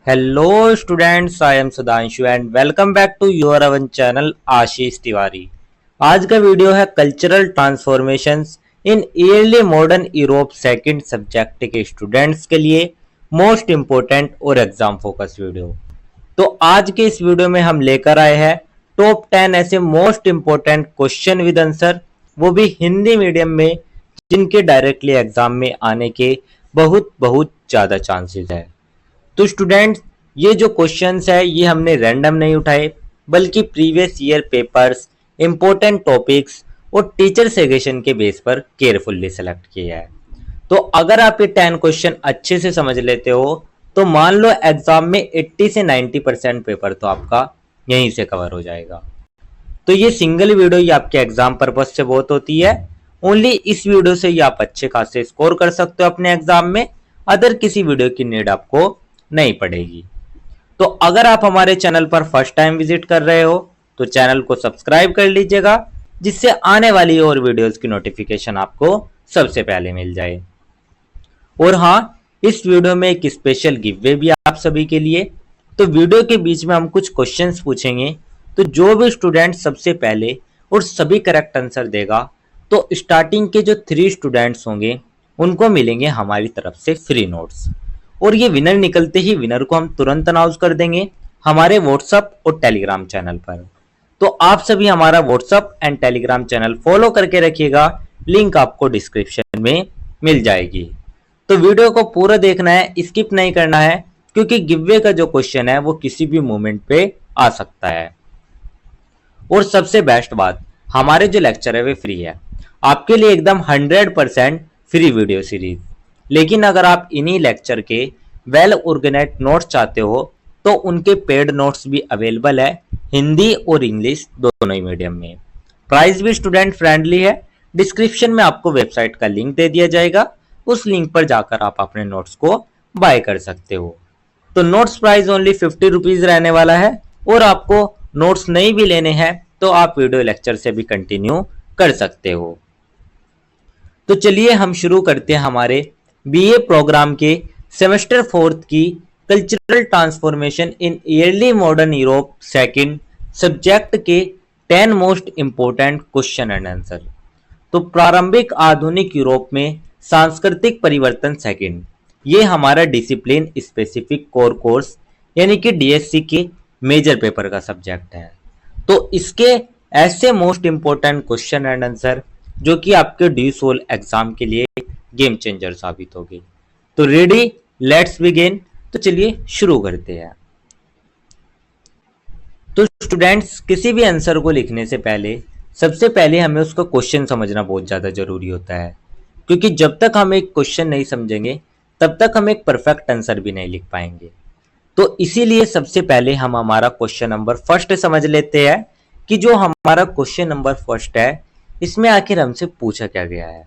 Hello students, I am Sudhanshu and welcome back to your own channel आशीष तिवारी। आज का video है cultural transformations in early modern Europe second subject के students के लिए most important और exam focus video. तो आज के इस वीडियो में हम लेकर आए हैं टॉप 10 ऐसे most important question with answer, वो भी हिंदी मीडियम में, जिनके डायरेक्टली एग्जाम में आने के बहुत बहुत ज़्यादा चांसेस है। तो स्टूडेंट्स, ये जो क्वेश्चंस है ये हमने रैंडम नहीं उठाए, बल्कि previous year papers, important topics और टीचर सजेशन के बेस पर केयरफुल्ली सेलेक्ट किया है। तो अगर आप ये 10 क्वेश्चन अच्छे से समझ लेते हो तो मान लो एग्जाम में 80 से 90% पेपर तो आपका यहीं से कवर हो जाएगा। तो ये सिंगल वीडियो ही आपके एग्जाम पर्पज से बहुत होती है। ओनली इस वीडियो से ही आप अच्छे खासे स्कोर कर सकते हो अपने एग्जाम में, अदर किसी वीडियो की नीड आपको नहीं पड़ेगी। तो अगर आप हमारे चैनल पर फर्स्ट टाइम विजिट कर रहे हो तो चैनल को सब्सक्राइब कर लीजिएगा, जिससे आने वाली और वीडियोस की नोटिफिकेशन आपको सबसे पहले मिल जाए। और हाँ, इस वीडियो में एक स्पेशल गिववे भी आप सभी के लिए। तो वीडियो के बीच में हम कुछ क्वेश्चंस पूछेंगे, तो जो भी स्टूडेंट सबसे पहले और सभी करेक्ट आंसर देगा, तो स्टार्टिंग के जो 3 स्टूडेंट्स होंगे उनको मिलेंगे हमारी तरफ से फ्री नोट्स। और ये विनर निकलते ही विनर को हम तुरंत अनाउंस कर देंगे हमारे व्हाट्सएप और टेलीग्राम चैनल पर। तो आप सभी हमारा WhatsApp and Telegram channel follow करके रखिएगा, लिंक आपको डिस्क्रिप्शन में मिल जाएगी। तो वीडियो को पूरा देखना है, स्किप नहीं करना है, क्योंकि गिववे का जो क्वेश्चन है वो किसी भी मोमेंट पे आ सकता है। और सबसे बेस्ट बात, हमारे जो लेक्चर है वे फ्री है, आपके लिए एकदम 100% फ्री वीडियो सीरीज। लेकिन अगर आप इन्हीं लेक्चर के वेल ऑर्गेनाइज्ड नोट्स चाहते हो तो उनके पेड नोट्स भी अवेलेबल है, हिंदी और इंग्लिश दोनों ही मीडियम में। प्राइस भी स्टूडेंट फ्रेंडली है। डिस्क्रिप्शन में आपको वेबसाइट का लिंक दे दिया जाएगा, उस लिंक पर जाकर आप अपने नोट्स को बाय कर सकते हो। तो नोट्स प्राइस ओनली 50 रुपीज रहने वाला है। और आपको नोट्स नहीं भी लेने हैं तो आप वीडियो लेक्चर से भी कंटिन्यू कर सकते हो। तो चलिए हम शुरू करते हैं हमारे बीए प्रोग्राम के सेमेस्टर 4 की cultural transformation in early modern Europe second subject के 10 most important question and answer. तो प्रारंभिक आधुनिक यूरोप में सांस्कृतिक परिवर्तन सेकंड, ये हमारा डिसिप्लिन स्पेसिफिक कोर कोर्स यानी कि डीएससी के मेजर पेपर का सब्जेक्ट है। तो इसके ऐसे most important question and answer जो कि आपके डी सोल एग्जाम के लिए गेम चेंजर साबित होगी। तो रेडी, लेट्स बिगिन। तो चलिए शुरू करते हैं। तो स्टूडेंट्स, किसी भी आंसर को लिखने से पहले सबसे पहले हमें उसका क्वेश्चन समझना बहुत ज़्यादा जरूरी होता है, क्योंकि जब तक हम एक क्वेश्चन नहीं समझेंगे तब तक हम एक परफेक्ट आंसर भी नहीं लिख पाएंगे। तो इसीलिए सबसे पहले हम हमारा क्वेश्चन नंबर फर्स्ट समझ लेते हैं कि जो हमारा क्वेश्चन नंबर फर्स्ट है इसमें आखिर हमसे पूछा क्या गया है।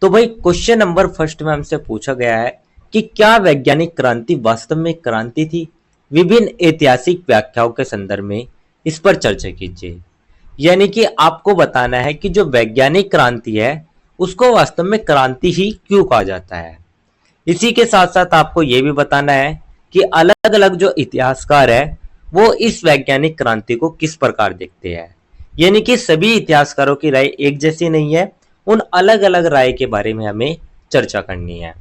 तो भाई क्वेश्चन नंबर फर्स्ट में हमसे पूछा गया है कि क्या वैज्ञानिक क्रांति वास्तव में क्रांति थी? विभिन्न ऐतिहासिक व्याख्याओं के संदर्भ में इस पर चर्चा कीजिए। यानी कि आपको बताना है कि जो वैज्ञानिक क्रांति है उसको वास्तव में क्रांति ही क्यों कहा जाता है। इसी के साथ साथ आपको यह भी बताना है कि अलग अलग जो इतिहासकार है वो इस वैज्ञानिक क्रांति को किस प्रकार देखते हैं। यानी कि सभी इतिहासकारों की राय एक जैसी नहीं है, उन अलग अलग राय के बारे में हमें चर्चा करनी है।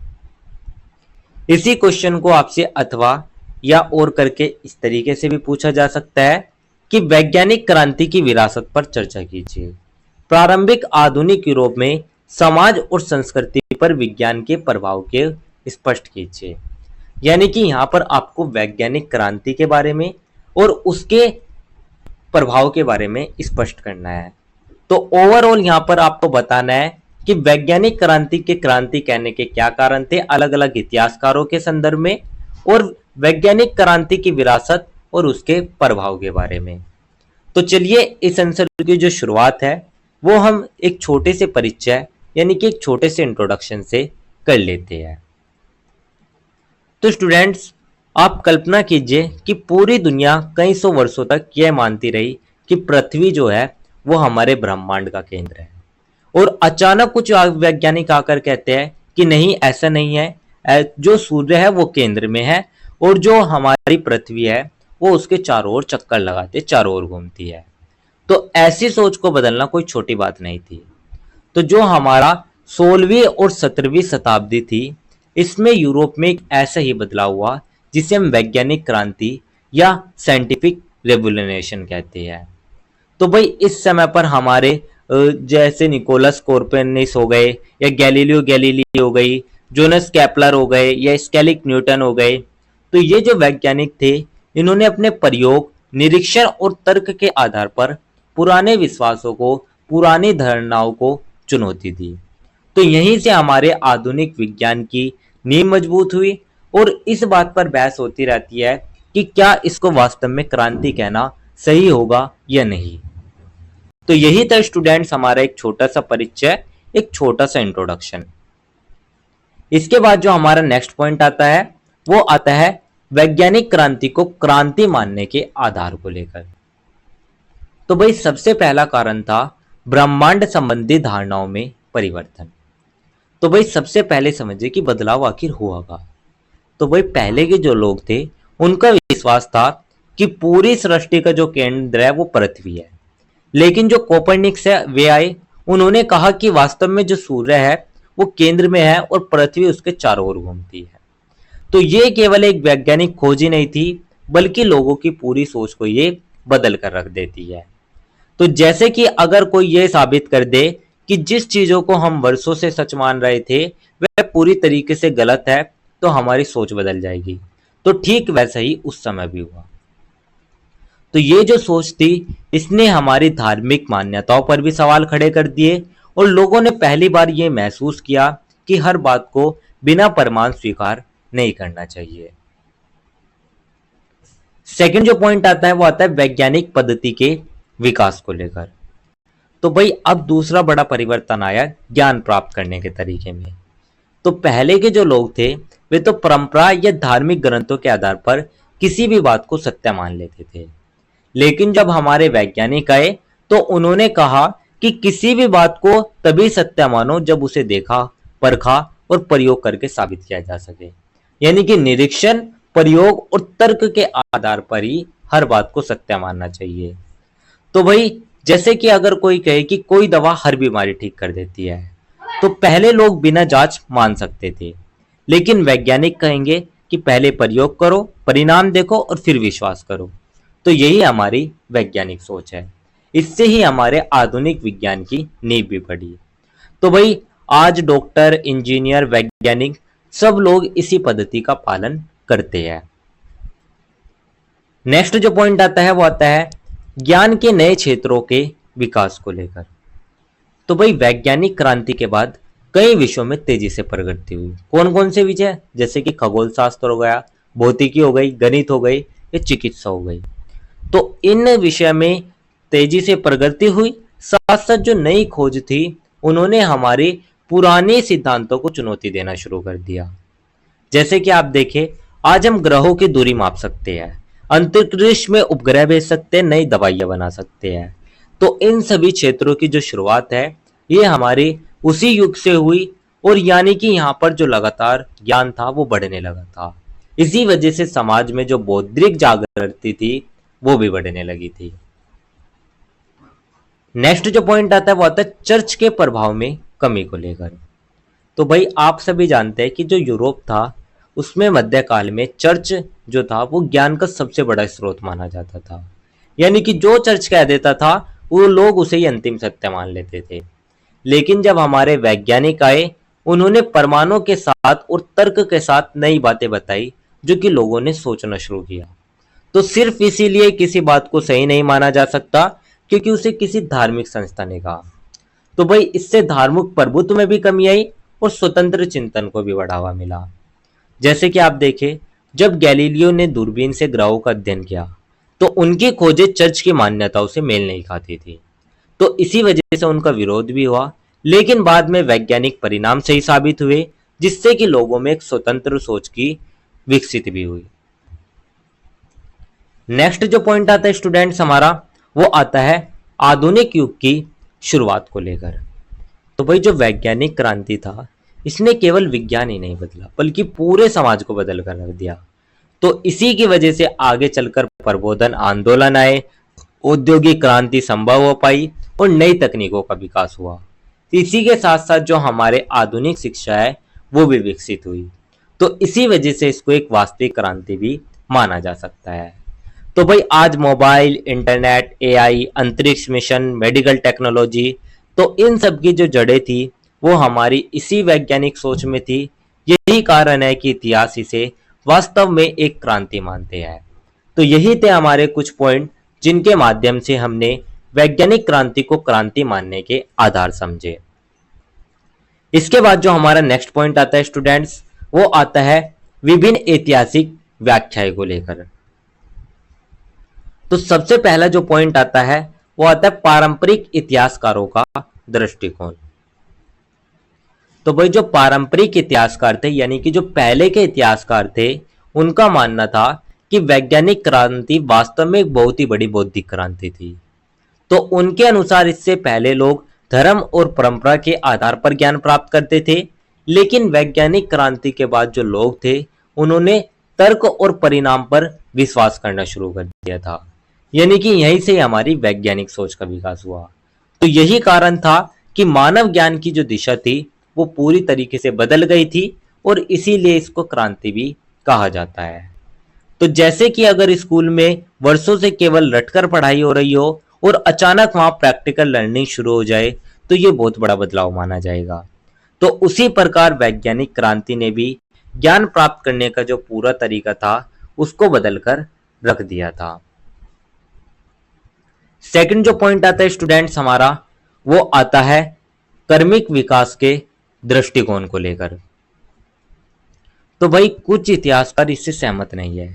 इसी क्वेश्चन को आपसे अथवा या और करके इस तरीके से भी पूछा जा सकता है कि वैज्ञानिक क्रांति की विरासत पर चर्चा कीजिए। प्रारंभिक आधुनिक यूरोप में समाज और संस्कृति पर विज्ञान के प्रभाव के स्पष्ट कीजिए। यानी कि यहाँ पर आपको वैज्ञानिक क्रांति के बारे में और उसके प्रभाव के बारे में स्पष्ट करना है। तो ओवरऑल यहाँ पर आपको बताना है कि वैज्ञानिक क्रांति के क्रांति कहने के क्या कारण थे अलग अलग इतिहासकारों के संदर्भ में, और वैज्ञानिक क्रांति की विरासत और उसके प्रभाव के बारे में। तो चलिए इस आंसर की जो शुरुआत है वो हम एक छोटे से परिचय यानी कि एक छोटे से इंट्रोडक्शन से कर लेते हैं। तो स्टूडेंट्स, आप कल्पना कीजिए कि पूरी दुनिया कई सौ वर्षों तक यह मानती रही कि पृथ्वी जो है वो हमारे ब्रह्मांड का केंद्र है, और अचानक कुछ वैज्ञानिक आकर कहते हैं कि नहीं, ऐसा नहीं है, जो सूर्य है वो केंद्र में है और जो हमारी पृथ्वी है वो उसके चारों ओर चक्कर लगाते चारों ओर घूमती है। तो ऐसी सोच को बदलना कोई छोटी बात नहीं थी। तो जो हमारा 16वीं और 17वीं शताब्दी थी, इसमें यूरोप में एक ऐसा ही बदलाव हुआ जिसे हम वैज्ञानिक क्रांति या साइंटिफिक रेवोल्यूशन कहते हैं। तो भाई इस समय पर हमारे जैसे निकोलस कोperनिकस हो गए या गैलीलियो गैलीली हो गई, जोनस केपलर हो गए या स्केलिक न्यूटन हो गए, तो ये जो वैज्ञानिक थे इन्होंने अपने प्रयोग, निरीक्षण और तर्क के आधार पर पुराने विश्वासों को, पुरानी धारणाओं को चुनौती दी। तो यहीं से हमारे आधुनिक विज्ञान की नींव मजबूत हुई और इस बात पर बहस होती रहती है कि क्या इसको वास्तव में क्रांति कहना सही होगा या नहीं। तो यही था स्टूडेंट्स हमारा एक छोटा सा परिचय, एक छोटा सा इंट्रोडक्शन। इसके बाद जो हमारा नेक्स्ट पॉइंट आता है वो आता है वैज्ञानिक क्रांति को क्रांति मानने के आधार को लेकर। तो भाई सबसे पहला कारण था ब्रह्मांड संबंधी धारणाओं में परिवर्तन। तो भाई सबसे पहले समझिए कि बदलाव आखिर हुआ का। तो भाई पहले के जो लोग थे उनका विश्वास था कि पूरी सृष्टि का जो केंद्र है वो पृथ्वी है। लेकिन जो कोperनिकस है वे आए, उन्होंने कहा कि वास्तव में जो सूर्य है वो केंद्र में है और पृथ्वी उसके चारों ओर घूमती है। तो ये केवल एक वैज्ञानिक खोज ही नहीं थी, बल्कि लोगों की पूरी सोच को ये बदल कर रख देती है। तो जैसे कि अगर कोई ये साबित कर दे कि जिस चीजों को हम वर्षों से सच मान रहे थे वह पूरी तरीके से गलत है, तो हमारी सोच बदल जाएगी। तो ठीक वैसा ही उस समय भी हुआ। तो ये जो सोच थी इसने हमारी धार्मिक मान्यताओं पर भी सवाल खड़े कर दिए और लोगों ने पहली बार ये महसूस किया कि हर बात को बिना प्रमाण स्वीकार नहीं करना चाहिए। सेकंड जो पॉइंट आता है वो आता है वैज्ञानिक पद्धति के विकास को लेकर। तो भाई अब दूसरा बड़ा परिवर्तन आया ज्ञान प्राप्त करने के तरीके में। तो पहले के जो लोग थे वे तो परंपरा या धार्मिक ग्रंथों के आधार पर किसी भी बात को सत्य मान लेते थे। लेकिन जब हमारे वैज्ञानिक आए तो उन्होंने कहा कि किसी भी बात को तभी सत्य मानो जब उसे देखा, परखा और प्रयोग करके साबित किया जा सके। यानी कि निरीक्षण, प्रयोग और तर्क के आधार पर ही हर बात को सत्य मानना चाहिए। तो भाई जैसे कि अगर कोई कहे कि कोई दवा हर बीमारी ठीक कर देती है, तो पहले लोग बिना जांच मान सकते थे। लेकिन वैज्ञानिक कहेंगे कि पहले प्रयोग करो, परिणाम देखो और फिर विश्वास करो। तो यही हमारी वैज्ञानिक सोच है। इससे ही हमारे आधुनिक विज्ञान की नींव भी पड़ी। तो भाई आज डॉक्टर, इंजीनियर, वैज्ञानिक सब लोग इसी पद्धति का पालन करते हैं। नेक्स्ट जो पॉइंट आता है वो आता है ज्ञान के नए क्षेत्रों के विकास को लेकर। तो भाई वैज्ञानिक क्रांति के बाद कई विषयों में तेजी से प्रगति हुई। कौन कौन से विषय? जैसे कि खगोल शास्त्र हो गया, भौतिकी हो गई, गणित हो गई या चिकित्सा हो गई। तो इन विषय में तेजी से प्रगति हुई। साथ साथ जो नई खोज थी उन्होंने हमारे पुराने सिद्धांतों को चुनौती देना शुरू कर दिया। जैसे कि आप देखें, आज हम ग्रहों की दूरी माप सकते हैं, अंतरिक्ष में उपग्रह भेज सकते हैं, नई दवाइयां बना सकते हैं। तो इन सभी क्षेत्रों की जो शुरुआत है ये हमारे उसी युग से हुई और यानी कि यहाँ पर जो लगातार ज्ञान था वो बढ़ने लगा था। इसी वजह से समाज में जो बौद्धिक जागृति थी वो भी बढ़ने लगी थी। नेक्स्ट जो पॉइंट आता है वो आता है चर्च के प्रभाव में कमी को लेकर। तो भाई आप सभी जानते हैं कि जो यूरोप था उसमें मध्यकाल में चर्च जो था वो ज्ञान का सबसे बड़ा स्रोत माना जाता था। यानी कि जो चर्च कह देता था वो लोग उसे ही अंतिम सत्य मान लेते थे। लेकिन जब हमारे वैज्ञानिक आए उन्होंने प्रमाणों के साथ और तर्क के साथ नई बातें बताई जो कि लोगों ने सोचना शुरू किया। तो सिर्फ इसीलिए किसी बात को सही नहीं माना जा सकता क्योंकि उसे किसी धार्मिक संस्था ने कहा। तो भाई इससे धार्मिक प्रभुत्व में भी कमी आई और स्वतंत्र चिंतन को भी बढ़ावा मिला। जैसे कि आप देखें, जब गैलीलियो ने दूरबीन से ग्रहों का अध्ययन किया तो उनकी खोजें चर्च की मान्यताओं से मेल नहीं खाती थी। तो इसी वजह से उनका विरोध भी हुआ। लेकिन बाद में वैज्ञानिक परिणाम सही साबित हुए जिससे कि लोगों में एक स्वतंत्र सोच की विकसित भी हुई। नेक्स्ट जो पॉइंट आता है स्टूडेंट्स हमारा वो आता है आधुनिक युग की शुरुआत को लेकर। तो भाई जो वैज्ञानिक क्रांति था इसने केवल विज्ञान ही नहीं बदला बल्कि पूरे समाज को बदल कर रख दिया। तो इसी की वजह से आगे चलकर प्रबोधन आंदोलन आए, औद्योगिक क्रांति संभव हो पाई और नई तकनीकों का विकास हुआ। इसी के साथ साथ जो हमारे आधुनिक शिक्षा है वो भी विकसित हुई। तो इसी वजह से इसको एक वास्तविक क्रांति भी माना जा सकता है। तो भाई आज मोबाइल, इंटरनेट, एआई, अंतरिक्ष मिशन, मेडिकल टेक्नोलॉजी, तो इन सब की जो जड़ें थी वो हमारी इसी वैज्ञानिक सोच में थी। यही कारण है कि इतिहास इसे वास्तव में एक क्रांति मानते हैं। तो यही थे हमारे कुछ पॉइंट जिनके माध्यम से हमने वैज्ञानिक क्रांति को क्रांति मानने के आधार समझे। इसके बाद जो हमारा नेक्स्ट पॉइंट आता है स्टूडेंट्स, वो आता है विभिन्न ऐतिहासिक व्याख्याएं को लेकर। तो सबसे पहला जो पॉइंट आता है वो आता है पारंपरिक इतिहासकारों का दृष्टिकोण। तो भाई जो पारंपरिक इतिहासकार थे यानी कि जो पहले के इतिहासकार थे, उनका मानना था कि वैज्ञानिक क्रांति वास्तव में एक बहुत ही बड़ी बौद्धिक क्रांति थी। तो उनके अनुसार इससे पहले लोग धर्म और परंपरा के आधार पर ज्ञान प्राप्त करते थे, लेकिन वैज्ञानिक क्रांति के बाद जो लोग थे उन्होंने तर्क और परिणाम पर विश्वास करना शुरू कर दिया था। यानी कि यहीं से हमारी वैज्ञानिक सोच का विकास हुआ। तो यही कारण था कि मानव ज्ञान की जो दिशा थी वो पूरी तरीके से बदल गई थी और इसीलिए इसको क्रांति भी कहा जाता है। तो जैसे कि अगर स्कूल में वर्षों से केवल रटकर पढ़ाई हो रही हो और अचानक वहां प्रैक्टिकल लर्निंग शुरू हो जाए तो ये बहुत बड़ा बदलाव माना जाएगा। तो उसी प्रकार वैज्ञानिक क्रांति ने भी ज्ञान प्राप्त करने का जो पूरा तरीका था उसको बदलकर रख दिया था। सेकंड जो पॉइंट आता है स्टूडेंट्स हमारा, वो आता है कर्मिक विकास के दृष्टिकोण को लेकर। तो भाई कुछ इतिहासकार इससे सहमत नहीं है।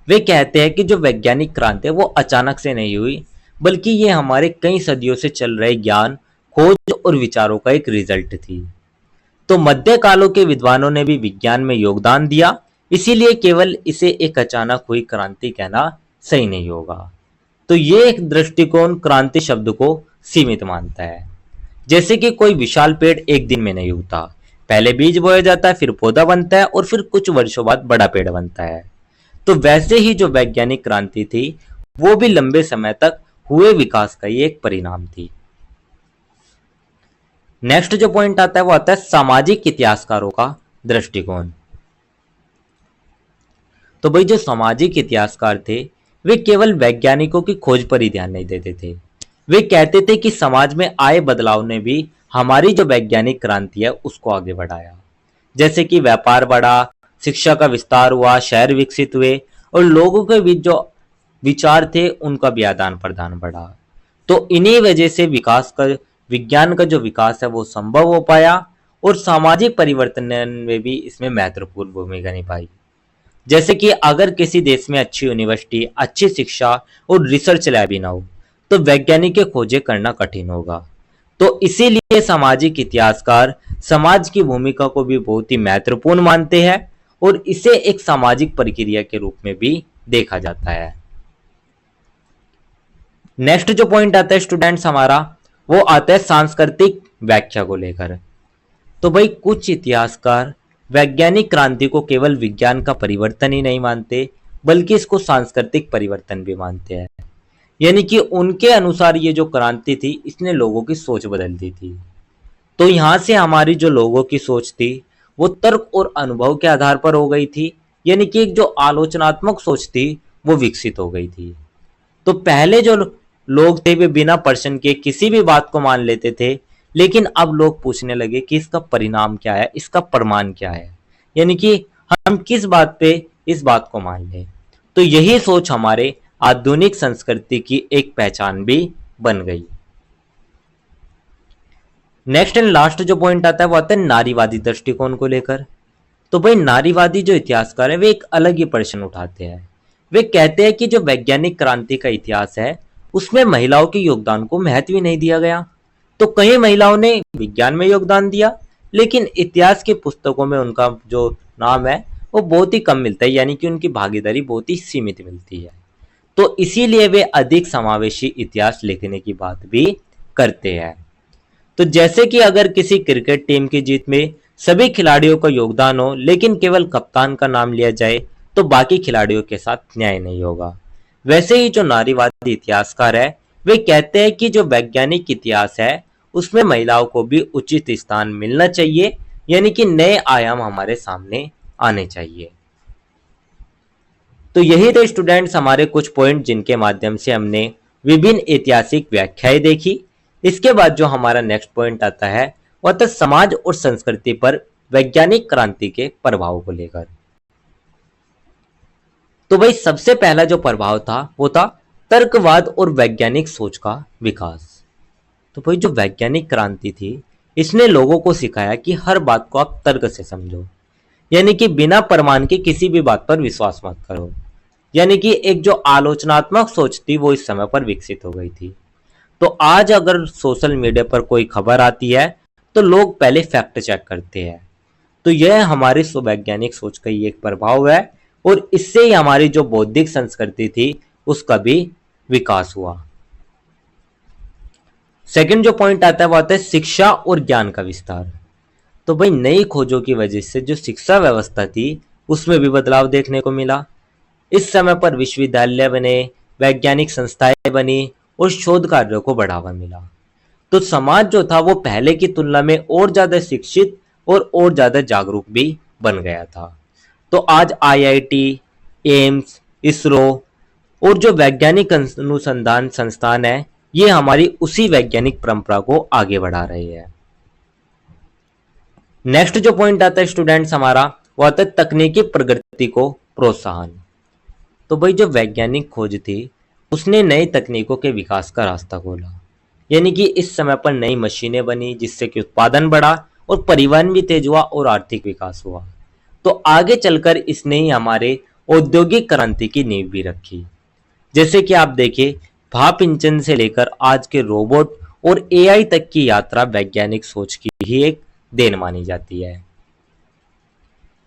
वे कहते हैं कि जो वैज्ञानिक क्रांति है वो अचानक से नहीं हुई, बल्कि ये हमारे कई सदियों से चल रहे ज्ञान, खोज और विचारों का एक रिजल्ट थी। तो मध्यकालों के विद्वानों ने भी विज्ञान में योगदान दिया, इसीलिए केवल इसे एक अचानक हुई क्रांति कहना सही नहीं होगा। तो ये एक दृष्टिकोण क्रांति शब्द को सीमित मानता है। जैसे कि कोई विशाल पेड़ एक दिन में नहीं उगता, पहले बीज बोया जाता है, फिर पौधा बनता है और फिर कुछ वर्षों बाद बड़ा पेड़ बनता है। तो वैसे ही जो वैज्ञानिक क्रांति थी वो भी लंबे समय तक हुए विकास का ही एक परिणाम थी। नेक्स्ट जो पॉइंट आता है वो आता है सामाजिक इतिहासकारों का दृष्टिकोण। तो भाई जो सामाजिक इतिहासकार थे वे केवल वैज्ञानिकों की खोज पर ही ध्यान नहीं देते थे। वे कहते थे कि समाज में आए बदलाव ने भी हमारी जो वैज्ञानिक क्रांति है उसको आगे बढ़ाया। जैसे कि व्यापार बढ़ा, शिक्षा का विस्तार हुआ, शहर विकसित हुए और लोगों के बीच जो विचार थे उनका भी आदान प्रदान बढ़ा। तो इन्हीं वजह से विज्ञान का जो विकास है वो संभव हो पाया और सामाजिक परिवर्तन में भी इसमें महत्वपूर्ण भूमिका निभाई। जैसे कि अगर किसी देश में अच्छी यूनिवर्सिटी, अच्छी शिक्षा और रिसर्च लैब ही ना हो तो वैज्ञानिक खोजें करना कठिन होगा। तो इसीलिए सामाजिक इतिहासकार समाज की भूमिका को भी बहुत ही महत्वपूर्ण मानते हैं और इसे एक सामाजिक प्रक्रिया के रूप में भी देखा जाता है। नेक्स्ट जो पॉइंट आता है स्टूडेंट्स हमारा, वो आता है सांस्कृतिक व्याख्या को लेकर। तो भाई कुछ इतिहासकार वैज्ञानिक क्रांति को केवल विज्ञान का परिवर्तन ही नहीं मानते, बल्कि इसको सांस्कृतिक परिवर्तन भी मानते हैं। यानी कि उनके अनुसार ये जो क्रांति थी इसने लोगों की सोच बदल दी थी। तो यहाँ से हमारी जो लोगों की सोच थी वो तर्क और अनुभव के आधार पर हो गई थी। यानी कि एक जो आलोचनात्मक सोच थी वो विकसित हो गई थी। तो पहले जो लोग थे वे बिना प्रश्न के किसी भी बात को मान लेते थे, लेकिन अब लोग पूछने लगे कि इसका परिणाम क्या है, इसका प्रमाण क्या है, यानी कि हम किस बात पे इस बात को मान लें। तो यही सोच हमारे आधुनिक संस्कृति की एक पहचान भी बन गई। नेक्स्ट एंड लास्ट जो पॉइंट आता है वो आता है नारीवादी दृष्टिकोण को लेकर। तो भाई नारीवादी जो इतिहासकार है वे एक अलग ही प्रश्न उठाते हैं। वे कहते हैं कि जो वैज्ञानिक क्रांति का इतिहास है उसमें महिलाओं के योगदान को महत्व ही नहीं दिया गया। तो कई महिलाओं ने विज्ञान में योगदान दिया, लेकिन इतिहास की पुस्तकों में उनका जो नाम है वो बहुत ही कम मिलता है, यानी कि उनकी भागीदारी बहुत ही सीमित मिलती है। तो इसीलिए वे अधिक समावेशी इतिहास लिखने की बात भी करते हैं। तो जैसे कि अगर किसी क्रिकेट टीम की जीत में सभी खिलाड़ियों का योगदान हो लेकिन केवल कप्तान का नाम लिया जाए तो बाकी खिलाड़ियों के साथ न्याय नहीं होगा। वैसे ही जो नारीवादी इतिहासकार है वे कहते हैं कि जो वैज्ञानिक इतिहास है उसमें महिलाओं को भी उचित स्थान मिलना चाहिए, यानी कि नए आयाम हमारे सामने आने चाहिए। तो यही थे स्टूडेंट्स हमारे कुछ पॉइंट जिनके माध्यम से हमने विभिन्न ऐतिहासिक व्याख्याएं देखी। इसके बाद जो हमारा नेक्स्ट पॉइंट आता है वह था समाज और संस्कृति पर वैज्ञानिक क्रांति के प्रभाव को लेकर। तो भाई सबसे पहला जो प्रभाव था वो था तर्कवाद और वैज्ञानिक सोच का विकास। तो भाई जो वैज्ञानिक क्रांति थी इसने लोगों को सिखाया कि हर बात को आप तर्क से समझो, यानी कि बिना प्रमाण के किसी भी बात पर विश्वास मत करो। यानी कि एक जो आलोचनात्मक सोच थी वो इस समय पर विकसित हो गई थी। तो आज अगर सोशल मीडिया पर कोई खबर आती है तो लोग पहले फैक्ट चेक करते हैं। तो यह हमारी वैज्ञानिक सोच का ही एक प्रभाव है और इससे ही हमारी जो बौद्धिक संस्कृति थी उसका भी विकास हुआ। सेकंड जो पॉइंट आता है वो आता है शिक्षा और ज्ञान का विस्तार। तो भाई नई खोजों की वजह से जो शिक्षा व्यवस्था थी उसमें भी बदलाव देखने को मिला। इस समय पर विश्वविद्यालय बने, वैज्ञानिक संस्थाएं बनी और शोध कार्यों को बढ़ावा मिला। तो समाज जो था वो पहले की तुलना में और ज्यादा शिक्षित और ज्यादा जागरूक भी बन गया था। तो आज आईआईटी, एम्स, इसरो और जो वैज्ञानिक अनुसंधान संस्थान है ये हमारी उसी वैज्ञानिक परंपरा को आगे बढ़ा रहे हैं। नेक्स्ट जो पॉइंट आता है स्टूडेंट्स हमारा वो आता है तकनीकी प्रगति को प्रोत्साहन। तो भाई जो वैज्ञानिक खोज थी उसने नई तकनीकों के विकास का रास्ता खोला, यानी कि इस समय पर नई मशीनें बनी जिससे कि उत्पादन बढ़ा और परिवहन भी तेज हुआ और आर्थिक विकास हुआ। तो आगे चलकर इसने ही हमारे औद्योगिक क्रांति की नींव भी रखी। जैसे कि आप देखिए भाप इंजन से लेकर आज के रोबोट और एआई तक की यात्रा वैज्ञानिक सोच की ही एक देन मानी जाती है।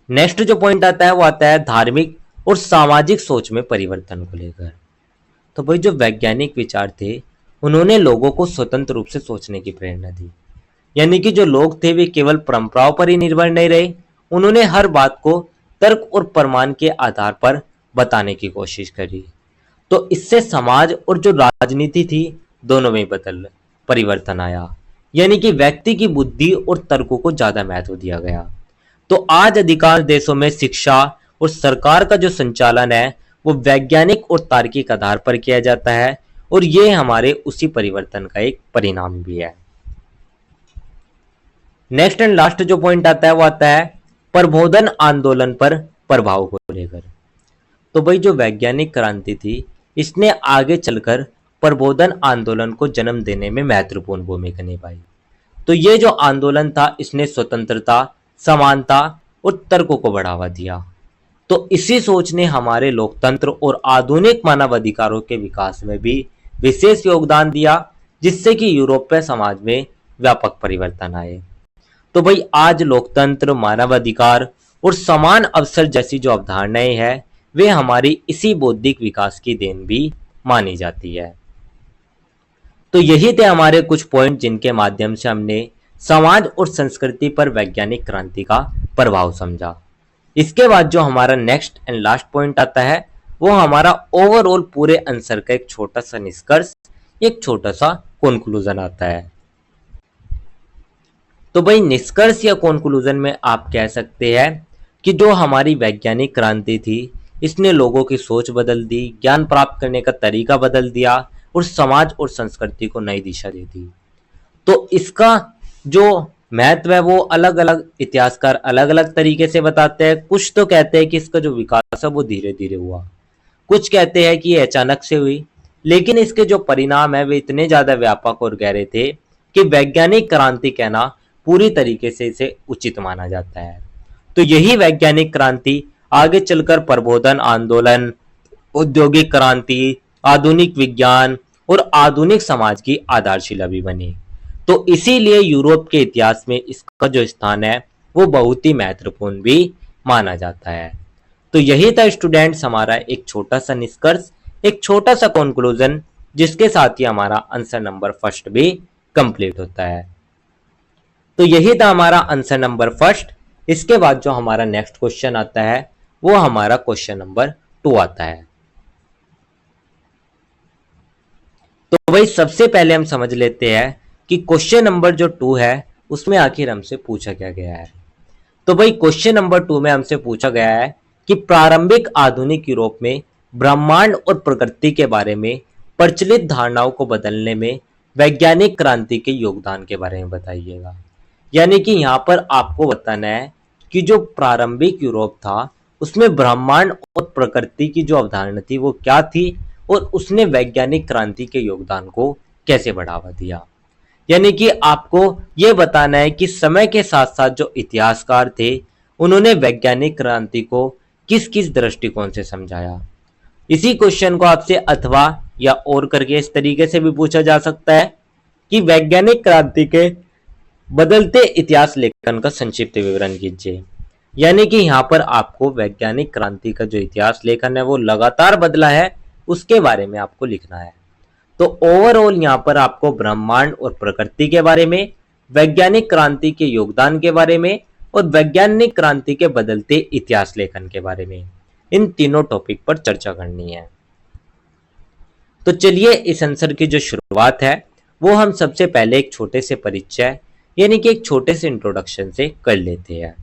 नेक्स्ट जो पॉइंट आता है वो आता है धार्मिक और सामाजिक सोच में परिवर्तन को लेकर। तो भाई जो वैज्ञानिक विचार थे उन्होंने लोगों को स्वतंत्र रूप से सोचने की प्रेरणा दी, यानी कि जो लोग थे वे केवल परंपराओं पर ही निर्भर नहीं रहे, उन्होंने हर बात को तर्क और प्रमाण के आधार पर बताने की कोशिश करी। तो इससे समाज और जो राजनीति थी दोनों में परिवर्तन आया, यानी कि व्यक्ति की बुद्धि और तर्कों को ज्यादा महत्व दिया गया। तो आज अधिकांश देशों में शिक्षा और सरकार का जो संचालन है वो वैज्ञानिक और तार्किक आधार पर किया जाता है और ये हमारे उसी परिवर्तन का एक परिणाम भी है। नेक्स्ट एंड लास्ट जो पॉइंट आता है वो आता है प्रबोधन आंदोलन पर प्रभाव को लेकर। तो भाई जो वैज्ञानिक क्रांति थी इसने आगे चलकर प्रबोधन आंदोलन को जन्म देने में महत्वपूर्ण भूमिका निभाई। तो ये जो आंदोलन था इसने स्वतंत्रता, समानता और तर्कों को बढ़ावा दिया। तो इसी सोच ने हमारे लोकतंत्र और आधुनिक मानवाधिकारों के विकास में भी विशेष योगदान दिया, जिससे कि यूरोपीय समाज में व्यापक परिवर्तन आए। तो भाई आज लोकतंत्र, मानवाधिकार और समान अवसर जैसी जो अवधारणाएं हैं वे हमारी इसी बौद्धिक विकास की देन भी मानी जाती है। तो यही थे हमारे कुछ पॉइंट जिनके माध्यम से हमने समाज और संस्कृति पर वैज्ञानिक क्रांति का प्रभाव समझा। इसके बाद जो हमारा नेक्स्ट एंड लास्ट पॉइंट आता है वो हमारा ओवरऑल पूरे आंसर का एक छोटा सा निष्कर्ष, एक छोटा सा कंक्लूजन आता है। तो भाई निष्कर्ष या कंक्लूजन में आप कह सकते हैं कि जो हमारी वैज्ञानिक क्रांति थी इसने लोगों की सोच बदल दी, ज्ञान प्राप्त करने का तरीका बदल दिया और समाज और संस्कृति को नई दिशा दे दी। तो इसका जो महत्व है वो अलग अलग इतिहासकार अलग अलग तरीके से बताते हैं। कुछ तो कहते हैं कि इसका जो विकास है वो धीरे धीरे हुआ, कुछ कहते हैं कि ये अचानक से हुई, लेकिन इसके जो परिणाम है वे इतने ज्यादा व्यापक और गहरे थे कि वैज्ञानिक क्रांति कहना पूरी तरीके से इसे उचित माना जाता है। तो यही वैज्ञानिक क्रांति आगे चलकर प्रबोधन आंदोलन, औद्योगिक क्रांति, आधुनिक विज्ञान और आधुनिक समाज की आधारशिला भी बनी। तो इसीलिए यूरोप के इतिहास में इसका जो स्थान है वो बहुत ही महत्वपूर्ण भी माना जाता है। तो यही था स्टूडेंट्स हमारा एक छोटा सा निष्कर्ष, एक छोटा सा कंक्लूजन, जिसके साथ ही हमारा आंसर नंबर फर्स्ट भी कंप्लीट होता है। तो यही था हमारा आंसर नंबर फर्स्ट। इसके बाद जो हमारा नेक्स्ट क्वेश्चन आता है वो हमारा क्वेश्चन नंबर 2 आता है। तो भाई सबसे पहले हम समझ लेते हैं कि क्वेश्चन नंबर जो 2 है उसमें आखिर हमसे पूछा क्या गया है। तो भाई क्वेश्चन नंबर 2 में हमसे पूछा गया है कि प्रारंभिक आधुनिक यूरोप में ब्रह्मांड और प्रकृति के बारे में प्रचलित धारणाओं को बदलने में वैज्ञानिक क्रांति के योगदान के बारे में बताइएगा। यानी कि यहाँ पर आपको बताना है कि जो प्रारंभिक यूरोप था उसमें ब्रह्मांड और प्रकृति की जो अवधारणा थी वो क्या थी और उसने वैज्ञानिक क्रांति के योगदान को कैसे बढ़ावा दिया। यानी कि आपको यह बताना है कि समय के साथ साथ जो इतिहासकार थे उन्होंने वैज्ञानिक क्रांति को किस किस दृष्टिकोण से समझाया। इसी क्वेश्चन को आपसे अथवा या और करके इस तरीके से भी पूछा जा सकता है कि वैज्ञानिक क्रांति के बदलते इतिहास लेखन का संक्षिप्त विवरण कीजिए। यानी कि यहाँ पर आपको वैज्ञानिक क्रांति का जो इतिहास लेखन है वो लगातार बदला है उसके बारे में आपको लिखना है। तो ओवरऑल यहाँ पर आपको ब्रह्मांड और प्रकृति के बारे में, वैज्ञानिक क्रांति के योगदान के बारे में और वैज्ञानिक क्रांति के बदलते इतिहास लेखन के बारे में, इन तीनों टॉपिक पर चर्चा करनी है। तो चलिए इस आंसर की जो शुरुआत है वो हम सबसे पहले एक छोटे से परिचय यानी कि एक छोटे से इंट्रोडक्शन से कर लेते हैं।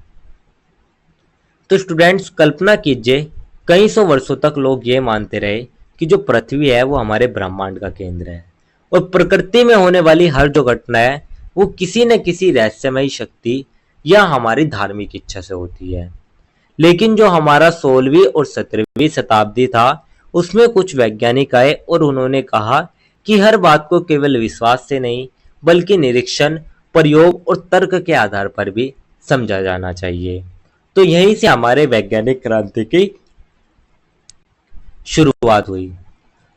तो स्टूडेंट्स कल्पना कीजिए कई सौ वर्षों तक लोग ये मानते रहे कि जो पृथ्वी है वो हमारे ब्रह्मांड का केंद्र है और प्रकृति में होने वाली हर जो घटना है वो किसी न किसी रहस्यमयी शक्ति या हमारी धार्मिक इच्छा से होती है। लेकिन जो हमारा 16वीं और 17वीं शताब्दी था उसमें कुछ वैज्ञानिक आए और उन्होंने कहा कि हर बात को केवल विश्वास से नहीं बल्कि निरीक्षण, प्रयोग और तर्क के आधार पर भी समझा जाना चाहिए। तो यहीं से हमारे वैज्ञानिक क्रांति की शुरुआत हुई।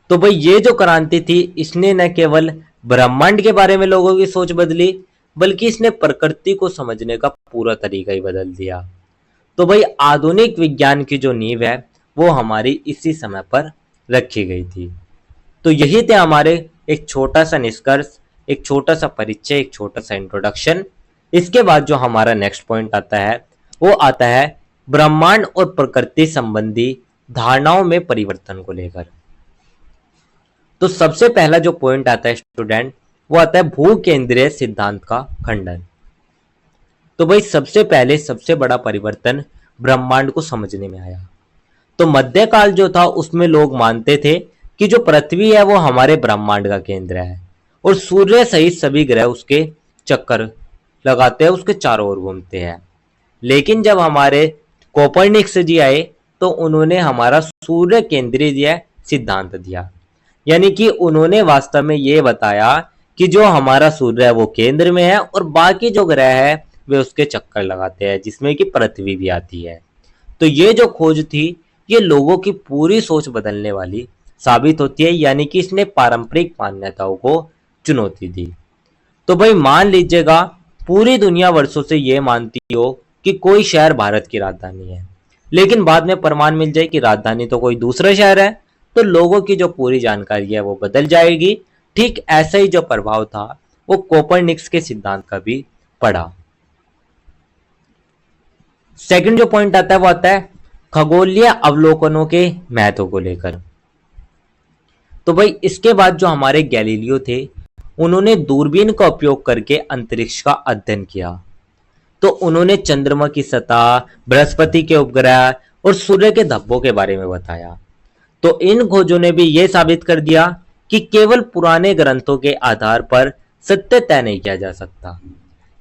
तो भाई ये जो क्रांति थी इसने न केवल ब्रह्मांड के बारे में लोगों की सोच बदली बल्कि इसने प्रकृति को समझने का पूरा तरीका ही बदल दिया। तो भाई आधुनिक विज्ञान की जो नींव है वो हमारी इसी समय पर रखी गई थी। तो यही थे हमारे एक छोटा सा निष्कर्ष, एक छोटा सा परिचय, एक छोटा सा इंट्रोडक्शन। इसके बाद जो हमारा नेक्स्ट पॉइंट आता है वो आता है ब्रह्मांड और प्रकृति संबंधी धारणाओं में परिवर्तन को लेकर। तो सबसे पहला जो पॉइंट आता है स्टूडेंट वो आता है भू केंद्रीय सिद्धांत का खंडन। तो भाई सबसे पहले सबसे बड़ा परिवर्तन ब्रह्मांड को समझने में आया। तो मध्यकाल जो था उसमें लोग मानते थे कि जो पृथ्वी है वो हमारे ब्रह्मांड का केंद्र है और सूर्य सहित सभी ग्रह उसके चक्कर लगाते हैं, उसके चारों ओर घूमते हैं। लेकिन जब हमारे कोपरनिकस जी आए तो उन्होंने हमारा सूर्य केंद्रीय सिद्धांत दिया। यानी कि उन्होंने वास्तव में ये बताया कि जो हमारा सूर्य है वो केंद्र में है और बाकी जो ग्रह है वे उसके चक्कर लगाते हैं जिसमें कि पृथ्वी भी आती है। तो ये जो खोज थी ये लोगों की पूरी सोच बदलने वाली साबित होती है। यानी कि इसने पारंपरिक मान्यताओं को चुनौती दी। तो भाई मान लीजिएगा पूरी दुनिया वर्षों से ये मानती हो कि कोई शहर भारत की राजधानी है, लेकिन बाद में प्रमाण मिल जाए कि राजधानी तो कोई दूसरा शहर है, तो लोगों की जो पूरी जानकारी है वो बदल जाएगी। ठीक ऐसा ही जो प्रभाव था वो कोपरनिकस के सिद्धांत का भी पड़ा। सेकंड जो पॉइंट आता है वो आता है खगोलीय अवलोकनों के महत्व को लेकर। तो भाई इसके बाद जो हमारे गैलीलियो थे उन्होंने दूरबीन का उपयोग करके अंतरिक्ष का अध्ययन किया। तो उन्होंने चंद्रमा की सतह, बृहस्पति के उपग्रह और सूर्य के धब्बों के बारे में बताया। तो इन खोजों ने भी यह साबित कर दिया कि केवल पुराने ग्रंथों के आधार पर सत्य तय नहीं किया जा सकता।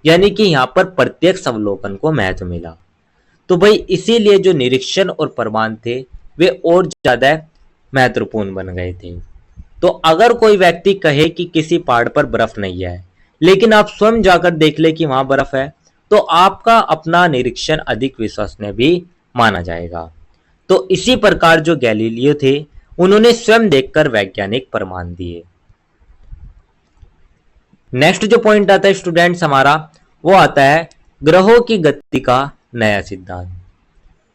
यानी कि यहाँ पर प्रत्यक्ष अवलोकन को महत्व मिला। तो भाई इसीलिए जो निरीक्षण और प्रमाण थे वे और ज्यादा महत्वपूर्ण बन गए थे। तो अगर कोई व्यक्ति कहे कि किसी पहाड़ पर बर्फ नहीं है लेकिन आप स्वयं जाकर देख ले कि वहां बर्फ है तो आपका अपना निरीक्षण अधिक विश्वसनीय भी माना जाएगा। तो इसी प्रकार जो गैलीलियो थे उन्होंने स्वयं देखकर वैज्ञानिक प्रमाण दिए। नेक्स्ट जो पॉइंट आता है स्टूडेंट्स हमारा वो आता है ग्रहों की गति का नया सिद्धांत।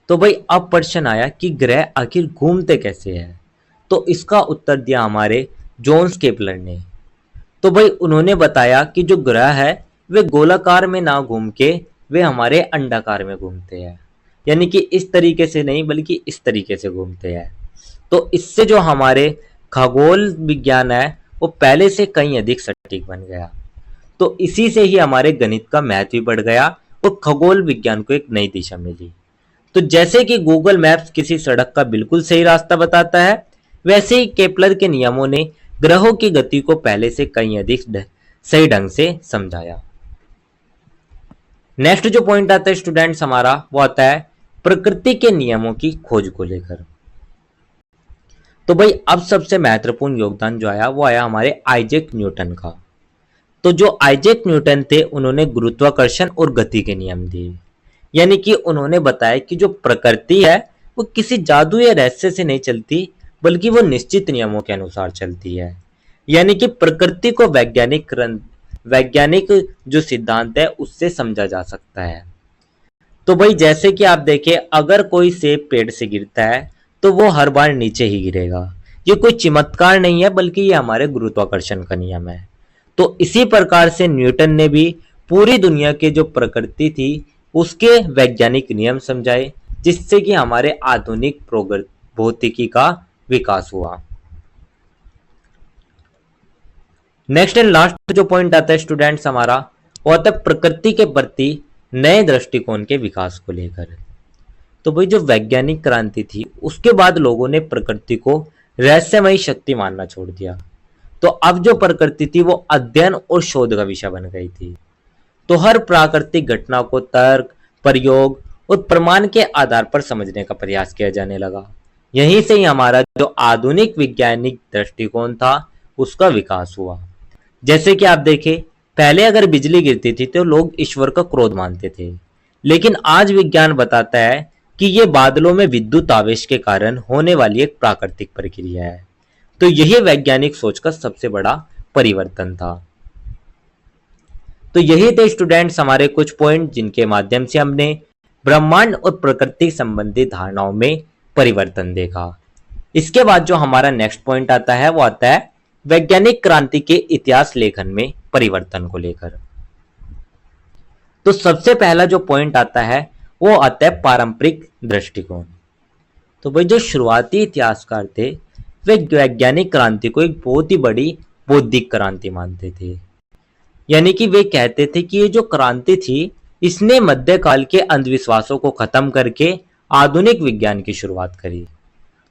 तो भाई अब प्रश्न आया कि ग्रह आखिर घूमते कैसे हैं। तो इसका उत्तर दिया हमारे जोन्स केपलर ने। तो भाई उन्होंने बताया कि जो ग्रह है वे गोलाकार में ना घूम के वे हमारे अंडाकार में घूमते हैं। यानी कि इस तरीके से नहीं बल्कि इस तरीके से घूमते हैं। तो इससे जो हमारे खगोल विज्ञान है वो पहले से कहीं अधिक सटीक बन गया। तो इसी से ही हमारे गणित का महत्व भी बढ़ गया और खगोल विज्ञान को एक नई दिशा मिली। तो जैसे कि गूगल मैप्स किसी सड़क का बिल्कुल सही रास्ता बताता है, वैसे ही केपलर के नियमों ने ग्रहों की गति को पहले से कहीं अधिक सही ढंग से समझाया। नेक्स्ट जो पॉइंट आता है स्टूडेंट्स हमारा, वो आता है प्रकृति के नियमों की खोज को लेकर। तो भाई अब सबसे महत्वपूर्ण योगदान जो आया वो आया हमारे आइजैक न्यूटन का। तो जो आइजैक न्यूटन थे उन्होंने गुरुत्वाकर्षण और गति के नियम दिए, यानी कि उन्होंने बताया कि जो प्रकृति है वो किसी जादू या रहस्य से नहीं चलती बल्कि वो निश्चित नियमों के अनुसार चलती है। यानी कि प्रकृति को वैज्ञानिक जो सिद्धांत है उससे समझा जा सकता है। तो भाई जैसे कि आप देखें, अगर कोई सेब पेड़ से गिरता है तो वो हर बार नीचे ही गिरेगा। ये कोई चमत्कार नहीं है बल्कि ये हमारे गुरुत्वाकर्षण का नियम है। तो इसी प्रकार से न्यूटन ने भी पूरी दुनिया के जो प्रकृति थी उसके वैज्ञानिक नियम समझाए, जिससे कि हमारे आधुनिक भौतिकी का विकास हुआ। नेक्स्ट एंड लास्ट जो पॉइंट आता है स्टूडेंट्स हमारा, वो आता है प्रकृति के प्रति नए दृष्टिकोण के विकास को लेकर। तो भाई जो वैज्ञानिक क्रांति थी उसके बाद लोगों ने प्रकृति को रहस्यमयी शक्ति मानना छोड़ दिया। तो अब जो प्रकृति थी वो अध्ययन और शोध का विषय बन गई थी। तो हर प्राकृतिक घटना को तर्क, प्रयोग और प्रमाण के आधार पर समझने का प्रयास किया जाने लगा। यहीं से ही हमारा जो आधुनिक वैज्ञानिक दृष्टिकोण था उसका विकास हुआ। जैसे कि आप देखें, पहले अगर बिजली गिरती थी तो लोग ईश्वर का क्रोध मानते थे, लेकिन आज विज्ञान बताता है कि ये बादलों में विद्युत आवेश के कारण होने वाली एक प्राकृतिक प्रक्रिया है। तो यही वैज्ञानिक सोच का सबसे बड़ा परिवर्तन था। तो यही थे स्टूडेंट्स हमारे कुछ पॉइंट जिनके माध्यम से हमने ब्रह्मांड और प्रकृति संबंधी धारणाओं में परिवर्तन देखा। इसके बाद जो हमारा नेक्स्ट पॉइंट आता है वो आता है वैज्ञानिक क्रांति के इतिहास लेखन में परिवर्तन को लेकर। तो सबसे पहला जो पॉइंट आता है वो आता है पारंपरिक दृष्टिकोण। तो भाई जो शुरुआती इतिहासकार थे वे वैज्ञानिक क्रांति को एक बहुत ही बड़ी बौद्धिक क्रांति मानते थे। यानी कि वे कहते थे कि ये जो क्रांति थी इसने मध्यकाल के अंधविश्वासों को खत्म करके आधुनिक विज्ञान की शुरुआत करी।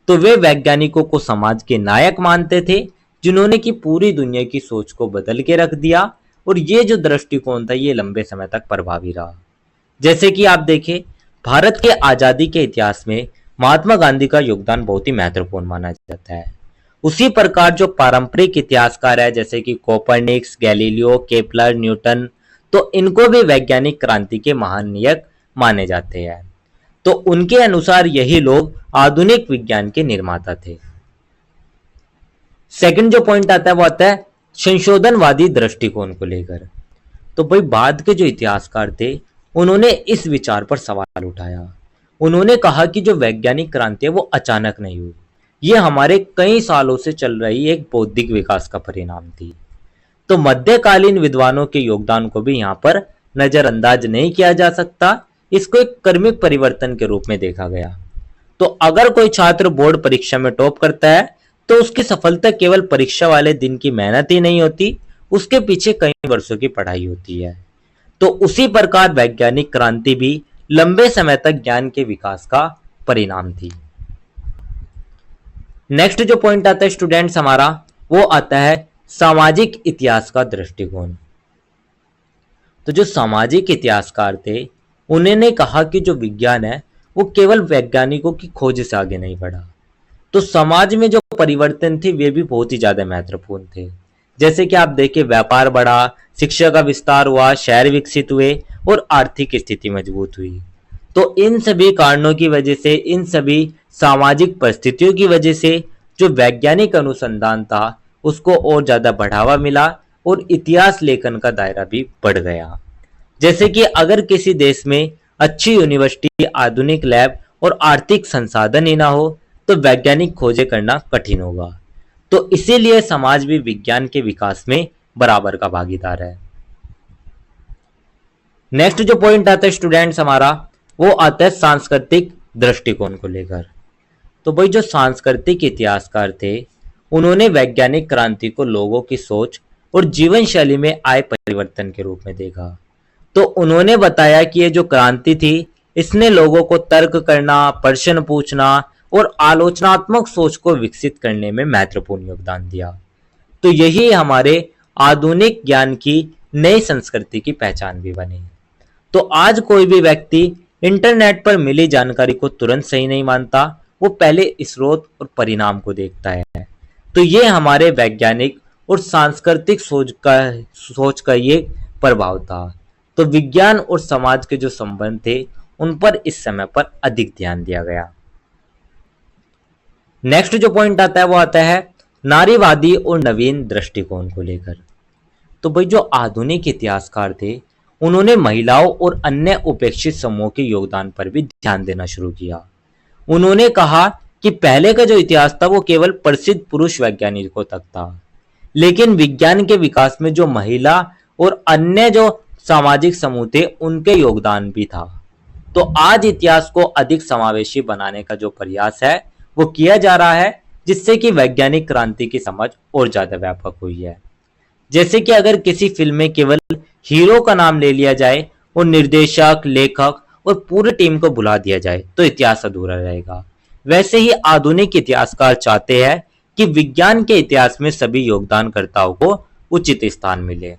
तो वे वैज्ञानिकों को समाज के नायक मानते थे जिन्होंने कि पूरी दुनिया की सोच को बदल के रख दिया, और ये जो दृष्टिकोण था ये लंबे समय तक प्रभावी रहा। जैसे कि आप देखें, भारत के आजादी के इतिहास में महात्मा गांधी का योगदान बहुत ही महत्वपूर्ण माना जाता है। उसी प्रकार जो पारंपरिक इतिहासकार है जैसे कि कोपरनिकस, गैलीलियो, केपलर, न्यूटन, तो इनको भी वैज्ञानिक क्रांति के महानायक माने जाते हैं। तो उनके अनुसार यही लोग आधुनिक विज्ञान के निर्माता थे। सेकंड जो पॉइंट आता है वो आता है संशोधनवादी दृष्टिकोण को लेकर। तो भाई बाद के जो इतिहासकार थे उन्होंने इस विचार पर सवाल उठाया। उन्होंने कहा कि जो वैज्ञानिक क्रांति है वो अचानक नहीं हुई, ये हमारे कई सालों से चल रही एक बौद्धिक विकास का परिणाम थी। तो मध्यकालीन विद्वानों के योगदान को भी यहाँ पर नजरअंदाज नहीं किया जा सकता, इसको एक कर्मिक परिवर्तन के रूप में देखा गया। तो अगर कोई छात्र बोर्ड परीक्षा में टॉप करता है तो उसकी सफलता केवल परीक्षा वाले दिन की मेहनत ही नहीं होती, उसके पीछे कई वर्षों की पढ़ाई होती है। तो उसी प्रकार वैज्ञानिक क्रांति भी लंबे समय तक ज्ञान के विकास का परिणाम थी। नेक्स्ट जो पॉइंट आता है स्टूडेंट्स हमारा, वो आता है सामाजिक इतिहास का दृष्टिकोण। तो जो सामाजिक इतिहासकार थे उन्होंने कहा कि जो विज्ञान है वो केवल वैज्ञानिकों की खोज से आगे नहीं बढ़ा, तो समाज में जो परिवर्तन थे वे भी बहुत ही ज्यादा महत्वपूर्ण थे। जैसे कि आप देखें, व्यापार बढ़ा, शिक्षा का विस्तार हुआ, शहर विकसित हुए और आर्थिक स्थिति मजबूत हुई। तो इन सभी कारणों की वजह से, इन सभी सामाजिक परिस्थितियों की वजह से जो वैज्ञानिक अनुसंधान था उसको और ज्यादा बढ़ावा मिला और इतिहास लेखन का दायरा भी बढ़ गया। जैसे कि अगर किसी देश में अच्छी यूनिवर्सिटी, आधुनिक लैब और आर्थिक संसाधन ही ना हो तो वैज्ञानिक खोजें करना कठिन होगा। तो इसीलिए समाज भी विज्ञान के विकास में बराबर का भागीदार है। नेक्स्ट जो पॉइंट आता है स्टूडेंट्स हमारा, वो आता है सांस्कृतिक दृष्टिकोण को लेकर। तो भाई जो सांस्कृतिक इतिहासकार थे, उन्होंने वैज्ञानिक क्रांति को लोगों की सोच और जीवन शैली में आए परिवर्तन के रूप में देखा। तो उन्होंने बताया कि ये जो क्रांति थी, इसने लोगों को तर्क करना, प्रश्न पूछना और आलोचनात्मक सोच को विकसित करने में महत्वपूर्ण योगदान दिया। तो यही हमारे आधुनिक ज्ञान की नई संस्कृति की पहचान भी बनी। तो आज कोई भी व्यक्ति इंटरनेट पर मिली जानकारी को तुरंत सही नहीं मानता, वो पहले स्रोत और परिणाम को देखता है। तो ये हमारे वैज्ञानिक और सांस्कृतिक सोच का ये प्रभाव था। तो विज्ञान और समाज के जो संबंध थे, उन पर इस समय पर अधिक ध्यान दिया गया। नेक्स्ट जो पॉइंट आता है वो आता है नारीवादी और नवीन दृष्टिकोण को लेकर। तो भाई जो आधुनिक इतिहासकार थे, उन्होंने महिलाओं और अन्य उपेक्षित समूहों के योगदान पर भी ध्यान देना शुरू किया। उन्होंने कहा कि पहले का जो इतिहास था वो केवल प्रसिद्ध पुरुष वैज्ञानिकों तक था, लेकिन विज्ञान के विकास में जो महिला और अन्य जो सामाजिक समूह थे, उनके योगदान भी था। तो आज इतिहास को अधिक समावेशी बनाने का जो प्रयास है वो किया जा रहा है, जिससे कि वैज्ञानिक क्रांति की समझ और ज्यादा व्यापक हुई है। जैसे कि अगर किसी फिल्म में केवल हीरो का नाम ले लिया जाए और निर्देशक, लेखक और पूरी टीम को भुला दिया जाए, तो इतिहास अधूरा रहेगा। वैसे ही आधुनिक इतिहासकार चाहते हैं कि विज्ञान के इतिहास में सभी योगदानकर्ताओं को उचित स्थान मिले।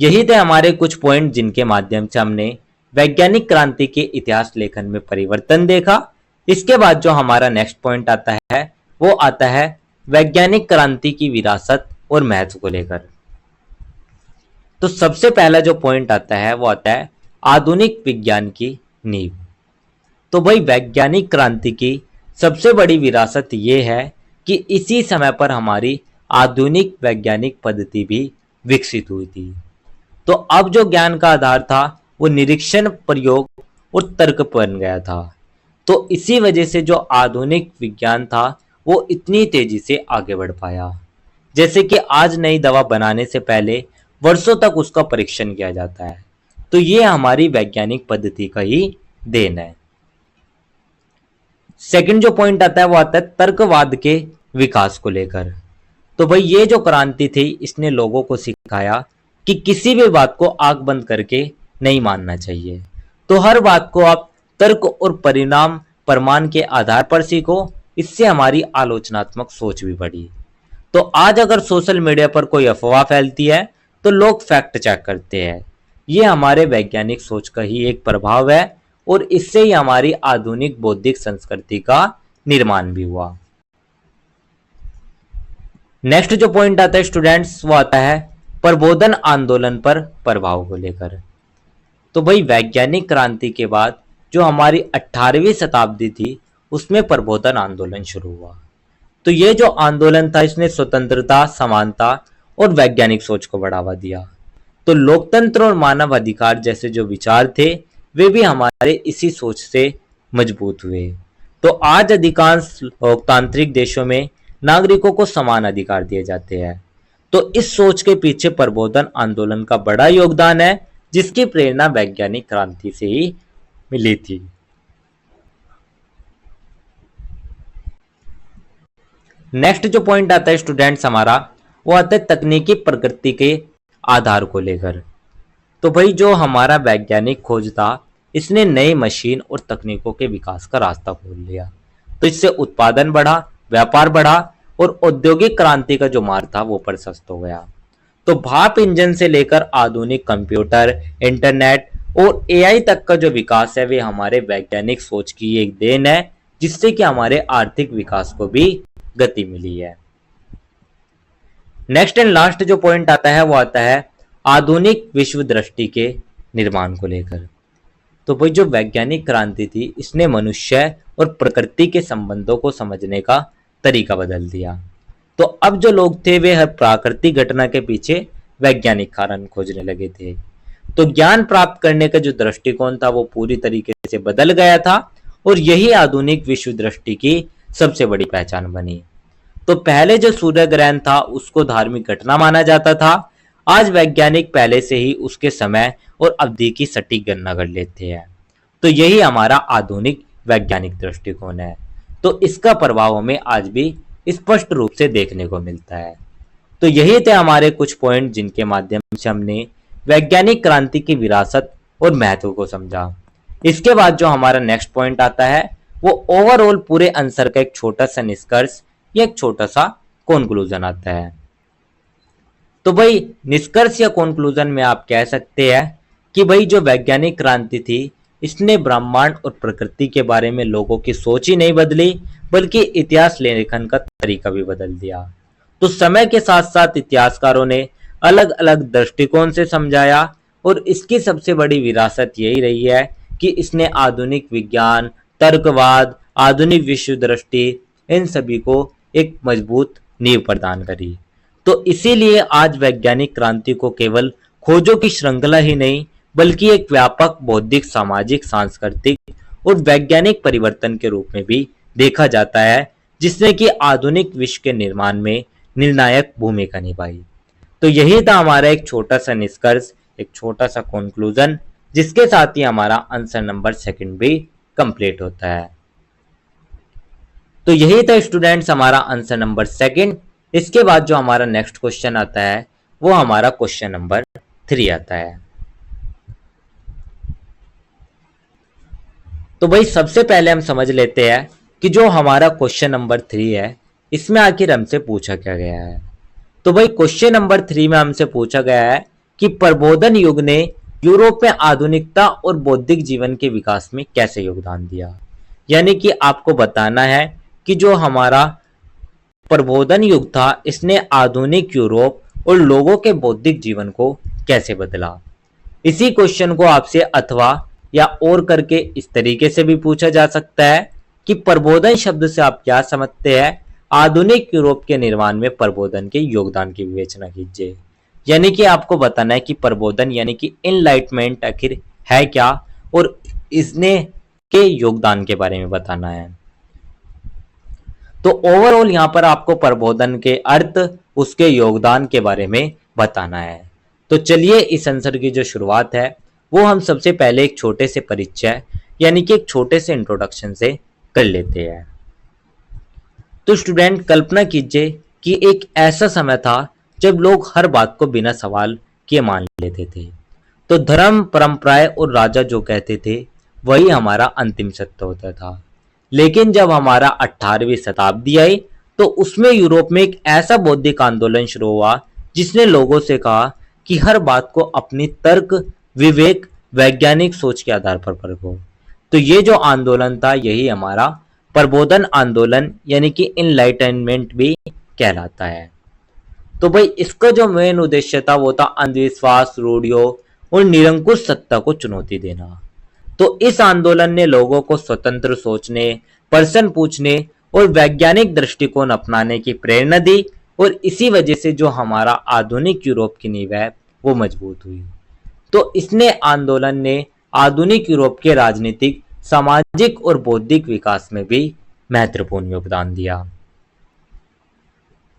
यही थे हमारे कुछ पॉइंट जिनके माध्यम से हमने वैज्ञानिक क्रांति के इतिहास लेखन में परिवर्तन देखा। इसके बाद जो हमारा नेक्स्ट पॉइंट आता है वो आता है वैज्ञानिक क्रांति की विरासत और महत्व को लेकर। तो सबसे पहला जो पॉइंट आता है वो आता है आधुनिक विज्ञान की नींव। तो भाई वैज्ञानिक क्रांति की सबसे बड़ी विरासत ये है कि इसी समय पर हमारी आधुनिक वैज्ञानिक पद्धति भी विकसित हुई थी। तो अब जो ज्ञान का आधार था वो निरीक्षण, प्रयोग और तर्क बन गया था। तो इसी वजह से जो आधुनिक विज्ञान था वो इतनी तेजी से आगे बढ़ पाया। जैसे कि आज नई दवा बनाने से पहले वर्षों तक उसका परीक्षण किया जाता है। तो ये हमारी वैज्ञानिक पद्धति का ही देन है। सेकंड जो पॉइंट आता है वो आता है तर्कवाद के विकास को लेकर। तो भाई ये जो क्रांति थी, इसने लोगों को सिखाया कि किसी भी बात को आंख बंद करके नहीं मानना चाहिए। तो हर बात को आप तर्क और परिणाम प्रमाण के आधार पर सीखो। इससे हमारी आलोचनात्मक सोच भी बढ़ी। तो आज अगर सोशल मीडिया पर कोई अफवाह फैलती है तो लोग फैक्ट चेक करते हैं। ये हमारे वैज्ञानिक सोच का ही एक प्रभाव है और इससे ही हमारी आधुनिक बौद्धिक संस्कृति का निर्माण भी हुआ। नेक्स्ट जो पॉइंट आता है स्टूडेंट्स, वो आता है प्रबोधन आंदोलन पर प्रभाव को लेकर। तो भाई वैज्ञानिक क्रांति के बाद जो हमारी 18वीं शताब्दी थी, उसमें प्रबोधन आंदोलन शुरू हुआ। तो ये जो आंदोलन था, इसने स्वतंत्रता, समानता और वैज्ञानिक सोच को बढ़ावा दिया। तो लोकतंत्र और मानव अधिकार जैसे जो विचार थे, वे भी हमारे इसी सोच से मजबूत हुए। तो आज अधिकांश लोकतांत्रिक देशों में नागरिकों को समान अधिकार दिए जाते हैं। तो इस सोच के पीछे प्रबोधन आंदोलन का बड़ा योगदान है, जिसकी प्रेरणा वैज्ञानिक क्रांति से ही मिली थी। नेक्स्ट जो पॉइंट आता है स्टूडेंट्स हमारा, वो आता है तकनीकी प्रगति के आधार को लेकर। तो भाई जो हमारा वैज्ञानिक खोज था, इसने नई मशीन और तकनीकों के विकास का रास्ता खोल लिया। तो इससे उत्पादन बढ़ा, व्यापार बढ़ा और औद्योगिक क्रांति का जो मार्ग था वो प्रशस्त हो गया। तो भाप इंजन से लेकर आधुनिक कंप्यूटर, इंटरनेट और एआई तक का जो विकास है, वे हमारे वैज्ञानिक सोच की एक देन है, जिससे कि हमारे आर्थिक विकास को भी गति मिली है। नेक्स्ट एंड लास्ट जो पॉइंट आता है वो आता है आधुनिक विश्व दृष्टि के निर्माण को लेकर। तो भाई जो वैज्ञानिक क्रांति थी, इसने मनुष्य और प्रकृति के संबंधों को समझने का तरीका बदल दिया। तो अब जो लोग थे, वे हर प्राकृतिक घटना के पीछे वैज्ञानिक कारण खोजने लगे थे। तो ज्ञान प्राप्त करने का जो दृष्टिकोण था वो पूरी तरीके से बदल गया था और यही आधुनिक विश्व दृष्टि की सबसे बड़ी पहचान बनी। तो पहले जो सूर्य ग्रहण था उसको धार्मिक घटना माना जाता था। आज वैज्ञानिक पहले से ही उसके समय और अवधि की सटीक गणना कर लेते हैं। तो यही हमारा आधुनिक वैज्ञानिक दृष्टिकोण है। तो इसका प्रभाव हमें आज भी स्पष्ट रूप से देखने को मिलता है। तो यही थे हमारे कुछ पॉइंट जिनके माध्यम से हमने वैज्ञानिक क्रांति की विरासत और महत्व को समझा। इसके बाद जो हमारा नेक्स्ट पॉइंट आता है वो ओवरऑल पूरे आंसर का एक छोटा सा निष्कर्ष या एक छोटा सा कंक्लूजन आता है। तो भाई निष्कर्ष या कंक्लूजन में आप कह सकते हैं कि भाई जो वैज्ञानिक क्रांति थी इसने ब्रह्मांड और प्रकृति के बारे में लोगों की सोच ही नहीं बदली बल्कि इतिहास लेखन का तरीका भी बदल दिया। तो समय के साथ साथ इतिहासकारों ने अलग अलग दृष्टिकोण से समझाया और इसकी सबसे बड़ी विरासत यही रही है कि इसने आधुनिक विज्ञान, तर्कवाद, आधुनिक विश्व दृष्टि इन सभी को एक मजबूत नींव प्रदान करी। तो इसीलिए आज वैज्ञानिक क्रांति को केवल खोजों की श्रृंखला ही नहीं बल्कि एक व्यापक बौद्धिक, सामाजिक, सांस्कृतिक और वैज्ञानिक परिवर्तन के रूप में भी देखा जाता है जिसने कि आधुनिक विश्व के निर्माण में निर्णायक भूमिका निभाई। तो यही था हमारा एक छोटा सा निष्कर्ष, एक छोटा सा कंक्लूजन, जिसके साथ ही हमारा आंसर नंबर सेकंड भी कंप्लीट होता है। तो यही था स्टूडेंट्स हमारा आंसर नंबर सेकंड। इसके बाद जो हमारा नेक्स्ट क्वेश्चन आता है वो हमारा क्वेश्चन नंबर 3 आता है। तो भाई सबसे पहले हम समझ लेते हैं कि जो हमारा क्वेश्चन नंबर 3 है इसमें आखिर हमसे पूछा क्या गया है। तो भाई क्वेश्चन नंबर 3 में हमसे पूछा गया है कि प्रबोधन युग ने यूरोप में आधुनिकता और बौद्धिक जीवन के विकास में कैसे योगदान दिया। यानी कि आपको बताना है कि जो हमारा प्रबोधन युग था इसने आधुनिक यूरोप और लोगों के बौद्धिक जीवन को कैसे बदला। इसी क्वेश्चन को आपसे अथवा या और करके इस तरीके से भी पूछा जा सकता है कि प्रबोधन शब्द से आप क्या समझते हैं, आधुनिक यूरोप के निर्माण में प्रबोधन के योगदान की विवेचना कीजिए। यानी कि आपको बताना है कि प्रबोधन यानी कि इनलाइटमेंट आखिर है क्या और इसने के योगदान के बारे में बताना है। तो ओवरऑल यहाँ पर आपको प्रबोधन के अर्थ, उसके योगदान के बारे में बताना है। तो चलिए इस आंसर की जो शुरुआत है वो हम सबसे पहले एक छोटे से परिचय यानी कि एक छोटे से इंट्रोडक्शन से कर लेते हैं। तो स्टूडेंट कल्पना कीजिए कि एक ऐसा समय था जब लोग हर बात को बिना सवाल किए मान लेते थे। तो धर्म, परंपराएं और राजा जो कहते थे वही हमारा अंतिम सत्य होता था। लेकिन जब हमारा 18वीं शताब्दी आई तो उसमें यूरोप में एक ऐसा बौद्धिक आंदोलन शुरू हुआ जिसने लोगों से कहा कि हर बात को अपनी तर्क, विवेक, वैज्ञानिक सोच के आधार पर परखो। तो ये जो आंदोलन था यही हमारा प्रबोधन आंदोलन यानी कि इनलाइटनमेंट भी कहलाता है। तो भाई इसका जो मेन उद्देश्य था वो था अंधविश्वास, रूढ़ियों और निरंकुश सत्ता को चुनौती देना। तो इस आंदोलन ने लोगों को स्वतंत्र सोचने, प्रश्न पूछने और वैज्ञानिक दृष्टिकोण अपनाने की प्रेरणा दी और इसी वजह से जो हमारा आधुनिक यूरोप की नींव है वो मजबूत हुई। तो इसने आंदोलन ने आधुनिक यूरोप के राजनीतिक, सामाजिक और बौद्धिक विकास में भी महत्वपूर्ण योगदान दिया।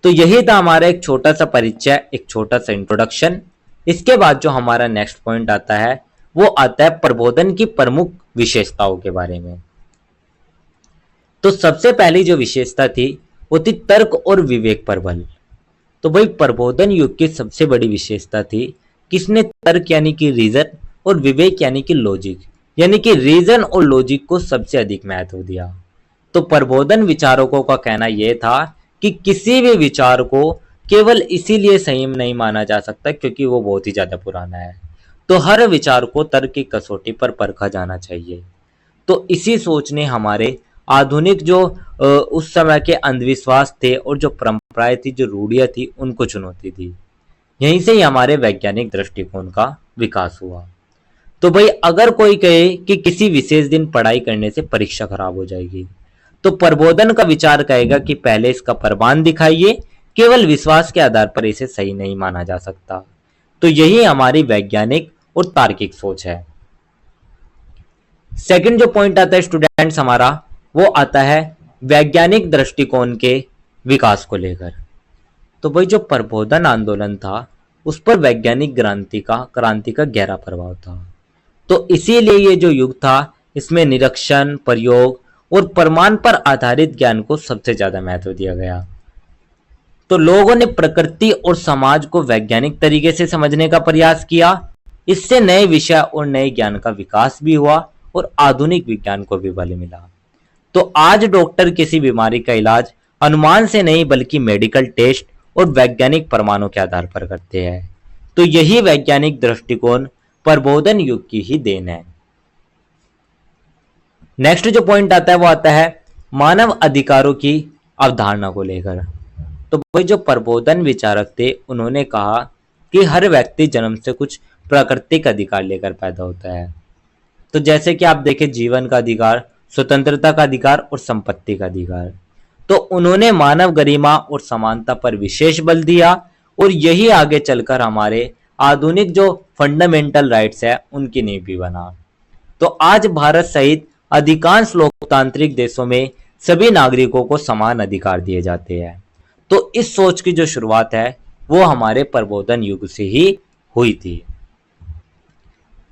तो यही था हमारा एक छोटा सा परिचय, एक छोटा सा इंट्रोडक्शन। इसके बाद जो हमारा नेक्स्ट पॉइंट आता है वो आता है प्रबोधन की प्रमुख विशेषताओं के बारे में। तो सबसे पहली जो विशेषता थी वो थी तर्क और विवेक पर बल। तो भाई प्रबोधन युग की सबसे बड़ी विशेषता थी कि इसने तर्क यानी कि रीजन और विवेक यानी कि लॉजिक यानी कि रीजन और लॉजिक को सबसे अधिक महत्व दिया। तो प्रबोधन विचारकों का कहना यह था कि किसी भी विचार को केवल इसीलिए सही नहीं माना जा सकता क्योंकि वो बहुत ही ज्यादा पुराना है। तो हर विचार को तर्क की कसौटी पर परखा जाना चाहिए। तो इसी सोच ने हमारे आधुनिक जो उस समय के अंधविश्वास थे और जो परंपराएं थी, जो रूढ़ियां थी, उनको चुनौती दी। यहीं से ही हमारे वैज्ञानिक दृष्टिकोण का विकास हुआ। तो भाई अगर कोई कहे कि किसी विशेष दिन पढ़ाई करने से परीक्षा खराब हो जाएगी तो प्रबोधन का विचार कहेगा कि पहले इसका प्रमाण दिखाइए, केवल विश्वास के आधार पर इसे सही नहीं माना जा सकता। तो यही हमारी वैज्ञानिक और तार्किक सोच है। सेकंड जो पॉइंट आता है स्टूडेंट्स हमारा वो आता है वैज्ञानिक दृष्टिकोण के विकास को लेकर। तो भाई जो प्रबोधन आंदोलन था उस पर वैज्ञानिक क्रांति का गहरा प्रभाव था। तो इसीलिए ये जो युग था, इसमें निरीक्षण, प्रयोग और प्रमाण पर आधारित ज्ञान को सबसे ज्यादा महत्व दिया गया। तो लोगों ने प्रकृति और समाज को वैज्ञानिक तरीके से समझने का प्रयास किया। इससे नए विषय और नए ज्ञान का विकास भी हुआ और आधुनिक विज्ञान को भी बल मिला। तो आज डॉक्टर किसी बीमारी का इलाज अनुमान से नहीं बल्कि मेडिकल टेस्ट और वैज्ञानिक प्रमाणों के आधार पर करते हैं। तो यही वैज्ञानिक दृष्टिकोण प्रबोधन युग की ही देन है। नेक्स्ट जो पॉइंट आता है वो आता है मानव अधिकारों की अवधारणा को लेकर। तो भाई जो प्रबोधन विचारक थे, उन्होंने कहा कि हर व्यक्ति जन्म से कुछ प्राकृतिक अधिकार लेकर पैदा होता है। तो जैसे कि आप देखें, जीवन का अधिकार, स्वतंत्रता का अधिकार और संपत्ति का अधिकार। तो उन्होंने मानव गरिमा और समानता पर विशेष बल दिया और यही आगे चलकर हमारे आधुनिक जो फंडामेंटल राइट्स है उनकी नींव भी बना। तो आज भारत सहित अधिकांश लोकतांत्रिक देशों में सभी नागरिकों को समान अधिकार दिए जाते हैं। तो इस सोच की जो शुरुआत है वो हमारे प्रबोधन युग से ही हुई थी।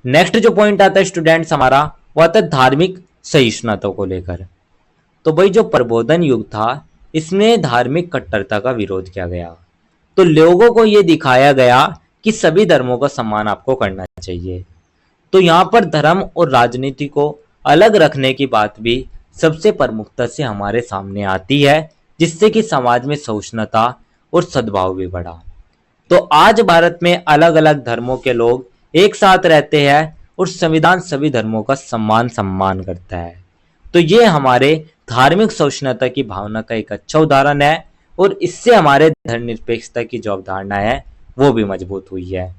नेक्स्ट जो पॉइंट आता है स्टूडेंट्स हमारा, वो आता है धार्मिक सहिष्णुता को लेकर। तो भाई जो प्रबोधन युग था, इसमें धार्मिक कट्टरता का विरोध किया गया। तो लोगों को यह दिखाया गया कि सभी धर्मों का सम्मान आपको करना चाहिए। तो यहाँ पर धर्म और राजनीति को अलग रखने की बात भी सबसे प्रमुखता से हमारे सामने आती है, जिससे कि समाज में सहिष्णुता और सद्भाव भी बढ़ा। तो आज भारत में अलग अलग धर्मों के लोग एक साथ रहते हैं और संविधान सभी धर्मों का सम्मान करता है। तो ये हमारे धार्मिक सहिष्णुता की भावना का एक अच्छा उदाहरण है और इससे हमारे धर्मनिरपेक्षता की जो अवधारणा है वो भी मजबूत हुई है।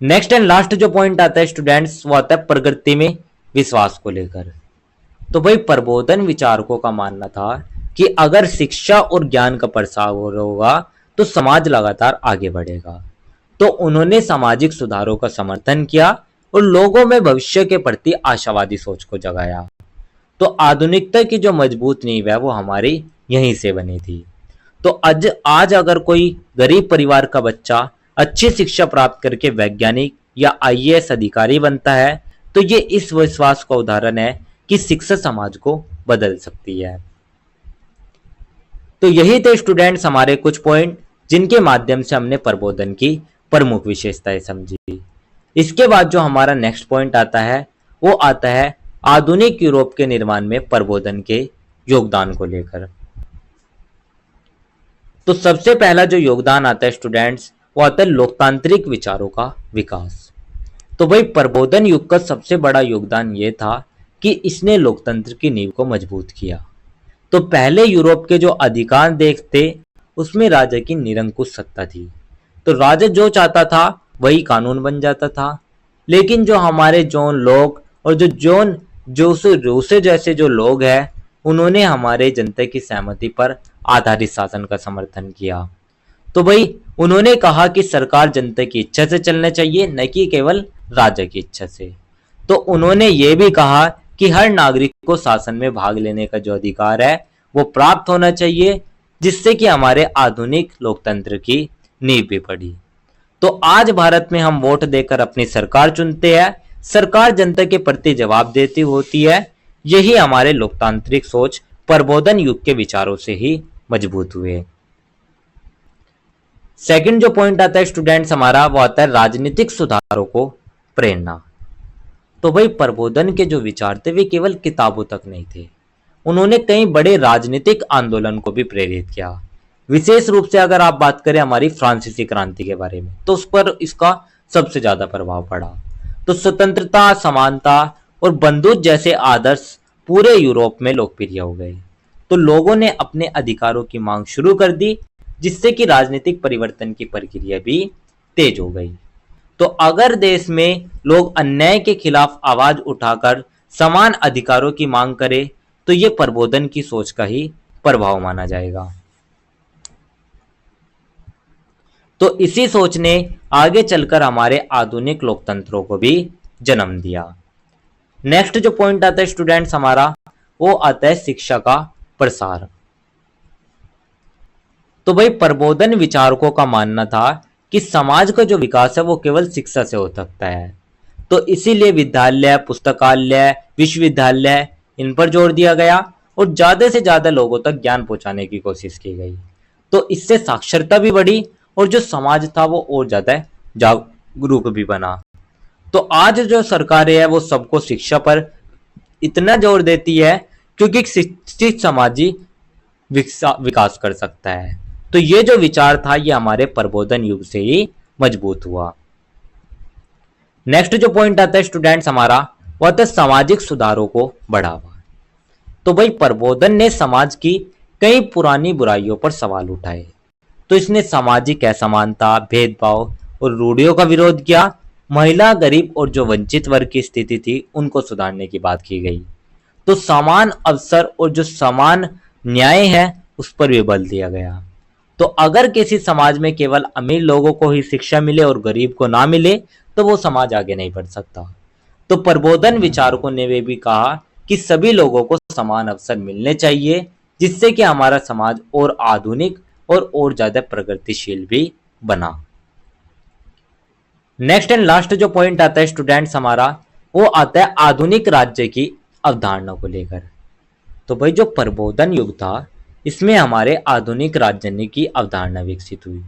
नेक्स्ट एंड लास्ट जो पॉइंट आता है स्टूडेंट्स, वो आता है प्रकृति में विश्वास को लेकर। तो भाई प्रबोधन विचारकों का मानना था कि अगर शिक्षा और ज्ञान का प्रसार होगा तो समाज लगातार आगे बढ़ेगा। तो उन्होंने सामाजिक सुधारों का समर्थन किया और लोगों में भविष्य के प्रति आशावादी सोच को जगाया। तो आधुनिकता की जो मजबूत नींव है वो हमारी यहीं से बनी थी। तो आज अगर कोई गरीब परिवार का बच्चा अच्छी शिक्षा प्राप्त करके वैज्ञानिक या आईएएस अधिकारी बनता है, तो ये इस विश्वास का उदाहरण है कि शिक्षा समाज को बदल सकती है। तो यही थे स्टूडेंट्स हमारे कुछ पॉइंट, जिनके माध्यम से हमने प्रबोधन की प्रमुख विशेषताएं समझी। इसके बाद जो हमारा नेक्स्ट पॉइंट आता है वो आता है आधुनिक यूरोप के निर्माण में प्रबोधन के योगदान को लेकर। तो सबसे पहला जो योगदान आता है स्टूडेंट्स, वो आता है लोकतांत्रिक विचारों का विकास। तो भाई प्रबोधन युग का सबसे बड़ा योगदान ये था कि इसने लोकतंत्र की नींव को मजबूत किया। तो पहले यूरोप के जो अधिकांश देश थे उसमें राजा की निरंकुश सत्ता थी। तो राजा जो चाहता था वही कानून बन जाता था। लेकिन जो हमारे जॉन लोग और जॉन रूसे जैसे जो लोग हैं, उन्होंने हमारे जनता की सहमति पर आधारित शासन का समर्थन किया। तो भाई उन्होंने कहा कि सरकार जनता की इच्छा से चलना चाहिए, न कि केवल राजा की इच्छा से। तो उन्होंने ये भी कहा कि हर नागरिक को शासन में भाग लेने का जो अधिकार है वो प्राप्त होना चाहिए, जिससे कि हमारे आधुनिक लोकतंत्र की नींव भी पड़ी। तो आज भारत में हम वोट देकर अपनी सरकार चुनते हैं, सरकार जनता के प्रति जवाब देती होती है। यही हमारे लोकतांत्रिक सोच प्रबोधन युग के विचारों से ही मजबूत हुए। सेकंड जो पॉइंट आता है स्टूडेंट्स हमारा, वो आता है राजनीतिक सुधारों को प्रेरणा। तो भाई प्रबोधन के जो विचार थे वे केवल किताबों तक नहीं थे, उन्होंने कई बड़े राजनीतिक आंदोलन को भी प्रेरित किया। विशेष रूप से अगर आप बात करें हमारी फ्रांसीसी क्रांति के बारे में, तो उस पर इसका सबसे ज्यादा प्रभाव पड़ा। तो स्वतंत्रता, समानता और बंधुत्व जैसे आदर्श पूरे यूरोप में लोकप्रिय हो गए। तो लोगों ने अपने अधिकारों की मांग शुरू कर दी, जिससे कि राजनीतिक परिवर्तन की प्रक्रिया भी तेज हो गई। तो अगर देश में लोग अन्याय के खिलाफ आवाज उठाकर समान अधिकारों की मांग करें, तो ये प्रबोधन की सोच का ही प्रभाव माना जाएगा। तो इसी सोच ने आगे चलकर हमारे आधुनिक लोकतंत्रों को भी जन्म दिया। नेक्स्ट जो पॉइंट आता है स्टूडेंट्स हमारा, वो आता है शिक्षा का प्रसार। तो भाई प्रबोधन विचारकों का मानना था कि समाज का जो विकास है वो केवल शिक्षा से हो सकता है। तो इसीलिए विद्यालय, पुस्तकालय, विश्वविद्यालय इन पर जोर दिया गया और ज्यादा से ज्यादा लोगों तक ज्ञान पहुंचाने की कोशिश की गई। तो इससे साक्षरता भी बढ़ी और जो समाज था वो और ज्यादा जागरूक भी बना। तो आज जो सरकारें है वो सबको शिक्षा पर इतना जोर देती है क्योंकि एक शिक्षित समाज ही विकास कर सकता है। तो ये जो विचार था ये हमारे प्रबोधन युग से ही मजबूत हुआ। नेक्स्ट जो पॉइंट आता है स्टूडेंट्स हमारा, वो आता है सामाजिक सुधारों को बढ़ावा। तो भाई प्रबोधन ने समाज की कई पुरानी बुराइयों पर सवाल उठाए। तो इसने सामाजिक असमानता, भेदभाव और रूढ़ियों का विरोध किया। महिला, गरीब और जो वंचित वर्ग की स्थिति थी उनको सुधारने की बात की गई। तो समान अवसर और जो समान न्याय है उस पर भी बल दिया गया। तो अगर किसी समाज में केवल अमीर लोगों को ही शिक्षा मिले और गरीब को ना मिले तो वो समाज आगे नहीं बढ़ सकता। तो प्रबोधन विचारकों ने वे भी कहा कि सभी लोगों को समान अवसर मिलने चाहिए, जिससे कि हमारा समाज और आधुनिक और ज्यादा प्रगतिशील भी बना। नेक्स्ट एंड लास्ट जो पॉइंट आता है स्टूडेंट्स हमारा, वो आता है आधुनिक राज्य की अवधारणा को लेकर। तो भाई जो प्रबोधन युग था इसमें हमारे आधुनिक राजधानी की अवधारणा विकसित हुई।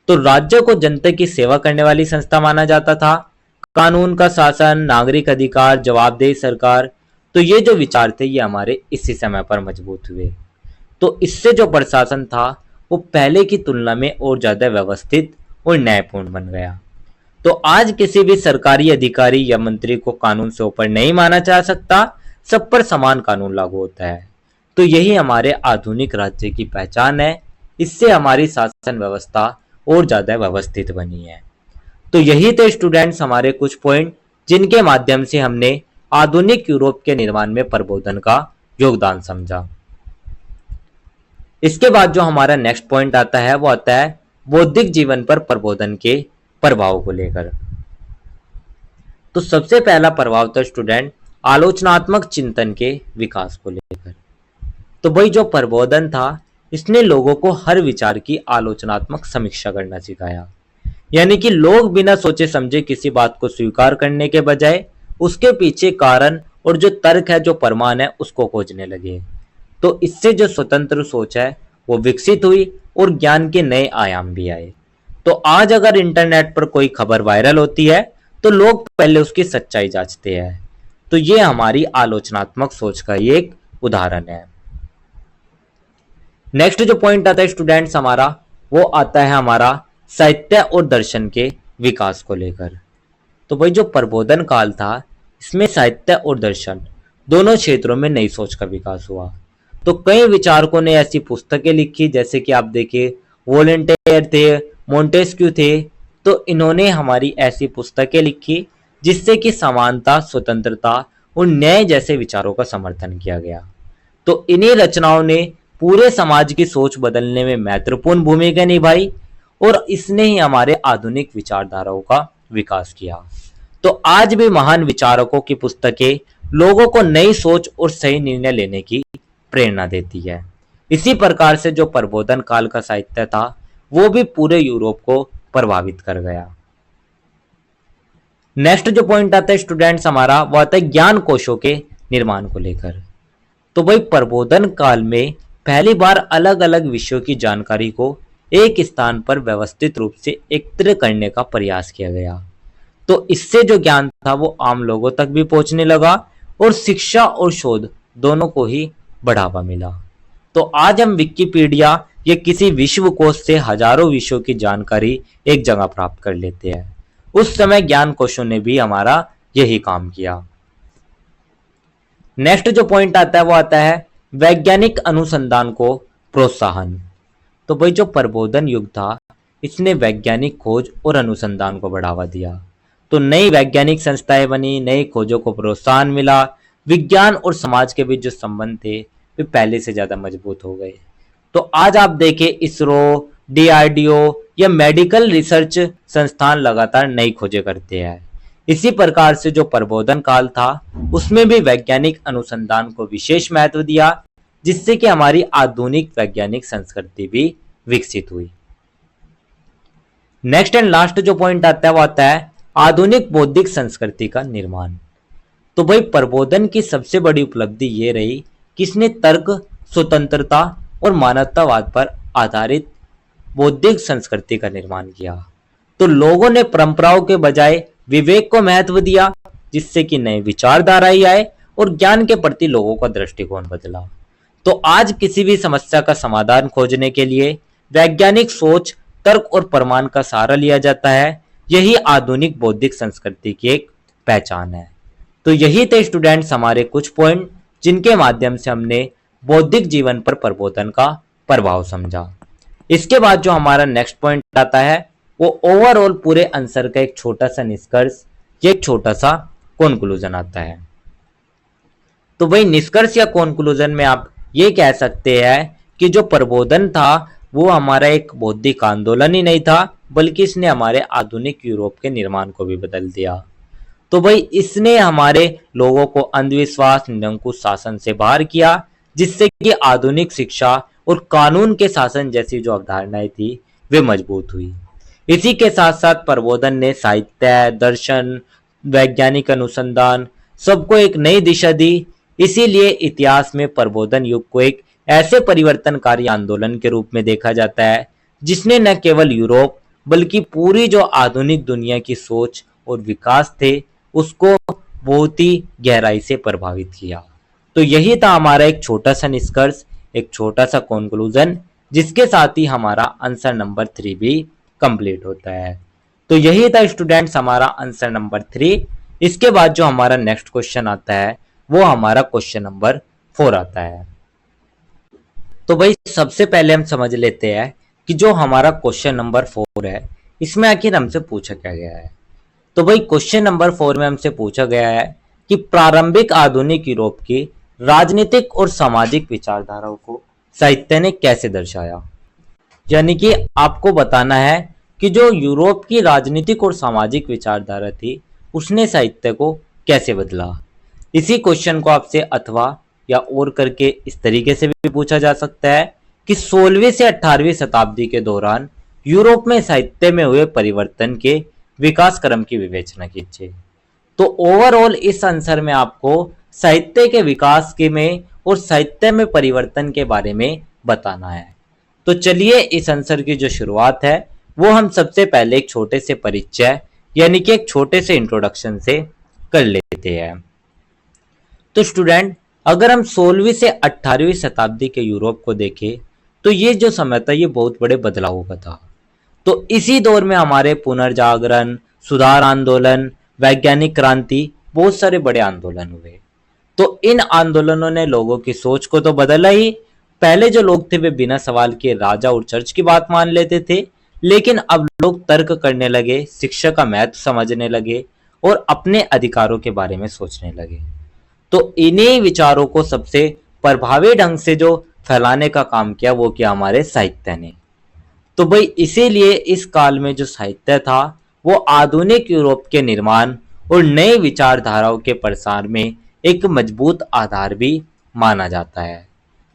तो राज्य को जनता की सेवा करने वाली संस्था माना जाता था। कानून का शासन, नागरिक अधिकार, जवाबदेही सरकार, तो ये जो विचार थे ये हमारे इसी समय पर मजबूत हुए। तो इससे जो प्रशासन था वो पहले की तुलना में और ज्यादा व्यवस्थित और न्यायपूर्ण बन गया। तो आज किसी भी सरकारी अधिकारी या मंत्री को कानून से ऊपर नहीं माना जा सकता, सब पर समान कानून लागू होता है। तो यही हमारे आधुनिक राज्य की पहचान है। इससे हमारी शासन व्यवस्था और ज्यादा व्यवस्थित बनी है। तो यही थे स्टूडेंट्स हमारे कुछ पॉइंट जिनके माध्यम से हमने आधुनिक यूरोप के निर्माण में प्रबोधन का योगदान समझा। इसके बाद जो हमारा नेक्स्ट पॉइंट आता है वो आता है बौद्धिक जीवन पर प्रबोधन के प्रभाव को लेकर। तो सबसे पहला प्रभाव था स्टूडेंट आलोचनात्मक चिंतन के विकास को लेकर। तो भाई जो प्रबोधन था इसने लोगों को हर विचार की आलोचनात्मक समीक्षा करना सिखाया। यानी कि लोग बिना सोचे समझे किसी बात को स्वीकार करने के बजाय उसके पीछे कारण और जो तर्क है, जो प्रमाण है, उसको खोजने लगे। तो इससे जो स्वतंत्र सोच है वो विकसित हुई और ज्ञान के नए आयाम भी आए। तो आज अगर इंटरनेट पर कोई खबर वायरल होती है तो लोग पहले उसकी सच्चाई जांचते हैं। तो ये हमारी आलोचनात्मक सोच का ही एक उदाहरण है। नेक्स्ट जो पॉइंट आता है स्टूडेंट्स हमारा, वो आता है हमारा साहित्य और दर्शन के विकास को लेकर। तो भाई जो प्रबोधन काल था इसमें साहित्य और दर्शन दोनों क्षेत्रों में नई सोच का विकास हुआ। तो कई विचारकों ने ऐसी पुस्तकें लिखी, जैसे कि आप देखिए वॉलंटियर थे, मोंटेस्क्यू थे। तो इन्होंने हमारी ऐसी पुस्तकें लिखी जिससे कि समानता, स्वतंत्रता और न्याय जैसे विचारों का समर्थन किया गया। तो इन्हीं रचनाओं ने पूरे समाज की सोच बदलने में महत्वपूर्ण भूमिका निभाई और इसने ही हमारे आधुनिक विचारधाराओं का विकास किया। तो आज भी महान विचारकों की पुस्तकें लोगों को नई सोच और सही निर्णय लेने की प्रेरणा देती है। इसी प्रकार से जो प्रबोधन काल का साहित्य था वो भी पूरे यूरोप को प्रभावित कर गया। नेक्स्ट जो पॉइंट आता है स्टूडेंट्स हमारा, वो आता है ज्ञान कोशों के निर्माण को लेकर। तो भाई प्रबोधन काल में पहली बार अलग अलग विषयों की जानकारी को एक स्थान पर व्यवस्थित रूप से एकत्र करने का प्रयास किया गया। तो इससे जो ज्ञान था वो आम लोगों तक भी पहुंचने लगा और शिक्षा और शोध दोनों को ही बढ़ावा मिला। तो आज हम विकिपीडिया या किसी विश्वकोश से हजारों विषयों की जानकारी एक जगह प्राप्त कर लेते हैं। उस समय ज्ञान कोशों ने भी हमारा यही काम किया। नेक्स्ट जो पॉइंट आता है वो आता है वैज्ञानिक अनुसंधान को प्रोत्साहन। तो भाई जो प्रबोधन युग था इसने वैज्ञानिक खोज और अनुसंधान को बढ़ावा दिया। तो नई वैज्ञानिक संस्थाएं बनी, नई खोजों को प्रोत्साहन मिला, विज्ञान और समाज के बीच जो संबंध थे वे पहले से ज्यादा मजबूत हो गए। तो आज आप देखें इसरो, डीआरडीओ या मेडिकल रिसर्च संस्थान लगातार नई खोजें करते हैं। इसी प्रकार से जो प्रबोधन काल था उसमें भी वैज्ञानिक अनुसंधान को विशेष महत्व दिया, जिससे कि हमारी आधुनिक वैज्ञानिक संस्कृति भी विकसित हुई। नेक्स्ट एंड लास्ट जो पॉइंट आता है वो आता है आधुनिक बौद्धिक संस्कृति का निर्माण। तो भाई प्रबोधन की सबसे बड़ी उपलब्धि ये रही कि इसने तर्क, स्वतंत्रता और मानवतावाद पर आधारित बौद्धिक संस्कृति का निर्माण किया। तो लोगों ने परंपराओं के बजाय विवेक को महत्व दिया, जिससे कि नए विचारधाराएं आए और ज्ञान के प्रति लोगों का दृष्टिकोण बदला। तो आज किसी भी समस्या का समाधान खोजने के लिए वैज्ञानिक सोच, तर्क और प्रमाण का सहारा लिया जाता है। यही आधुनिक बौद्धिक संस्कृति की एक पहचान है। तो यही थे स्टूडेंट्स हमारे कुछ पॉइंट जिनके माध्यम से हमने बौद्धिक जीवन पर प्रबोधन का प्रभाव समझा। इसके बाद जो हमारा नेक्स्ट पॉइंट आता है वो ओवरऑल पूरे आंसर का एक छोटा सा निष्कर्ष, एक छोटा सा कंक्लूजन आता है। तो भाई निष्कर्ष या कंक्लूजन में आप ये कह सकते हैं कि जो प्रबोधन था वो हमारा एक बौद्धिक आंदोलन ही नहीं था, बल्कि इसने हमारे आधुनिक यूरोप के निर्माण को भी बदल दिया। तो भाई इसने हमारे लोगों को अंधविश्वास, निरंकुश शासन से बाहर किया, जिससे कि आधुनिक शिक्षा और कानून के शासन जैसी जो अवधारणाएं थी वे मजबूत हुई। इसी के साथ साथ प्रबोधन ने साहित्य, दर्शन, वैज्ञानिक अनुसंधान सबको एक नई दिशा दी। इसीलिए इतिहास में प्रबोधन युग को एक ऐसे परिवर्तनकारी आंदोलन के रूप में देखा जाता है जिसने न केवल यूरोप बल्कि पूरी जो आधुनिक दुनिया की सोच और विकास थे उसको बहुत ही गहराई से प्रभावित किया। तो यही था हमारा एक छोटा सा निष्कर्ष, एक छोटा सा कंक्लूजन, जिसके साथ ही हमारा आंसर नंबर 3 भी कंप्लीट होता है। तो यही था स्टूडेंट्स हमारा आंसर नंबर 3। इसके बाद जो हमारा नेक्स्ट क्वेश्चन आता है वो हमारा क्वेश्चन नंबर 4 आता है। तो भाई सबसे पहले हम समझ लेते हैं कि जो हमारा क्वेश्चन नंबर 4 है इसमें आखिर हमसे पूछा क्या गया है। तो भाई क्वेश्चन नंबर 4 में हमसे पूछा गया है कि प्रारंभिक आधुनिक यूरोप की राजनीतिक और सामाजिक विचारधाराओं को साहित्य ने कैसे दर्शाया। यानी कि आपको बताना है कि जो यूरोप की राजनीतिक और सामाजिक विचारधारा थी उसने साहित्य को कैसे बदला। इसी क्वेश्चन को आपसे अथवा या और करके इस तरीके से भी पूछा जा सकता है कि 16वीं से 18वीं शताब्दी के दौरान यूरोप में साहित्य में हुए परिवर्तन के विकास क्रम की विवेचना कीजिए। तो ओवरऑल इस आंसर में आपको साहित्य के विकास के में और साहित्य में परिवर्तन के बारे में बताना है। तो चलिए इस आंसर की जो शुरुआत है वो हम सबसे पहले एक छोटे से परिचय यानी कि एक छोटे से इंट्रोडक्शन से कर लेते हैं। तो स्टूडेंट अगर हम 16वीं से 18वीं शताब्दी के यूरोप को देखें तो ये जो समय था ये बहुत बड़े बदलावों का था। तो इसी दौर में हमारे पुनर्जागरण, सुधार आंदोलन, वैज्ञानिक क्रांति, बहुत सारे बड़े आंदोलन हुए। तो इन आंदोलनों ने लोगों की सोच को तो बदला ही। पहले जो लोग थे वे बिना सवाल किए राजा और चर्च की बात मान लेते थे, लेकिन अब लोग तर्क करने लगे, शिक्षा का महत्व समझने लगे और अपने अधिकारों के बारे में सोचने लगे। तो इन्हीं विचारों को सबसे प्रभावी ढंग से जो फैलाने का काम किया वो किया हमारे साहित्य ने। तो भाई इसीलिए इस काल में जो साहित्य था वो आधुनिक यूरोप के निर्माण और नए विचारधाराओं के प्रसार में एक मजबूत आधार भी माना जाता है।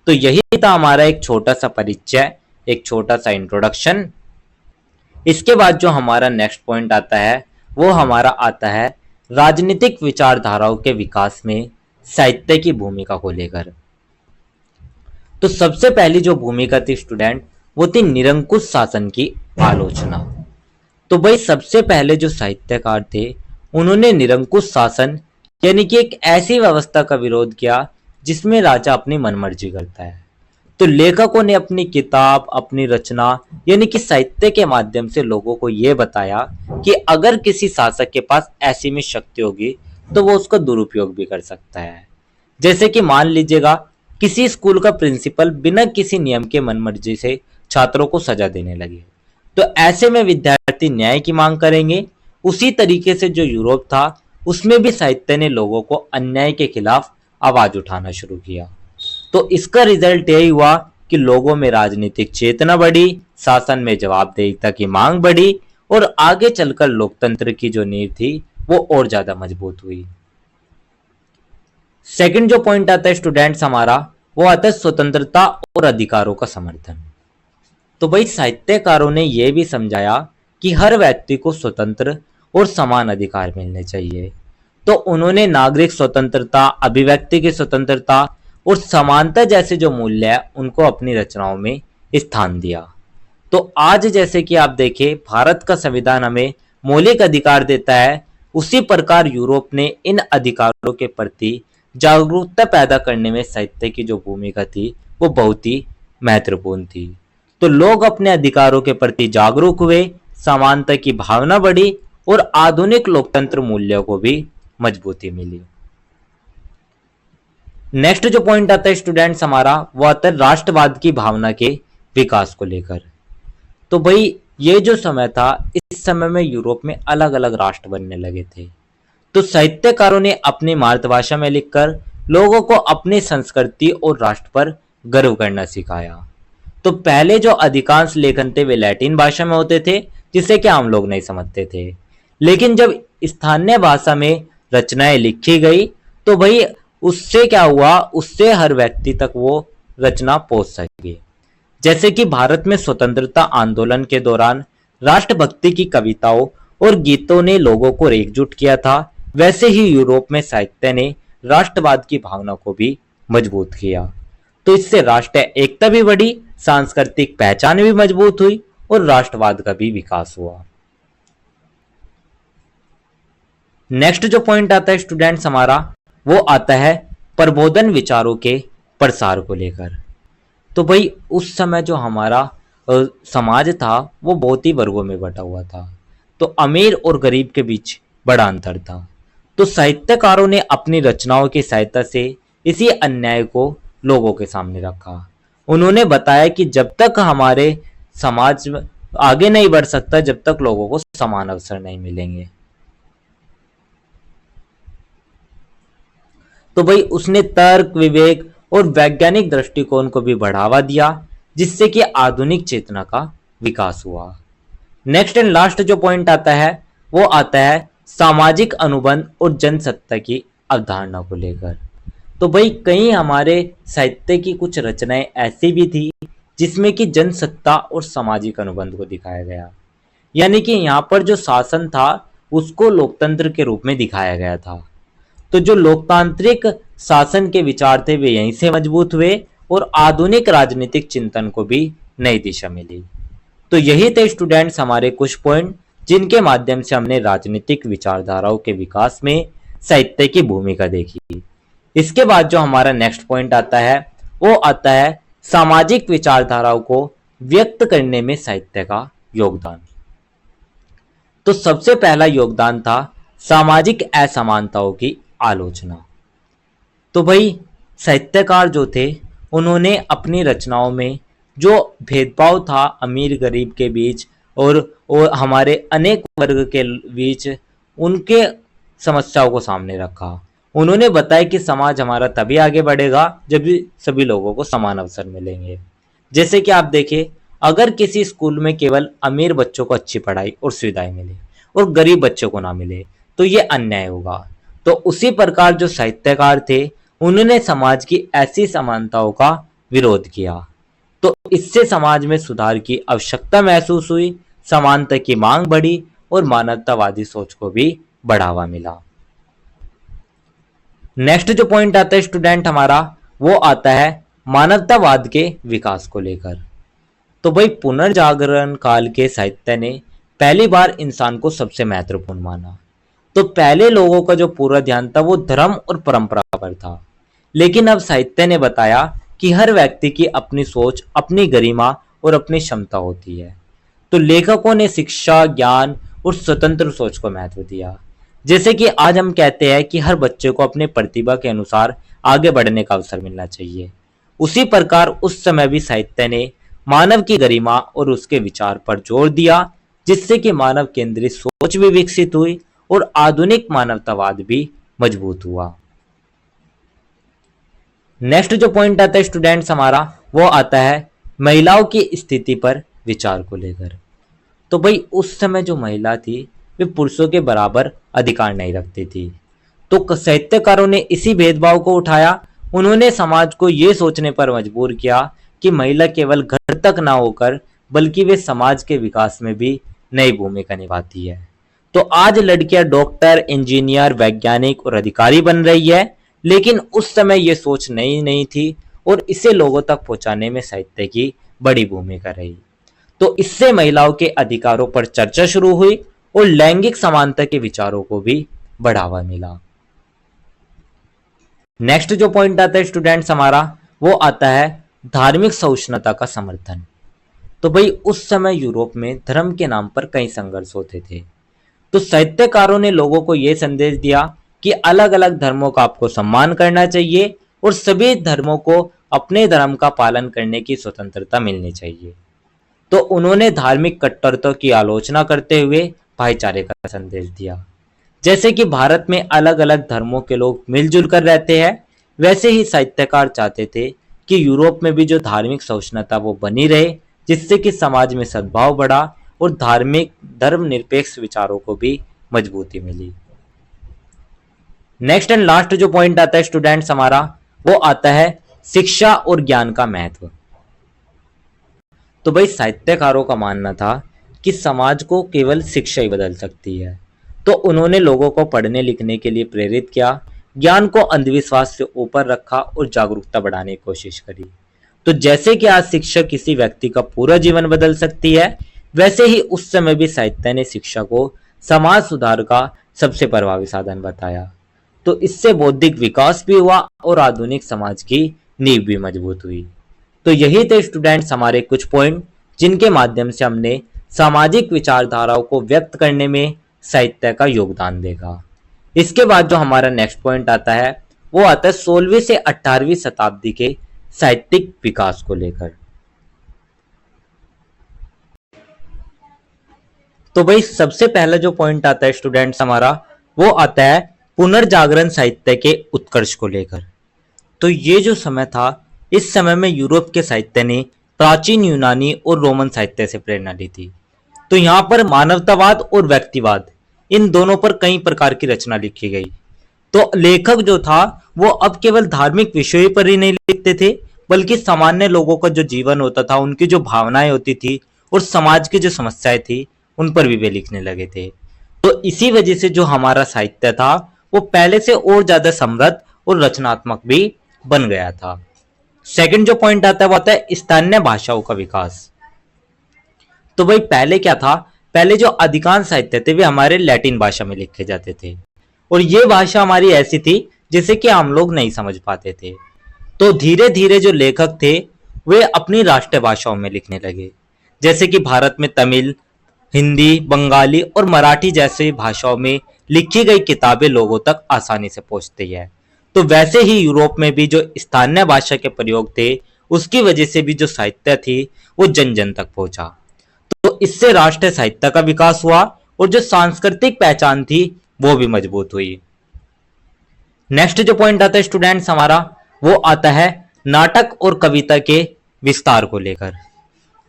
तो यही था हमारा एक छोटा सा परिचय, एक छोटा सा इंट्रोडक्शन। इसके बाद जो हमारा नेक्स्ट पॉइंट आता है वो हमारा आता है राजनीतिक विचारधाराओं के विकास में साहित्य की भूमिका को लेकर। तो सबसे पहली जो भूमिका थी स्टूडेंट वो थी निरंकुश शासन की आलोचना। तो भाई सबसे पहले जो साहित्यकार थे उन्होंने निरंकुश शासन यानी कि एक ऐसी व्यवस्था का विरोध किया जिसमें राजा अपनी मनमर्जी करता है। तो लेखकों ने अपनी किताब, अपनी रचना यानी कि साहित्य के माध्यम से लोगों को यह बताया कि अगर किसी शासक के पास असीमित शक्ति होगी तो वो उसका दुरुपयोग भी कर सकता है। जैसे कि मान लीजिएगा किसी स्कूल का प्रिंसिपल बिना किसी नियम के मनमर्जी से छात्रों को सजा देने लगे, तो ऐसे में विद्यार्थी न्याय की मांग करेंगे। उसी तरीके से जो यूरोप था उसमें भी साहित्य ने लोगों को अन्याय के खिलाफ आवाज उठाना शुरू किया। तो इसका रिजल्ट यही हुआ कि लोगों में राजनीतिक चेतना बढ़ी, शासन में जवाबदेहिता की मांग बढ़ी और आगे चलकर लोकतंत्र की जो नींव थी वो और ज्यादा मजबूत हुई। सेकंड जो पॉइंट आता है स्टूडेंट्स हमारा वो आता है स्वतंत्रता और अधिकारों का समर्थन। तो भाई साहित्यकारों ने यह भी समझाया कि हर व्यक्ति को स्वतंत्र और समान अधिकार मिलने चाहिए। तो उन्होंने नागरिक स्वतंत्रता, अभिव्यक्ति की स्वतंत्रता और समानता जैसे जो मूल्य है उनको अपनी रचनाओं में स्थान दिया। तो आज जैसे कि आप देखें, भारत का संविधान हमें मौलिक अधिकार देता है, उसी प्रकार यूरोप ने इन अधिकारों के प्रति जागरूकता पैदा करने में साहित्य की जो भूमिका थी वो बहुत ही महत्वपूर्ण थी। तो लोग अपने अधिकारों के प्रति जागरूक हुए, समानता की भावना बढ़ी और आधुनिक लोकतंत्र मूल्यों को भी मजबूती मिली। नेक्स्ट जो पॉइंट आता है स्टूडेंट्स हमारा, वो आता है राष्ट्रवाद की भावना के विकास को लेकर। तो भाई ये जो समय था, इस समय में यूरोप में अलग अलग राष्ट्र बनने लगे थे। तो साहित्यकारों ने अपनी मातृभाषा में लिखकर लोगों को अपनी संस्कृति और राष्ट्र पर गर्व करना सिखाया। तो पहले जो अधिकांश लेखन थे वे लैटिन भाषा में होते थे, जिसे कि आम लोग नहीं समझते थे। लेकिन जब स्थानीय भाषा में रचनाएं लिखी गई तो भाई उससे क्या हुआ, उससे हर व्यक्ति तक वो रचना पहुंच सके। जैसे कि भारत में स्वतंत्रता आंदोलन के दौरान राष्ट्रभक्ति की कविताओं और गीतों ने लोगों को एकजुट किया था, वैसे ही यूरोप में साहित्य ने राष्ट्रवाद की भावना को भी मजबूत किया। तो इससे राष्ट्रीय एकता भी बढ़ी, सांस्कृतिक पहचान भी मजबूत हुई और राष्ट्रवाद का भी विकास हुआ। नेक्स्ट जो पॉइंट आता है स्टूडेंट्स हमारा, वो आता है प्रबोधन विचारों के प्रसार को लेकर। तो भाई उस समय जो हमारा समाज था वो बहुत ही वर्गों में बटा हुआ था। तो अमीर और गरीब के बीच बड़ा अंतर था। तो साहित्यकारों ने अपनी रचनाओं की सहायता से इसी अन्याय को लोगों के सामने रखा। उन्होंने बताया कि जब तक हमारे समाज आगे नहीं बढ़ सकता जब तक लोगों को समान अवसर नहीं मिलेंगे। तो भाई उसने तर्क, विवेक और वैज्ञानिक दृष्टिकोण को भी बढ़ावा दिया, जिससे कि आधुनिक चेतना का विकास हुआ। नेक्स्ट एंड लास्ट जो पॉइंट आता है वो आता है सामाजिक अनुबंध और जनसत्ता की अवधारणा को लेकर। तो भाई कई हमारे साहित्य की कुछ रचनाएं ऐसी भी थी जिसमें कि जनसत्ता और सामाजिक अनुबंध को दिखाया गया। यानी कि यहाँ पर जो शासन था उसको लोकतंत्र के रूप में दिखाया गया था। तो जो लोकतांत्रिक शासन के विचार थे वे यहीं से मजबूत हुए और आधुनिक राजनीतिक चिंतन को भी नई दिशा मिली। तो यही थे स्टूडेंट्स हमारे कुछ पॉइंट जिनके माध्यम से हमने राजनीतिक विचारधाराओं के विकास में साहित्य की भूमिका देखी। इसके बाद जो हमारा नेक्स्ट पॉइंट आता है वो आता है सामाजिक विचारधाराओं को व्यक्त करने में साहित्य का योगदान। तो सबसे पहला योगदान था सामाजिक असमानताओं की आलोचना। तो भाई साहित्यकार जो थे उन्होंने अपनी रचनाओं में जो भेदभाव था अमीर गरीब के बीच और हमारे अनेक वर्ग के बीच, उनके समस्याओं को सामने रखा। उन्होंने बताया कि समाज हमारा तभी आगे बढ़ेगा जब भी सभी लोगों को समान अवसर मिलेंगे। जैसे कि आप देखें, अगर किसी स्कूल में केवल अमीर बच्चों को अच्छी पढ़ाई और सुविधाएं मिले और गरीब बच्चों को ना मिले तो ये अन्याय होगा। तो उसी प्रकार जो साहित्यकार थे उन्होंने समाज की ऐसी समानताओं का विरोध किया। तो इससे समाज में सुधार की आवश्यकता महसूस हुई, समानता की मांग बढ़ी और मानवतावादी सोच को भी बढ़ावा मिला। नेक्स्ट जो पॉइंट आता है स्टूडेंट हमारा वो आता है मानवतावाद के विकास को लेकर। तो भाई पुनर्जागरण काल के साहित्य ने पहली बार इंसान को सबसे महत्वपूर्ण माना। तो पहले लोगों का जो पूरा ध्यान था वो धर्म और परंपरा पर था, लेकिन अब साहित्य ने बताया कि हर व्यक्ति की अपनी सोच, अपनी गरिमा और अपनी क्षमता होती है। तो लेखकों ने शिक्षा, ज्ञान और स्वतंत्र सोच को महत्व दिया। जैसे कि आज हम कहते हैं कि हर बच्चे को अपने प्रतिभा के अनुसार आगे बढ़ने का अवसर मिलना चाहिए, उसी प्रकार उस समय भी साहित्य ने मानव की गरिमा और उसके विचार पर जोर दिया, जिससे कि मानव केंद्रित सोच भी विकसित हुई और आधुनिक मानवतावाद भी मजबूत हुआ। नेक्स्ट जो पॉइंट आता है स्टूडेंट्स हमारा वो आता है महिलाओं की स्थिति पर विचार को लेकर। तो भाई उस समय जो महिला थी वे पुरुषों के बराबर अधिकार नहीं रखती थी। तो साहित्यकारों ने इसी भेदभाव को उठाया। उन्होंने समाज को ये सोचने पर मजबूर किया कि महिला केवल घर तक ना होकर बल्कि वे समाज के विकास में भी नई भूमिका निभाती है। तो आज लड़कियां डॉक्टर, इंजीनियर, वैज्ञानिक और अधिकारी बन रही है, लेकिन उस समय ये सोच नई नहीं थी और इसे लोगों तक पहुंचाने में साहित्य की बड़ी भूमिका रही। तो इससे महिलाओं के अधिकारों पर चर्चा शुरू हुई और लैंगिक समानता के विचारों को भी बढ़ावा मिला। नेक्स्ट जो पॉइंट आता है स्टूडेंट्स हमारा, वो आता है धार्मिक सहिष्णुता का समर्थन। तो भाई उस समय यूरोप में धर्म के नाम पर कई संघर्ष होते थे। तो साहित्यकारों ने लोगों को यह संदेश दिया कि अलग अलग धर्मों का आपको सम्मान करना चाहिए और सभी धर्मों को अपने धर्म का पालन करने की स्वतंत्रता मिलनी चाहिए। तो उन्होंने धार्मिक कट्टरता की आलोचना करते हुए भाईचारे का संदेश दिया। जैसे कि भारत में अलग अलग धर्मों के लोग मिलजुल कर रहते हैं, वैसे ही साहित्यकार चाहते थे कि यूरोप में भी जो धार्मिक सहिष्णुता वो बनी रहे, जिससे कि समाज में सद्भाव बढ़ा और धार्मिक धर्मनिरपेक्ष विचारों को भी मजबूती मिली। नेक्स्ट एंड लास्ट जो पॉइंट आता है स्टूडेंट्स हमारा, वो आता है शिक्षा और ज्ञान का महत्व। तो भाई साहित्यकारों का मानना था कि समाज को केवल शिक्षा ही बदल सकती है। तो उन्होंने लोगों को पढ़ने लिखने के लिए प्रेरित किया, ज्ञान को अंधविश्वास से ऊपर रखा और जागरूकता बढ़ाने की कोशिश करी। तो जैसे कि आज शिक्षा किसी व्यक्ति का पूरा जीवन बदल सकती है, वैसे ही उस समय भी साहित्य ने शिक्षा को समाज सुधार का सबसे प्रभावी साधन बताया। तो इससे बौद्धिक विकास भी हुआ और आधुनिक समाज की नींव भी मजबूत हुई। तो यही थे स्टूडेंट्स हमारे कुछ पॉइंट, जिनके माध्यम से हमने सामाजिक विचारधाराओं को व्यक्त करने में साहित्य का योगदान देखा। इसके बाद जो हमारा नेक्स्ट पॉइंट आता है, वो आता है 16वीं से 18वीं शताब्दी के साहित्यिक विकास को लेकर। तो भाई सबसे पहला जो पॉइंट आता है स्टूडेंट्स हमारा, वो आता है पुनर्जागरण साहित्य के उत्कर्ष को लेकर। तो ये जो समय था, इस समय में यूरोप के साहित्य ने प्राचीन यूनानी और रोमन साहित्य से प्रेरणा ली थी। तो यहाँ पर मानवतावाद और व्यक्तिवाद, इन दोनों पर कई प्रकार की रचना लिखी गई। तो लेखक जो था वो अब केवल धार्मिक विषयों पर ही नहीं लिखते थे, बल्कि सामान्य लोगों का जो जीवन होता था, उनकी जो भावनाएं होती थी और समाज की जो समस्याएं थी, उन पर भी वे लिखने लगे थे। तो इसी वजह से जो हमारा साहित्य था वो पहले से और ज्यादा समृद्ध और रचनात्मक भी बन गया था। सेकंड जो पॉइंट आता है वो आता है स्थानीय भाषाओं का विकास। तो भाई पहले क्या था, पहले जो अधिकांश साहित्य थे वे हमारे लैटिन भाषा में लिखे जाते थे और ये भाषा हमारी ऐसी थी जिसे कि हम लोग नहीं समझ पाते थे। तो धीरे धीरे जो लेखक थे वे अपनी राष्ट्रीय भाषाओं में लिखने लगे। जैसे कि भारत में तमिल, हिंदी, बंगाली और मराठी जैसे भाषाओं में लिखी गई किताबें लोगों तक आसानी से पहुंचती है। तो वैसे ही यूरोप में भी जो स्थानीय भाषा के प्रयोग थे, उसकी वजह से भी जो साहित्य थी वो जन जन तक पहुंचा। तो इससे राष्ट्रीय साहित्य का विकास हुआ और जो सांस्कृतिक पहचान थी वो भी मजबूत हुई। नेक्स्ट जो पॉइंट आता है स्टूडेंट्स हमारा, वो आता है नाटक और कविता के विस्तार को लेकर।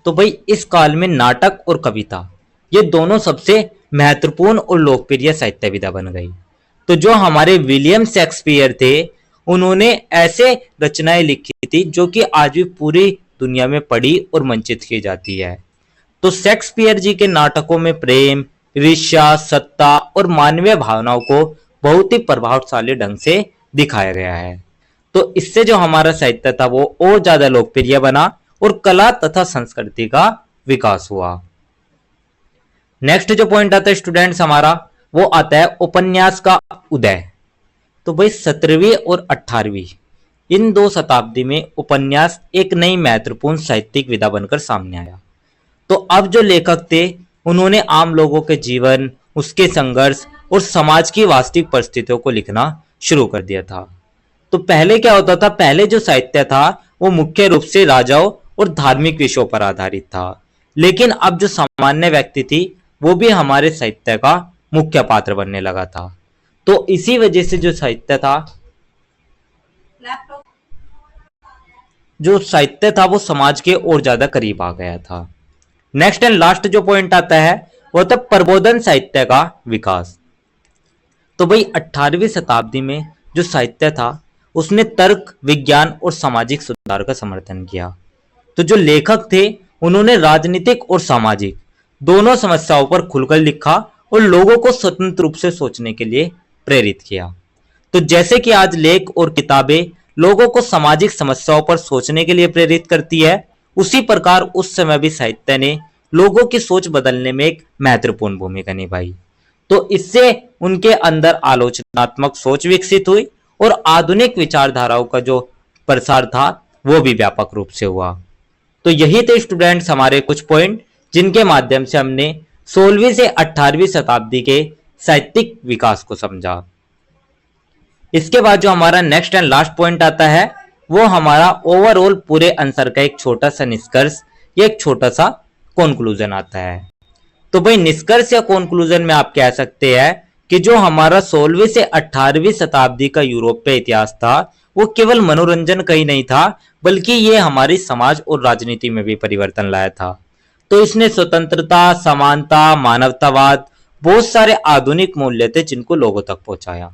तो भाई इस काल में नाटक और कविता ये दोनों सबसे महत्वपूर्ण और लोकप्रिय साहित्य विधा बन गई। तो जो हमारे विलियम शेक्सपियर थे, उन्होंने ऐसे रचनाएं लिखी थी जो कि आज भी पूरी दुनिया में पढ़ी और मंचित की जाती है। तो शेक्सपियर जी के नाटकों में प्रेम, ईर्ष्या, सत्ता और मानवीय भावनाओं को बहुत ही प्रभावशाली ढंग से दिखाया गया है। तो इससे जो हमारा साहित्य था वो और ज्यादा लोकप्रिय बना और कला तथा संस्कृति का विकास हुआ। नेक्स्ट जो पॉइंट आता है स्टूडेंट्स हमारा, वो आता है उपन्यास का उदय। तो भाई 17वीं और 18वीं इन दो शताब्दी में उपन्यास एक नई महत्वपूर्ण साहित्यिक विधा बनकर सामने आया। तो अब जो लेखक थे उन्होंने आम लोगों के जीवन, उसके संघर्ष और समाज की वास्तविक परिस्थितियों को लिखना शुरू कर दिया था। तो पहले क्या होता था, पहले जो साहित्य था वो मुख्य रूप से राजाओं और धार्मिक विषयों पर आधारित था, लेकिन अब जो सामान्य व्यक्ति थी वो भी हमारे साहित्य का मुख्य पात्र बनने लगा था। तो इसी वजह से जो साहित्य था वो समाज के और ज्यादा करीब आ गया था। नेक्स्ट एंड लास्ट जो पॉइंट आता है वो था प्रबोधन साहित्य का विकास। तो भाई 18वीं शताब्दी में जो साहित्य था उसने तर्क, विज्ञान और सामाजिक सुधार का समर्थन किया। तो जो लेखक थे उन्होंने राजनीतिक और सामाजिक दोनों समस्याओं पर खुलकर लिखा और लोगों को स्वतंत्र रूप से सोचने के लिए प्रेरित किया। तो जैसे कि आज लेख और किताबें लोगों को सामाजिक समस्याओं पर सोचने के लिए प्रेरित करती है, उसी प्रकार उस समय भी साहित्य ने लोगों की सोच बदलने में एक महत्वपूर्ण भूमिका निभाई। तो इससे उनके अंदर आलोचनात्मक सोच विकसित हुई और आधुनिक विचारधाराओं का जो प्रसार था वो भी व्यापक रूप से हुआ। तो यही थे स्टूडेंट्स हमारे कुछ पॉइंट जिनके माध्यम से हमने 16वीं से 18वीं शताब्दी के साहित्यिक विकास को समझा। इसके बाद जो हमारा नेक्स्ट एंड लास्ट पॉइंट आता है वो हमारा ओवरऑल पूरे आंसर का एक छोटा सा निष्कर्ष या एक छोटा सा कंक्लूजन आता है। तो भाई निष्कर्ष या कंक्लूजन में आप कह सकते हैं कि जो हमारा 16वीं से 18वीं शताब्दी का यूरोपीय इतिहास था वो केवल मनोरंजन का ही नहीं था, बल्कि ये हमारी समाज और राजनीति में भी परिवर्तन लाया था। तो इसने स्वतंत्रता, समानता, मानवतावाद, बहुत सारे आधुनिक मूल्य थे जिनको लोगों तक पहुंचाया।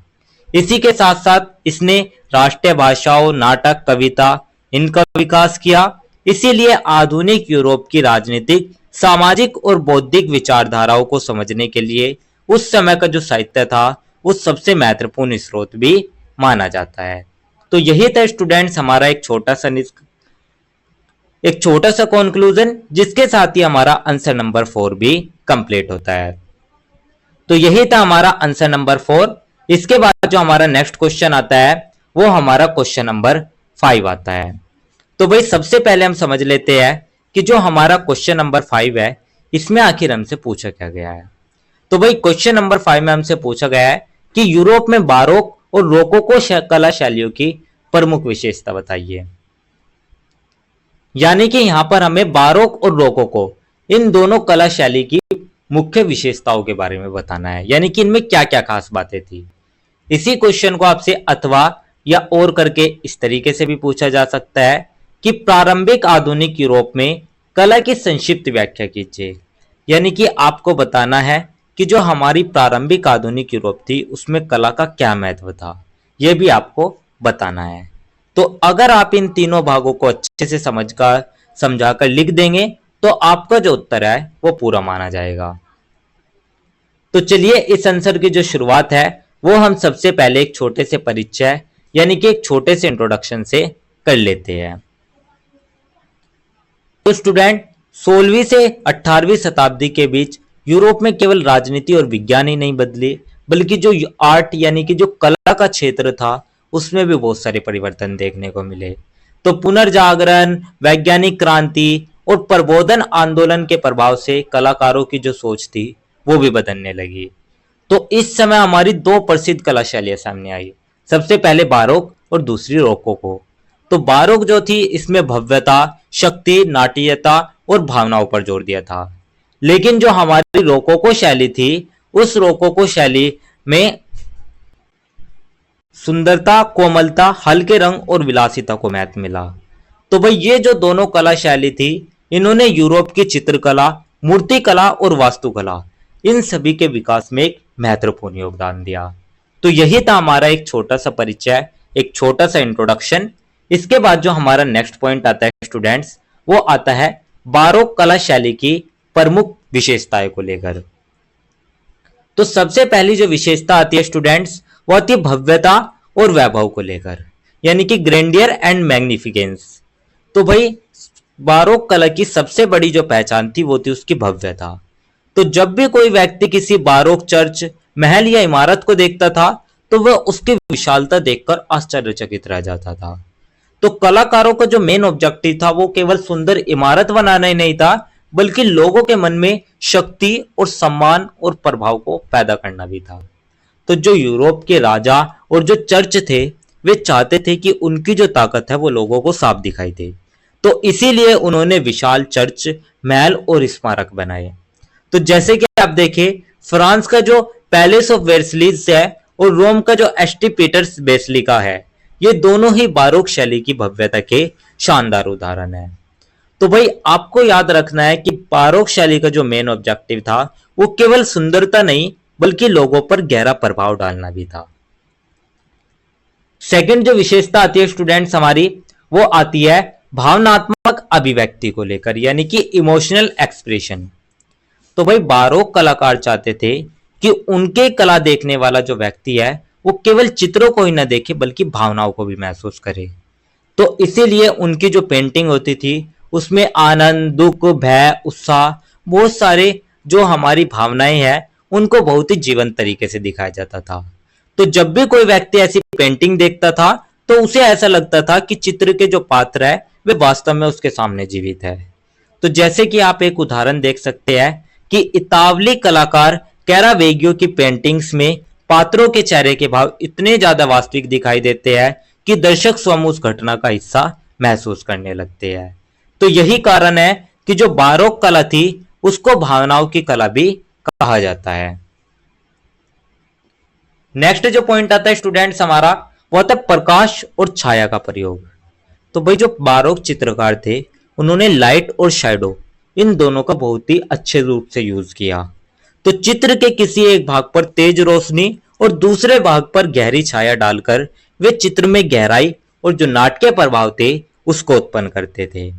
इसी के साथ साथ इसने राष्ट्रीय भाषाओं, नाटक, कविता इनका विकास किया। इसीलिए आधुनिक यूरोप की राजनीतिक, सामाजिक और बौद्धिक विचारधाराओं को समझने के लिए उस समय का जो साहित्य था वो सबसे महत्वपूर्ण स्रोत भी माना जाता है। तो यही था स्टूडेंट्स हमारा एक छोटा सा कंक्लूजन, जिसके साथ ही हमारा आंसर नंबर 4 भी कंप्लीट होता है। तो यही था हमारा आंसर नंबर 4। इसके बाद जो हमारा नेक्स्ट क्वेश्चन आता है वो हमारा क्वेश्चन नंबर 5 आता है। तो भाई सबसे पहले हम समझ लेते हैं कि जो हमारा क्वेश्चन नंबर 5 है इसमें आखिर हमसे पूछा क्या गया है। तो भाई क्वेश्चन नंबर 5 में हमसे पूछा गया है कि यूरोप में बारोक और रोकोको कला शैलियों की प्रमुख विशेषता बताइए। यानी कि यहां पर हमें बारोक और रोकोको इन दोनों कला शैली की मुख्य विशेषताओं के बारे में बताना है, यानी कि इनमें क्या क्या खास बातें थी। इसी क्वेश्चन को आपसे अथवा या और करके इस तरीके से भी पूछा जा सकता है कि प्रारंभिक आधुनिक यूरोप में कला की संक्षिप्त व्याख्या कीजिए। यानी कि आपको बताना है कि जो हमारी प्रारंभिक आधुनिक यूरोप थी उसमें कला का क्या महत्व था, यह भी आपको बताना है। तो अगर आप इन तीनों भागों को अच्छे से समझाकर लिख देंगे तो आपका जो उत्तर है वो पूरा माना जाएगा। तो चलिए इस आंसर की जो शुरुआत है वो हम सबसे पहले एक छोटे से परिचय यानी कि एक छोटे से इंट्रोडक्शन से कर लेते हैं। तो स्टूडेंट 16वीं से 18वीं शताब्दी के बीच यूरोप में केवल राजनीति और विज्ञान ही नहीं बदले, बल्कि जो आर्ट यानी कि जो कला का क्षेत्र था उसमें भी बहुत सारे परिवर्तन देखने को मिले। तो पुनर्जागरण, वैज्ञानिक क्रांति और प्रबोधन आंदोलन के प्रभाव से कलाकारों की जो सोच थी वो भी बदलने लगी। तो इस समय हमारी दो प्रसिद्ध कला शैलियां सामने आई, सबसे पहले बारोक और दूसरी रोकोको। तो बारोक जो थी इसमें भव्यता, शक्ति, नाट्यता और भावनाओं पर जोर दिया था, लेकिन जो हमारी रोकोको शैली थी उस रोकोको शैली में सुंदरता, कोमलता, हल्के रंग और विलासिता को महत्व मिला। तो भाई ये जो दोनों कला शैली थी इन्होंने यूरोप की चित्रकला, मूर्तिकला और वास्तुकला इन सभी के विकास में एक महत्वपूर्ण योगदान दिया। तो यही था हमारा एक छोटा सा परिचय, एक छोटा सा इंट्रोडक्शन। इसके बाद जो हमारा नेक्स्ट पॉइंट आता है स्टूडेंट्स वो आता है बारोक कला शैली की प्रमुख विशेषताएं को लेकर। तो सबसे पहली जो विशेषता आती है स्टूडेंट्स वो आती है भव्यता और वैभव को लेकर, यानी कि ग्रैंडियर एंड मैग्निफिकेंस। तो भाई बारोक कला की सबसे बड़ी जो पहचान थी वो थी उसकी भव्यता। तो जब भी कोई व्यक्ति किसी बारोक चर्च, महल या इमारत को देखता था तो वह उसकी विशालता देखकर आश्चर्यचकित रह जाता था। तो कलाकारों का जो मेन ऑब्जेक्टिव था वो केवल सुंदर इमारत बनाना ही नहीं था, बल्कि लोगों के मन में शक्ति और सम्मान और प्रभाव को पैदा करना भी था। तो जो यूरोप के राजा और जो चर्च थे वे चाहते थे कि उनकी जो ताकत है वो लोगों को साफ दिखाई दे। तो इसीलिए उन्होंने विशाल चर्च, महल और स्मारक बनाए। तो जैसे कि आप देखें फ्रांस का जो पैलेस ऑफ वेर्सलीज है और रोम का जो एस्टी पीटर्स बेसिलिका है, ये दोनों ही बारोक शैली की भव्यता के शानदार उदाहरण है। तो भाई आपको याद रखना है कि बारोक शैली का जो मेन ऑब्जेक्टिव था वो केवल सुंदरता नहीं बल्कि लोगों पर गहरा प्रभाव डालना भी था। सेकंड जो विशेषता आती है स्टूडेंट्स हमारी वो आती है भावनात्मक भावनात्मक अभिव्यक्ति को लेकर, यानी कि इमोशनल एक्सप्रेशन। तो भाई बारोक कलाकार चाहते थे कि उनके कला देखने वाला जो व्यक्ति है वो केवल चित्रों को ही न देखे बल्कि भावनाओं को भी महसूस करे। तो इसीलिए उनकी जो पेंटिंग होती थी उसमें आनंद, दुख, भय, उत्साह, बहुत सारे जो हमारी भावनाएं हैं उनको बहुत ही जीवंत तरीके से दिखाया जाता था। तो जब भी कोई व्यक्ति ऐसी पेंटिंग देखता था तो उसे ऐसा लगता था कि चित्र के जो पात्र है वे वास्तव में उसके सामने जीवित है। तो जैसे कि आप एक उदाहरण देख सकते हैं कि इतावली कलाकार कैरावेगियो की पेंटिंग्स में पात्रों के चेहरे के भाव इतने ज्यादा वास्तविक दिखाई देते हैं कि दर्शक स्वयं उस घटना का हिस्सा महसूस करने लगते हैं। तो यही कारण है कि जो बारोक कला थी उसको भावनाओं की कला भी कहा जाता है। नेक्स्ट जो पॉइंट आता है स्टूडेंट्स हमारा, वो आता है प्रकाश और छाया का प्रयोग। तो भाई जो बारोक चित्रकार थे उन्होंने लाइट और शैडो इन दोनों का बहुत ही अच्छे रूप से यूज किया। तो चित्र के किसी एक भाग पर तेज रोशनी और दूसरे भाग पर गहरी छाया डालकर वे चित्र में गहराई और जो नाटकीय प्रभाव थे उसको उत्पन्न करते थे।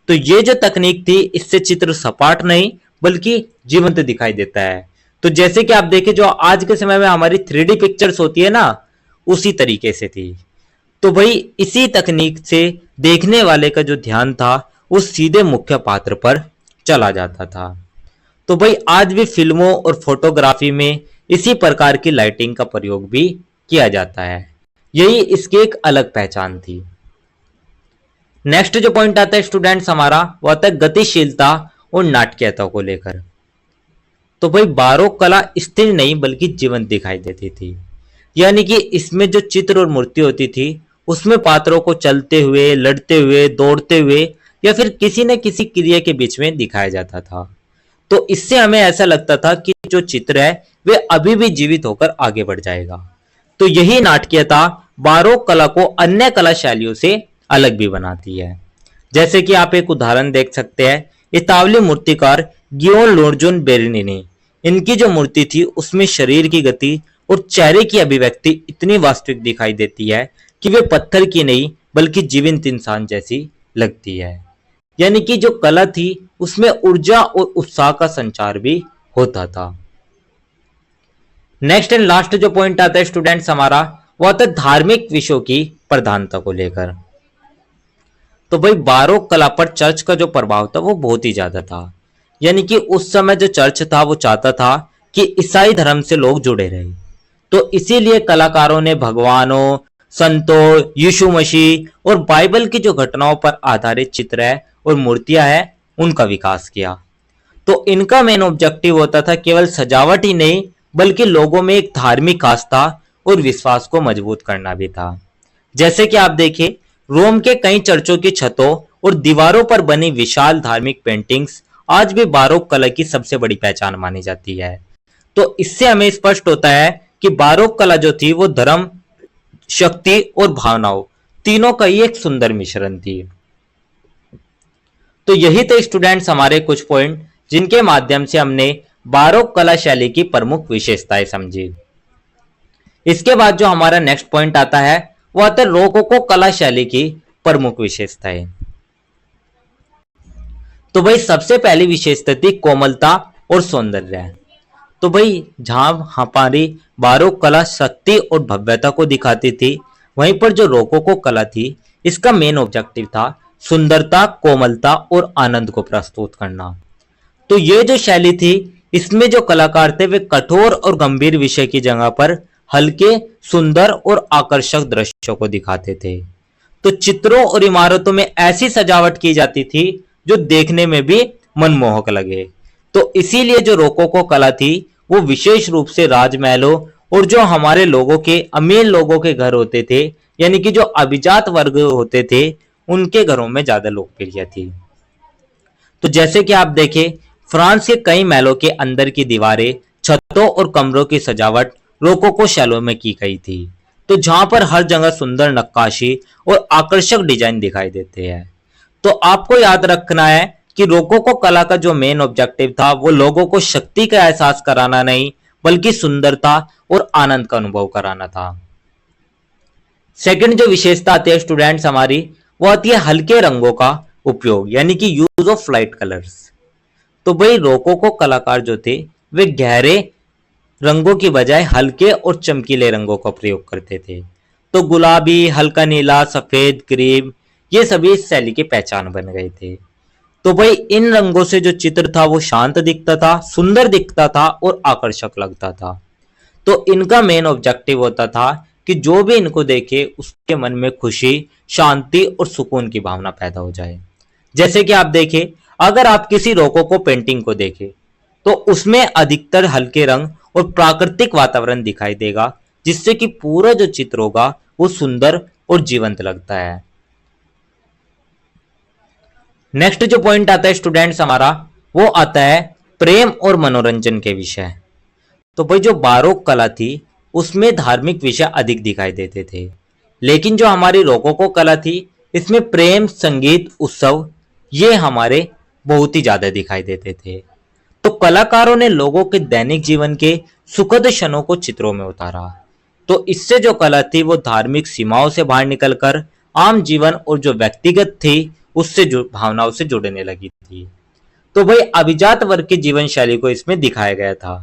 तो ये जो तकनीक थी इससे चित्र सपाट नहीं बल्कि जीवंत दिखाई देता है। तो जैसे कि आप देखें जो आज के समय में हमारी 3D पिक्चर्स होती है ना, उसी तरीके से थी। तो भाई इसी तकनीक से देखने वाले का जो ध्यान था वो सीधे मुख्य पात्र पर चला जाता था। तो भाई आज भी फिल्मों और फोटोग्राफी में इसी प्रकार की लाइटिंग का प्रयोग भी किया जाता है, यही इसकी एक अलग पहचान थी। नेक्स्ट जो पॉइंट आता है स्टूडेंट्स हमारा, वो आता है गतिशीलता और नाटकीयता को लेकर। तो भाई बारोक कला स्थिर नहीं बल्कि जीवंत दिखाई देती थी, यानी कि इसमें जो चित्र और मूर्ति होती थी उसमें पात्रों को चलते हुए, लड़ते हुए, दौड़ते हुए या फिर किसी न किसी क्रिया के बीच में दिखाया जाता था। तो इससे हमें ऐसा लगता था कि जो चित्र है वे अभी भी जीवित होकर आगे बढ़ जाएगा। तो यही नाटकीयता बारोक कला को अन्य कला शैलियों से अलग भी बनाती है। जैसे कि आप एक उदाहरण देख सकते हैं, इतावली मूर्तिकार गियोन लोर्जुन बेर्निनी, इनकी जो मूर्ति थी उसमें शरीर की गति और चेहरे की अभिव्यक्ति इतनी वास्तविक दिखाई देती है कि वे पत्थर की नहीं बल्कि जीवंत इंसान जैसी लगती है। यानी कि जो कला थी उसमें ऊर्जा और उत्साह का संचार भी होता था। नेक्स्ट एंड लास्ट जो पॉइंट आता है स्टूडेंट्स हमारा, वो आता है धार्मिक विषयों की प्रधानता को लेकर। तो भाई बारोक कला पर चर्च का जो प्रभाव था वो बहुत ही ज्यादा था। यानी कि उस समय जो चर्च था वो चाहता था कि ईसाई धर्म से लोग जुड़े रहे। तो इसीलिए कलाकारों ने भगवानों, संतों, यीशु मसीह और बाइबल की जो घटनाओं पर आधारित चित्र है और मूर्तियां हैं उनका विकास किया। तो इनका मेन ऑब्जेक्टिव होता था केवल सजावट ही नहीं बल्कि लोगों में एक धार्मिक आस्था और विश्वास को मजबूत करना भी था। जैसे कि आप देखिए रोम के कई चर्चों की छतों और दीवारों पर बनी विशाल धार्मिक पेंटिंग्स आज भी बारोक कला की सबसे बड़ी पहचान मानी जाती है। तो इससे हमें स्पष्ट होता है कि बारोक कला जो थी वो धर्म, शक्ति और भावनाओं तीनों का ही एक सुंदर मिश्रण थी। तो यही थे स्टूडेंट्स हमारे कुछ पॉइंट जिनके माध्यम से हमने बारोक कला शैली की प्रमुख विशेषताएं समझी। इसके बाद जो हमारा नेक्स्ट पॉइंट आता है वो आता है रोकोको कला शैली की प्रमुख विशेषताएं। तो भाई सबसे पहली विशेषता थी कोमलता और सौंदर्य। तो भाई जहां हमारी बारोक कला शक्ति और भव्यता को दिखाती थी, वहीं पर जो रोकोको कला थी इसका मेन ऑब्जेक्टिव था सुंदरता, कोमलता और आनंद को प्रस्तुत करना। तो ये जो शैली थी इसमें जो कलाकार थे वे कठोर और गंभीर विषय की जगह पर हल्के, सुंदर और आकर्षक दृश्यों को दिखाते थे। तो चित्रों और इमारतों में ऐसी सजावट की जाती थी जो देखने में भी मनमोहक लगे। तो इसीलिए जो रोकोको कला थी वो विशेष रूप से राजमहलों और जो हमारे लोगों के अमीर लोगों के घर होते थे, यानी कि जो अभिजात वर्ग होते थे, उनके घरों में ज्यादा लोकप्रिय थी। तो जैसे कि आप देखें फ्रांस के कई महलों के अंदर की दीवारें, छतों और कमरों की सजावट रोकोको शैली में की गई थी। तो जहां पर हर जगह सुंदर नक्काशी और आकर्षक डिजाइन दिखाई देते हैं। तो आपको याद रखना है कि रोकोको कला का जो मेन ऑब्जेक्टिव था वो लोगों को शक्ति का एहसास कराना नहीं बल्कि सुंदरता और आनंद का अनुभव कराना था। सेकंड जो विशेषता आती है स्टूडेंट्स हमारी, वो आती है हल्के रंगों का उपयोग यानी कि यूज ऑफ लाइट कलर्स। तो भाई रोकोको कलाकार जो थे वे गहरे रंगों की बजाय हल्के और चमकीले रंगों का प्रयोग करते थे। तो गुलाबी, हल्का नीला, सफेद, क्रीम ये सभी इस शैली की पहचान बन गए थे। तो भाई इन रंगों से जो चित्र था वो शांत दिखता था, सुंदर दिखता था और आकर्षक लगता था। तो इनका मेन ऑब्जेक्टिव होता था कि जो भी इनको देखे उसके मन में खुशी, शांति और सुकून की भावना पैदा हो जाए। जैसे कि आप देखें, अगर आप किसी रोकोको पेंटिंग को देखें तो उसमें अधिकतर हल्के रंग और प्राकृतिक वातावरण दिखाई देगा, जिससे कि पूरा जो चित्र होगा वो सुंदर और जीवंत लगता है। नेक्स्ट जो पॉइंट आता है स्टूडेंट्स हमारा, वो आता है प्रेम और मनोरंजन के विषय। तो भाई जो बारोक कला थी उसमें धार्मिक विषय अधिक दिखाई देते थे, लेकिन जो हमारी रोकोको कला थी इसमें प्रेम, संगीत, उत्सव ये हमारे बहुत ही ज्यादा दिखाई देते थे। तो कलाकारों ने लोगों के दैनिक जीवन के सुखद क्षणों को चित्रों में उतारा। तो इससे जो कला थी वो धार्मिक सीमाओं से बाहर निकलकर आम जीवन और जो व्यक्तिगत थी उससे जो भावनाओं से जुड़ने लगी थी। तो भाई अभिजात वर्ग की जीवन शैली को इसमें दिखाया गया था।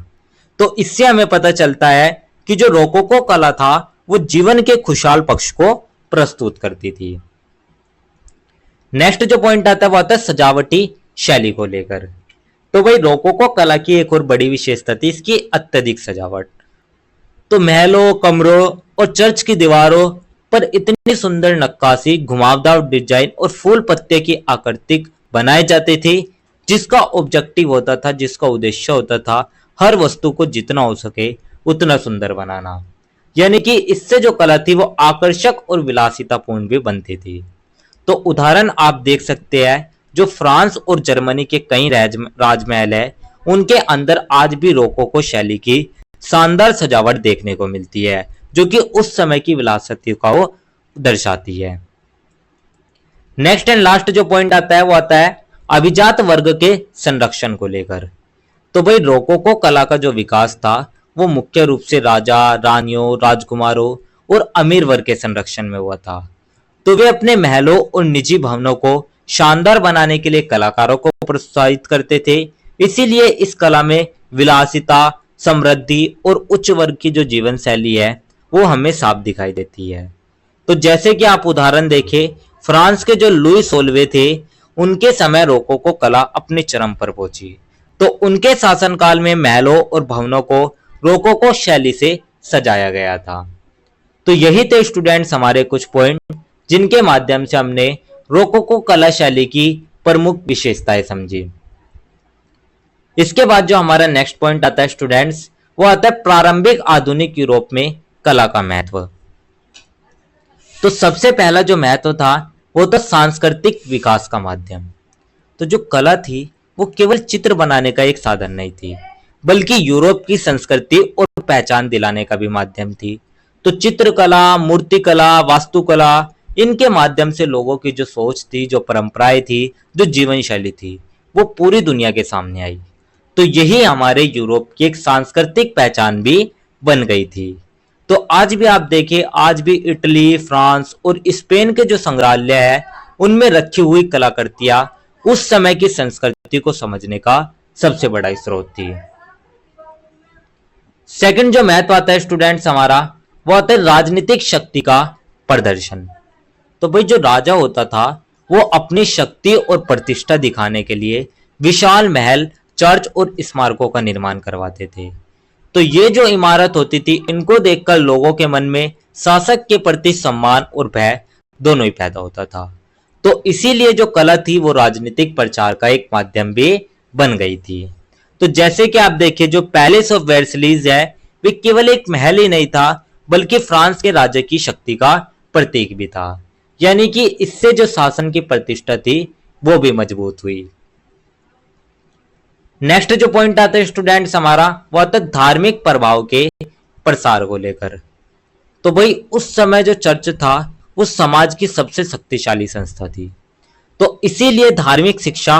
तो इससे हमें पता चलता है कि जो रोकोको कला था वो जीवन के खुशहाल पक्ष को प्रस्तुत करती थी। नेक्स्ट जो पॉइंट आता है वो आता है सजावटी शैली को लेकर। तो भाई रोकोको कला की एक और बड़ी विशेषता थी इसकी अत्यधिक सजावट। तो महलों, कमरों और चर्च की दीवारों पर इतनी सुंदर नक्काशी, घुमावदार डिजाइन और फूल पत्ते की आकृति बनाए जाते थे, जिसका ऑब्जेक्टिव होता था, जिसका उद्देश्य होता था हर वस्तु को जितना हो सके उतना सुंदर बनाना। यानी कि इससे जो कला थी वो आकर्षक और विलासितापूर्ण भी बनती थी। तो उदाहरण आप देख सकते हैं, जो फ्रांस और जर्मनी के कई राजमहल है उनके अंदर आज भी रोकोको शैली की शानदार सजावट देखने को मिलती है, जो कि उस समय की विलासिता को दर्शाती है। नेक्स्ट एंड लास्ट जो पॉइंट आता है वो आता है अभिजात वर्ग के संरक्षण को लेकर। तो भाई रोकोको कला का जो विकास था वो मुख्य रूप से राजा, रानियों, राजकुमारों और अमीर वर्ग के संरक्षण में हुआ था। तो वे अपने महलों और निजी भवनों को शानदार बनाने के लिए कलाकारों को प्रोत्साहित करते थे। इसीलिए इस कला में विलासिता, समृद्धि और उच्च वर्ग की जो जीवन शैली है वो हमें साफ दिखाई देती है। तो जैसे कि आप उदाहरण देखें, फ्रांस के जो लुई सोलवे थे उनके समय रोकोको कला अपने चरम पर पहुंची। तो उनके शासनकाल में महलों और भवनों को रोकोको शैली से सजाया गया था। तो यही थे स्टूडेंट्स हमारे कुछ पॉइंट जिनके माध्यम से हमने रोकोको कला शैली की प्रमुख विशेषताएं समझी। इसके बाद जो हमारा नेक्स्ट पॉइंट आता है स्टूडेंट्स, वो आता है प्रारंभिक आधुनिक यूरोप में कला का महत्व। तो सबसे पहला जो महत्व था वो था सांस्कृतिक विकास का माध्यम। तो जो कला थी वो केवल चित्र बनाने का एक साधन नहीं थी, बल्कि यूरोप की संस्कृति और पहचान दिलाने का भी माध्यम थी। तो चित्रकला, मूर्तिकला, वास्तुकला इनके माध्यम से लोगों की जो सोच थी, जो परंपराएं थी, जो जीवन शैली थी वो पूरी दुनिया के सामने आई। तो यही हमारे यूरोप की एक सांस्कृतिक पहचान भी बन गई थी। तो आज भी आप देखिए, आज भी इटली, फ्रांस और स्पेन के जो संग्रहालय है उनमें रखी हुई कलाकृतियां उस समय की संस्कृति को समझने का सबसे बड़ा स्रोत थी। सेकंड जो महत्व आता है स्टूडेंट्स हमारा, वो आता है राजनीतिक शक्ति का प्रदर्शन। तो भाई जो राजा होता था वो अपनी शक्ति और प्रतिष्ठा दिखाने के लिए विशाल महल, चर्च और स्मारकों का निर्माण करवाते थे। तो ये जो इमारत होती थी इनको देखकर लोगों के मन में शासक के प्रति सम्मान और भय दोनों ही पैदा होता था। तो इसीलिए जो कला थी वो राजनीतिक प्रचार का एक माध्यम भी बन गई थी। तो जैसे कि आप देखिए, जो पैलेस ऑफ वर्साइल्स है वे केवल एक महल ही नहीं था, बल्कि फ्रांस के राजा की शक्ति का प्रतीक भी था। यानी कि इससे जो शासन की प्रतिष्ठा थी वो भी मजबूत हुई। नेक्स्ट जो पॉइंट आता है स्टूडेंट्स हमारा, वो आता है धार्मिक प्रभाव के प्रसार को लेकर। तो भाई उस समय जो चर्च था वो समाज की सबसे शक्तिशाली संस्था थी। तो इसीलिए धार्मिक शिक्षा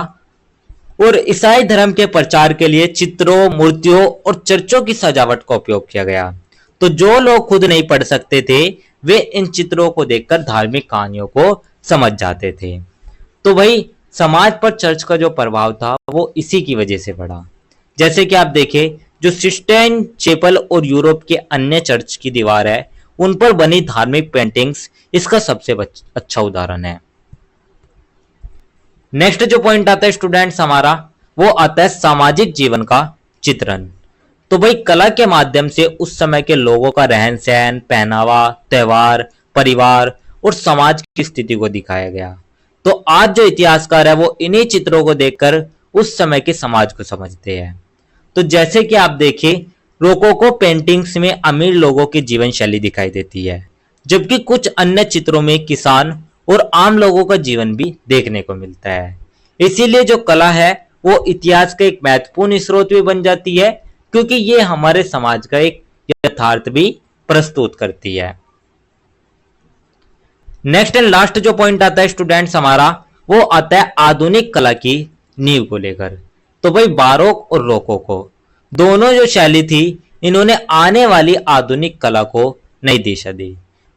और ईसाई धर्म के प्रचार के लिए चित्रों, मूर्तियों और चर्चों की सजावट का उपयोग किया गया। तो जो लोग खुद नहीं पढ़ सकते थे वे इन चित्रों को देखकर धार्मिक कहानियों को समझ जाते थे। तो भाई समाज पर चर्च का जो प्रभाव था वो इसी की वजह से पड़ा। जैसे कि आप देखें, जो सिस्टाइन चैपल और यूरोप के अन्य चर्च की दीवार है, उन पर बनी धार्मिक पेंटिंग्स इसका सबसे अच्छा उदाहरण है। नेक्स्ट जो पॉइंट आता है स्टूडेंट्स हमारा, वो आता है सामाजिक जीवन का चित्रण। तो भाई कला के माध्यम से उस समय के लोगों का रहन सहन, पहनावा, त्योहार, परिवार और समाज की स्थिति को दिखाया गया। तो आज जो इतिहासकार है वो इन्हीं चित्रों को देखकर उस समय के समाज को समझते हैं। तो जैसे कि आप देखिए, रोकोको पेंटिंग्स में अमीर लोगों की जीवन शैली दिखाई देती है, जबकि कुछ अन्य चित्रों में किसान और आम लोगों का जीवन भी देखने को मिलता है। इसीलिए जो कला है वो इतिहास का एक महत्वपूर्ण स्रोत भी बन जाती है, क्योंकि ये हमारे समाज का एक यथार्थ भी प्रस्तुत करती है। नेक्स्ट एंड लास्ट जो पॉइंट आता है स्टूडेंट्स हमारा, वो आता है आधुनिक कला की नींव को लेकर। तो भाई बारोक और रोकोको दोनों जो शैली थी, इन्होंने आने वाली आधुनिक कला को नई दिशा दी।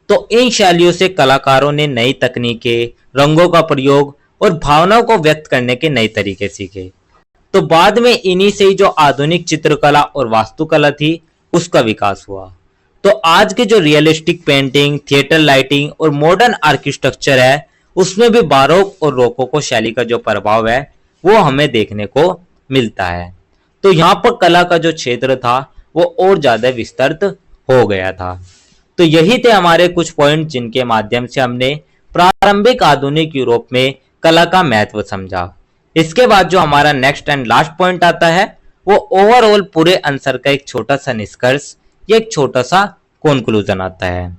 तो इन शैलियों से कलाकारों ने नई तकनीकें, रंगों का प्रयोग और भावनाओं को व्यक्त करने के नए तरीके सीखे। तो बाद में इन्हीं से ही जो आधुनिक चित्रकला और वास्तुकला थी उसका विकास हुआ। तो आज के जो रियलिस्टिक पेंटिंग, थिएटर लाइटिंग और मॉडर्न आर्किटेक्चर है, उसमें भी बारोक और रोकोको शैली का जो प्रभाव है वो हमें देखने को मिलता है। तो यहाँ पर कला का जो क्षेत्र था वो और ज्यादा विस्तृत हो गया था। तो यही थे हमारे कुछ पॉइंट जिनके माध्यम से हमने प्रारंभिक आधुनिक यूरोप में कला का महत्व समझा। इसके बाद जो हमारा नेक्स्ट एंड लास्ट पॉइंट आता है वो ओवरऑल पूरे आंसर का एक छोटा सा निष्कर्ष या एक छोटा सा कंक्लूजन आता है।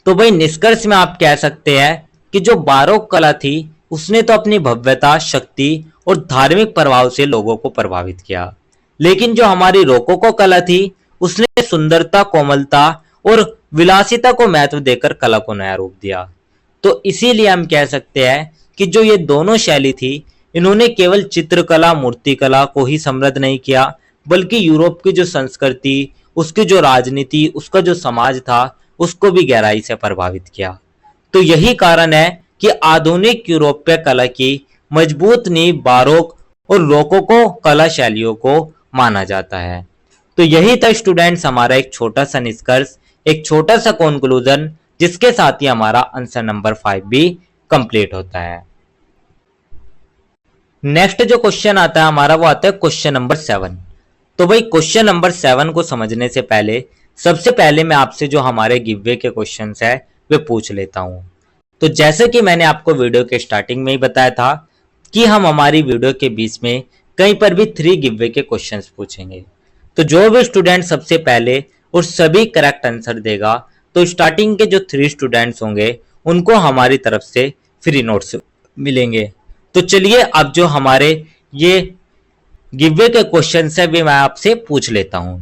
तो भाई निष्कर्ष में आप कह सकते हैं कि जो बारोक कला थी उसने तो अपनी भव्यता, शक्ति और धार्मिक प्रभाव से लोगों को प्रभावित किया, लेकिन जो हमारी रोकोको कला थी उसने सुंदरता, कोमलता और विलासिता को महत्व देकर कला को नया रूप दिया। तो इसीलिए हम कह सकते हैं कि जो ये दोनों शैली थी, इन्होंने केवल चित्रकला, मूर्तिकला को ही समृद्ध नहीं किया, बल्कि यूरोप की जो संस्कृति, उसकी जो राजनीति, उसका जो समाज था, उसको भी गहराई से प्रभावित किया। तो यही कारण है कि आधुनिक यूरोपीय कला की मजबूत नींव बारोक और रोकोको कला शैलियों को माना जाता है। तो यही था स्टूडेंट्स हमारा एक छोटा सा निष्कर्ष, एक छोटा सा कंक्लूजन, जिसके साथ ही हमारा आंसर नंबर 5 भी कंप्लीट होता है। नेक्स्ट जो क्वेश्चन आता है हमारा वो आता है क्वेश्चन नंबर 7। तो भाई क्वेश्चन नंबर 7 को समझने से पहले सबसे पहले मैं आपसे जो हमारे गिववे के क्वेश्चंस है वे पूछ लेता हूं। तो जैसे कि मैंने आपको वीडियो के स्टार्टिंग में ही बताया था कि हम हमारी वीडियो के बीच में कहीं पर भी 3 गिववे के क्वेश्चंस पूछेंगे। तो जो भी स्टूडेंट सबसे पहले और सभी करेक्ट आंसर देगा, तो स्टार्टिंग के जो 3 स्टूडेंट्स होंगे उनको हमारी तरफ से फ्री नोट्स मिलेंगे। तो चलिए अब जो हमारे ये गिववे के क्वेश्चन है भी मैं आपसे पूछ लेता हूं।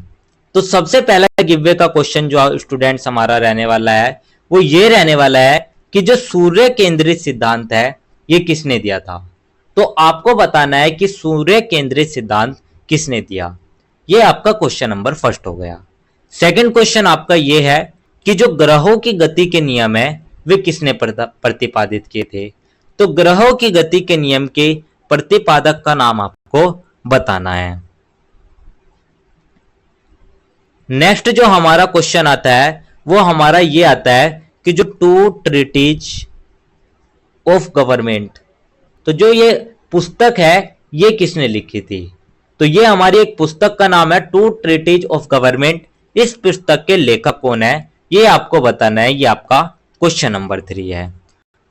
तो सबसे पहला गिववे का क्वेश्चन जो स्टूडेंट्स हमारा रहने वाला है वो ये रहने वाला है कि जो सूर्य केंद्रित सिद्धांत है ये किसने दिया था। तो आपको बताना है कि सूर्य केंद्रित सिद्धांत किसने दिया। ये आपका क्वेश्चन नंबर फर्स्ट हो गया। सेकंड क्वेश्चन आपका ये है कि जो ग्रहों की गति के नियम है वे किसने प्रतिपादित किए थे। तो ग्रहों की गति के नियम के प्रतिपादक का नाम आपको बताना है। नेक्स्ट जो हमारा क्वेश्चन आता है वो हमारा ये आता है कि जो 2 ट्रीटीज ऑफ गवर्नमेंट, तो जो ये पुस्तक है ये किसने लिखी थी। तो ये हमारी एक पुस्तक का नाम है 2 ट्रीटीज ऑफ गवर्नमेंट। इस पुस्तक के लेखक कौन है ये आपको बताना है। ये आपका क्वेश्चन नंबर 3 है।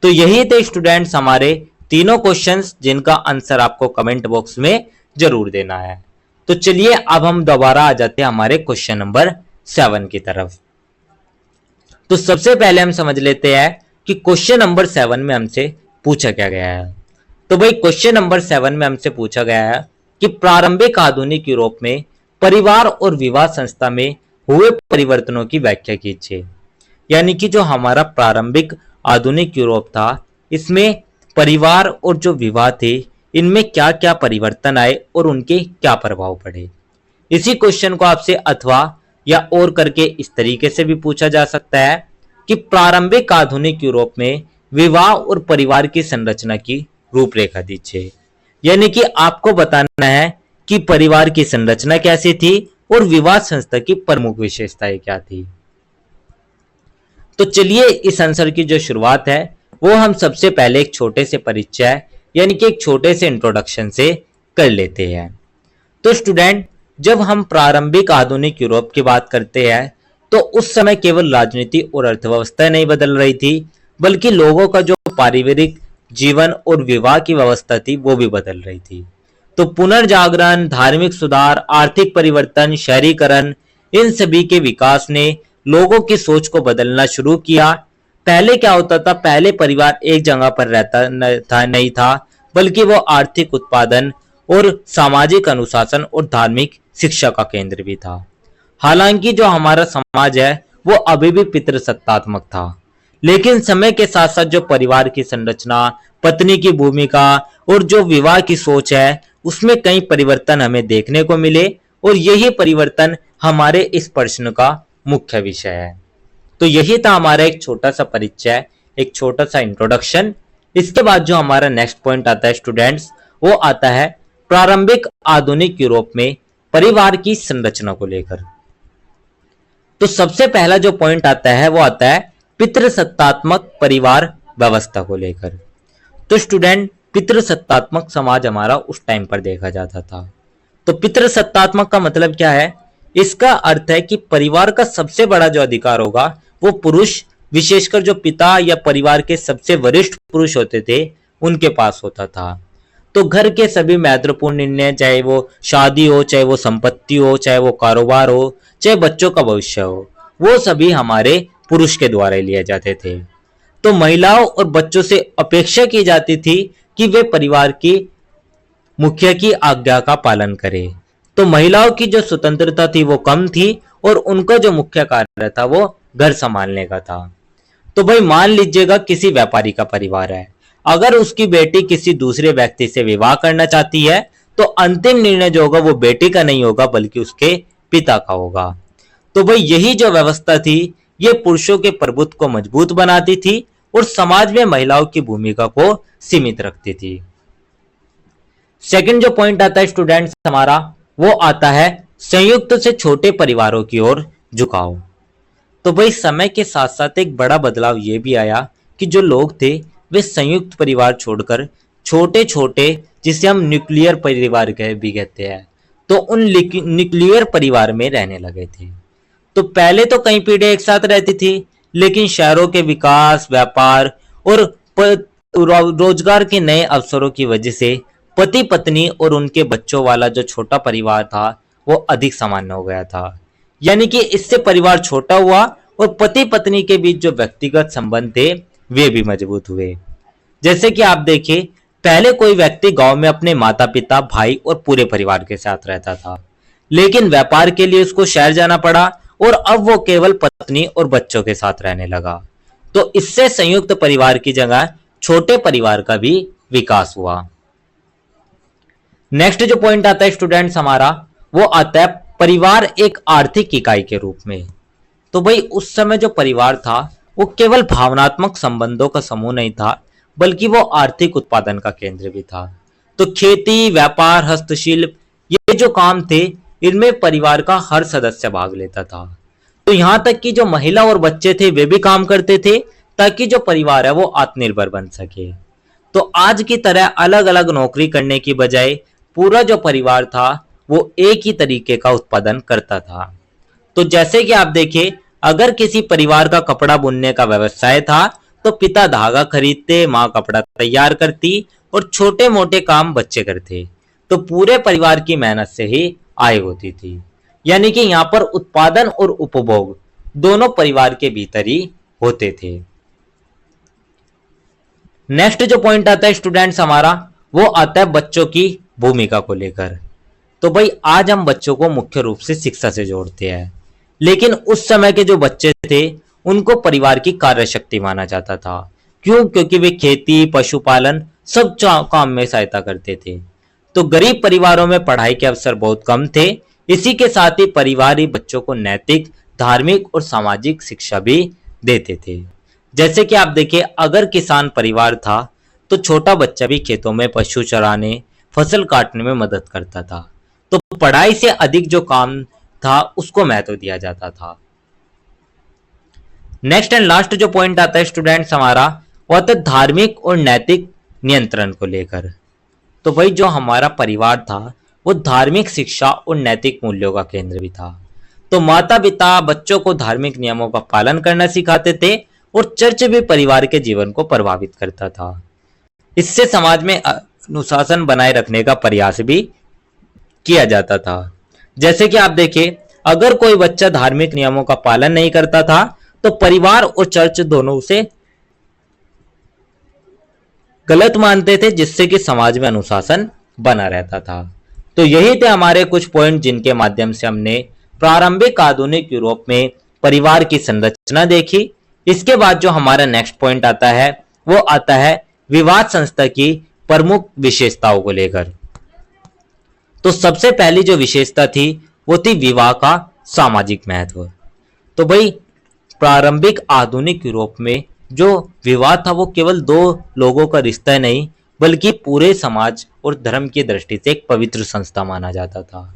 तो यही थे स्टूडेंट्स हमारे तीनों क्वेश्चंस जिनका आंसर आपको कमेंट बॉक्स में जरूर देना है। तो चलिए अब हम दोबारा आ जाते हैं हमारे क्वेश्चन नंबर 7 की तरफ। तो सबसे पहले हम समझ लेते हैं कि क्वेश्चन नंबर 7 में हमसे पूछा क्या गया है। तो भाई क्वेश्चन नंबर 7 में हमसे पूछा गया है कि प्रारंभिक आधुनिक यूरोप में परिवार और विवाह संस्था में हुए परिवर्तनों की व्याख्या कीजिए। यानी कि जो हमारा प्रारंभिक आधुनिक यूरोप था इसमें परिवार और जो विवाह थे इनमें क्या क्या परिवर्तन आए और उनके क्या प्रभाव पड़े। इसी क्वेश्चन को आपसे अथवा या और करके इस तरीके से भी पूछा जा सकता है कि प्रारंभिक आधुनिक यूरोप में विवाह और परिवार की संरचना की रूपरेखा दीजिए। यानी कि आपको बताना है कि परिवार की संरचना कैसी थी और विवाह संस्था की प्रमुख विशेषताएं क्या थी। तो चलिए इस आंसर की जो शुरुआत है वो हम सबसे पहले एक छोटे से परिचय यानी कि एक छोटे से इंट्रोडक्शन से कर लेते हैं। तो स्टूडेंट, जब हम प्रारंभिक आधुनिक यूरोप की बात करते हैं तो उस समय केवल राजनीति और अर्थव्यवस्था नहीं बदल रही थी, बल्कि लोगों का जो पारिवारिक जीवन और विवाह की व्यवस्था थी वो भी बदल रही थी। तो पुनर्जागरण, धार्मिक सुधार, आर्थिक परिवर्तन, शहरीकरण, इन सभी के विकास ने लोगों की सोच को बदलना शुरू किया। पहले क्या होता था, पहले परिवार एक जगह पर रहता नहीं था, बल्कि वो आर्थिक उत्पादन और सामाजिक अनुशासन और धार्मिक शिक्षा का केंद्र भी था। हालांकि जो हमारा समाज है वो अभी भी पितृसत्तात्मक था, लेकिन समय के साथ साथ जो परिवार की संरचना, पत्नी की भूमिका और जो विवाह की सोच है उसमें कई परिवर्तन हमें देखने को मिले, और यही परिवर्तन हमारे इस प्रश्न का मुख्य विषय है। तो यही था हमारा एक छोटा सा परिचय, एक छोटा सा इंट्रोडक्शन। इसके बाद जो हमारा नेक्स्ट पॉइंट आता है स्टूडेंट्स, वो आता है प्रारंभिक आधुनिक यूरोप में परिवार की संरचना को लेकर। तो सबसे पहला जो पॉइंट आता है वो आता है पितृसत्तात्मक परिवार व्यवस्था को लेकर। तो स्टूडेंट, पितृसत्तात्मक समाज हमारा उस टाइम पर देखा जाता था। तो पितृसत्तात्मक का मतलब क्या है? इसका अर्थ है कि परिवार का सबसे बड़ा जो अधिकार होगा वो पुरुष, विशेषकर जो पिता या परिवार के सबसे वरिष्ठ पुरुष होते थे, उनके पास होता था। तो घर के सभी महत्वपूर्ण निर्णय, चाहे वो शादी हो, चाहे वो संपत्ति हो, चाहे वो कारोबार हो, चाहे बच्चों का भविष्य हो, वो सभी हमारे पुरुष के द्वारा लिए जाते थे। तो महिलाओं और बच्चों से अपेक्षा की जाती थी कि वे परिवार की मुखिया की आज्ञा का पालन करें। तो महिलाओं की जो स्वतंत्रता थी वो कम थी, और उनका जो मुख्य कार्य था वो घर संभालने का था। तो भाई मान लीजिएगा किसी व्यापारी का परिवार है, अगर उसकी बेटी किसी दूसरे व्यक्ति से विवाह करना चाहती है तो अंतिम निर्णय जो होगा वो बेटी का नहीं होगा, बल्कि उसके पिता का होगा। तो भाई यही जो व्यवस्था थी ये पुरुषों के प्रभुत्व को मजबूत बनाती थी और समाज में महिलाओं की भूमिका को सीमित रखती थी। सेकंड जो पॉइंट आता है स्टूडेंट्स हमारा, वो आता है संयुक्त से छोटे परिवारों की ओर झुकाव। तो भाई समय के साथ साथ एक बड़ा बदलाव ये भी आया कि जो लोग थे वे संयुक्त परिवार छोड़कर छोटे छोटे, जिसे हम न्यूक्लियर परिवार भी कहते हैं, तो उन न्यूक्लियर परिवार में रहने लगे थे। तो पहले तो कई पीढ़ियां एक साथ रहती थी, लेकिन शहरों के विकास, व्यापार और रोजगार के नए अवसरों की वजह से पति पत्नी और उनके बच्चों वाला जो छोटा परिवार था वो अधिक सामान्य हो गया था। यानी कि इससे परिवार छोटा हुआ और पति पत्नी के बीच जो व्यक्तिगत संबंध थे वे भी मजबूत हुए। जैसे कि आप देखिए, पहले कोई व्यक्ति गांव में अपने माता पिता, भाई और पूरे परिवार के साथ रहता था, लेकिन व्यापार के लिए उसको शहर जाना पड़ा और अब वो केवल पत्नी और बच्चों के साथ रहने लगा। तो इससे संयुक्त परिवार की जगह छोटे परिवार का भी विकास हुआ। नेक्स्ट जो पॉइंट आता है स्टूडेंट्स हमारा, वो आता है परिवार एक आर्थिक इकाई के रूप में। तो भाई उस समय जो परिवार था वो केवल भावनात्मक संबंधों का समूह नहीं था, बल्कि वो आर्थिक उत्पादन का केंद्र भी था। तो खेती, व्यापार, हस्तशिल्प, ये जो काम थे इनमें परिवार का हर सदस्य भाग लेता था। तो यहाँ तक कि जो महिला और बच्चे थे वे भी काम करते थे, ताकि जो परिवार है वो आत्मनिर्भर बन सके। तो आज की तरह अलग अलग नौकरी करने की बजाय पूरा जो परिवार था वो एक ही तरीके का उत्पादन करता था। तो जैसे कि आप देखिए, अगर किसी परिवार का कपड़ा बुनने का व्यवसाय था तो पिता धागा खरीदते, माँ कपड़ा तैयार करती और छोटे मोटे काम बच्चे करते। तो पूरे परिवार की मेहनत से ही आय होती थी। यानी कि यहाँ पर उत्पादन और उपभोग दोनों परिवार के भीतर ही होते थे। नेक्स्ट जो पॉइंट आता है स्टूडेंट्स हमारा, वो आता है बच्चों की भूमिका को लेकर। तो भाई आज हम बच्चों को मुख्य रूप से शिक्षा से जोड़ते हैं, लेकिन उस समय के जो बच्चे थे उनको परिवार की कार्यशक्ति माना जाता था। क्यों? क्योंकि वे खेती, पशुपालन सब काम में सहायता करते थे। तो गरीब परिवारों में पढ़ाई के अवसर बहुत कम थे। इसी के साथ ही परिवार ही बच्चों को नैतिक, धार्मिक और सामाजिक शिक्षा भी देते थे। जैसे कि आप देखिए, अगर किसान परिवार था तो छोटा बच्चा भी खेतों में पशु चराने, फसल काटने में मदद करता था। तो पढ़ाई से अधिक जो काम था उसको महत्व दिया जाता था। नेक्स्ट एंड लास्ट जो पॉइंट आता है स्टूडेंट्स हमारा, वो आता है धार्मिक और नैतिक नियंत्रण को लेकर। तो भाई जो हमारा परिवार था वो धार्मिक शिक्षा और नैतिक मूल्यों का केंद्र भी था। तो माता पिता बच्चों को धार्मिक नियमों का पालन करना सिखाते थे और चर्च भी परिवार के जीवन को प्रभावित करता था। इससे समाज में अनुशासन बनाए रखने का प्रयास भी किया जाता था। जैसे कि आप देखिए, अगर कोई बच्चा धार्मिक नियमों का पालन नहीं करता था तो परिवार और चर्च दोनों उसे गलत मानते थे, जिससे कि समाज में अनुशासन बना रहता था। तो यही थे हमारे कुछ पॉइंट जिनके माध्यम से हमने प्रारंभिक आधुनिक यूरोप में परिवार की संरचना देखी। इसके बाद जो हमारा नेक्स्ट पॉइंट आता है वो आता है विवाह संस्था की प्रमुख विशेषताओं को लेकर। तो सबसे पहली जो विशेषता थी वो थी विवाह का सामाजिक महत्व। तो भाई प्रारंभिक आधुनिक यूरोप में जो विवाह था वो केवल दो लोगों का रिश्ता नहीं बल्कि पूरे समाज और धर्म की दृष्टि से एक पवित्र संस्था माना जाता था।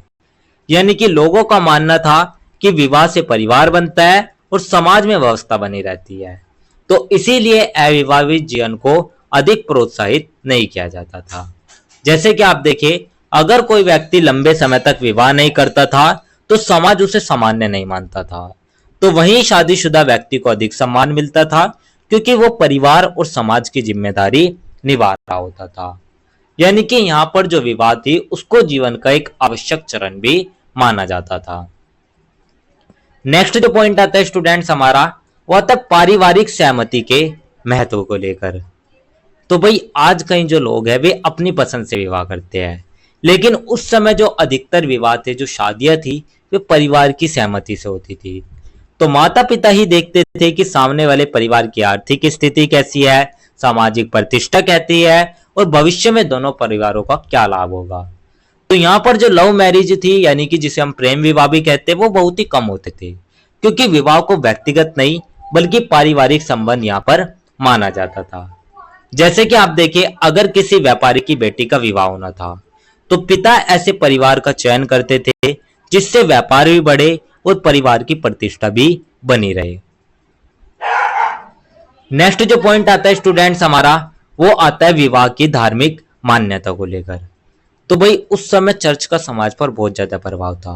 यानी कि लोगों का मानना था कि विवाह से परिवार बनता है और समाज में व्यवस्था बनी रहती है। तो इसीलिए अविवाहित जीवन को अधिक प्रोत्साहित नहीं किया जाता था। जैसे कि आप देखिए, अगर कोई व्यक्ति लंबे समय तक विवाह नहीं करता था तो समाज उसे सामान्य नहीं मानता था। तो वहीं शादीशुदा व्यक्ति को अधिक सम्मान मिलता था क्योंकि वो परिवार और समाज की जिम्मेदारी निभा रहा होता था। यानी कि यहाँ पर जो विवाह थी उसको जीवन का एक आवश्यक चरण भी माना जाता था। नेक्स्ट जो पॉइंट आता है स्टूडेंट्स हमारा, वो आता है पारिवारिक सहमति के महत्व को लेकर। तो भाई आज कई जो लोग हैं वे अपनी पसंद से विवाह करते हैं, लेकिन उस समय जो अधिकतर विवाह थे, जो शादियां थी, वे परिवार की सहमति से होती थी। तो माता पिता ही देखते थे कि सामने वाले परिवार की आर्थिक स्थिति कैसी है, सामाजिक प्रतिष्ठा कहती है और भविष्य में दोनों परिवारों का क्या लाभ होगा। तो यहाँ पर जो लव मैरिज थी, यानी कि जिसे हम प्रेम विवाह भी कहते हैं, वो बहुत ही कम होते थे क्योंकि विवाह को व्यक्तिगत नहीं बल्कि पारिवारिक संबंध यहाँ पर माना जाता था। जैसे कि आप देखिए, अगर किसी व्यापारी की बेटी का विवाह होना था तो पिता ऐसे परिवार का चयन करते थे जिससे व्यापार भी बढ़े और परिवार की प्रतिष्ठा भी बनी रहे। नेक्स्ट जो पॉइंट आता है स्टूडेंट्स हमारा, वो आता है विवाह की धार्मिक मान्यता को लेकर। तो भाई उस समय चर्च का समाज पर बहुत ज्यादा प्रभाव था।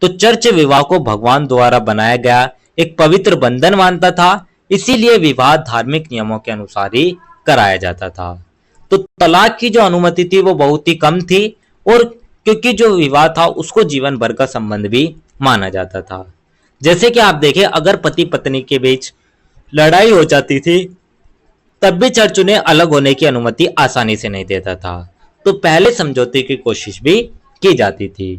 तो चर्च विवाह को भगवान द्वारा बनाया गया एक पवित्र बंधन मानता था, इसीलिए विवाह धार्मिक नियमों के अनुसार ही कराया जाता था। तो तलाक की जो अनुमति थी वो बहुत ही कम थी और क्योंकि जो विवाह था उसको जीवन भर का संबंध भी माना जाता था। जैसे कि आप देखें, अगर पति पत्नी के बीच लड़ाई हो जाती थी तब भी चर्च उन्हें अलग होने की अनुमति आसानी से नहीं देता था। तो पहले समझौते की कोशिश भी की जाती थी।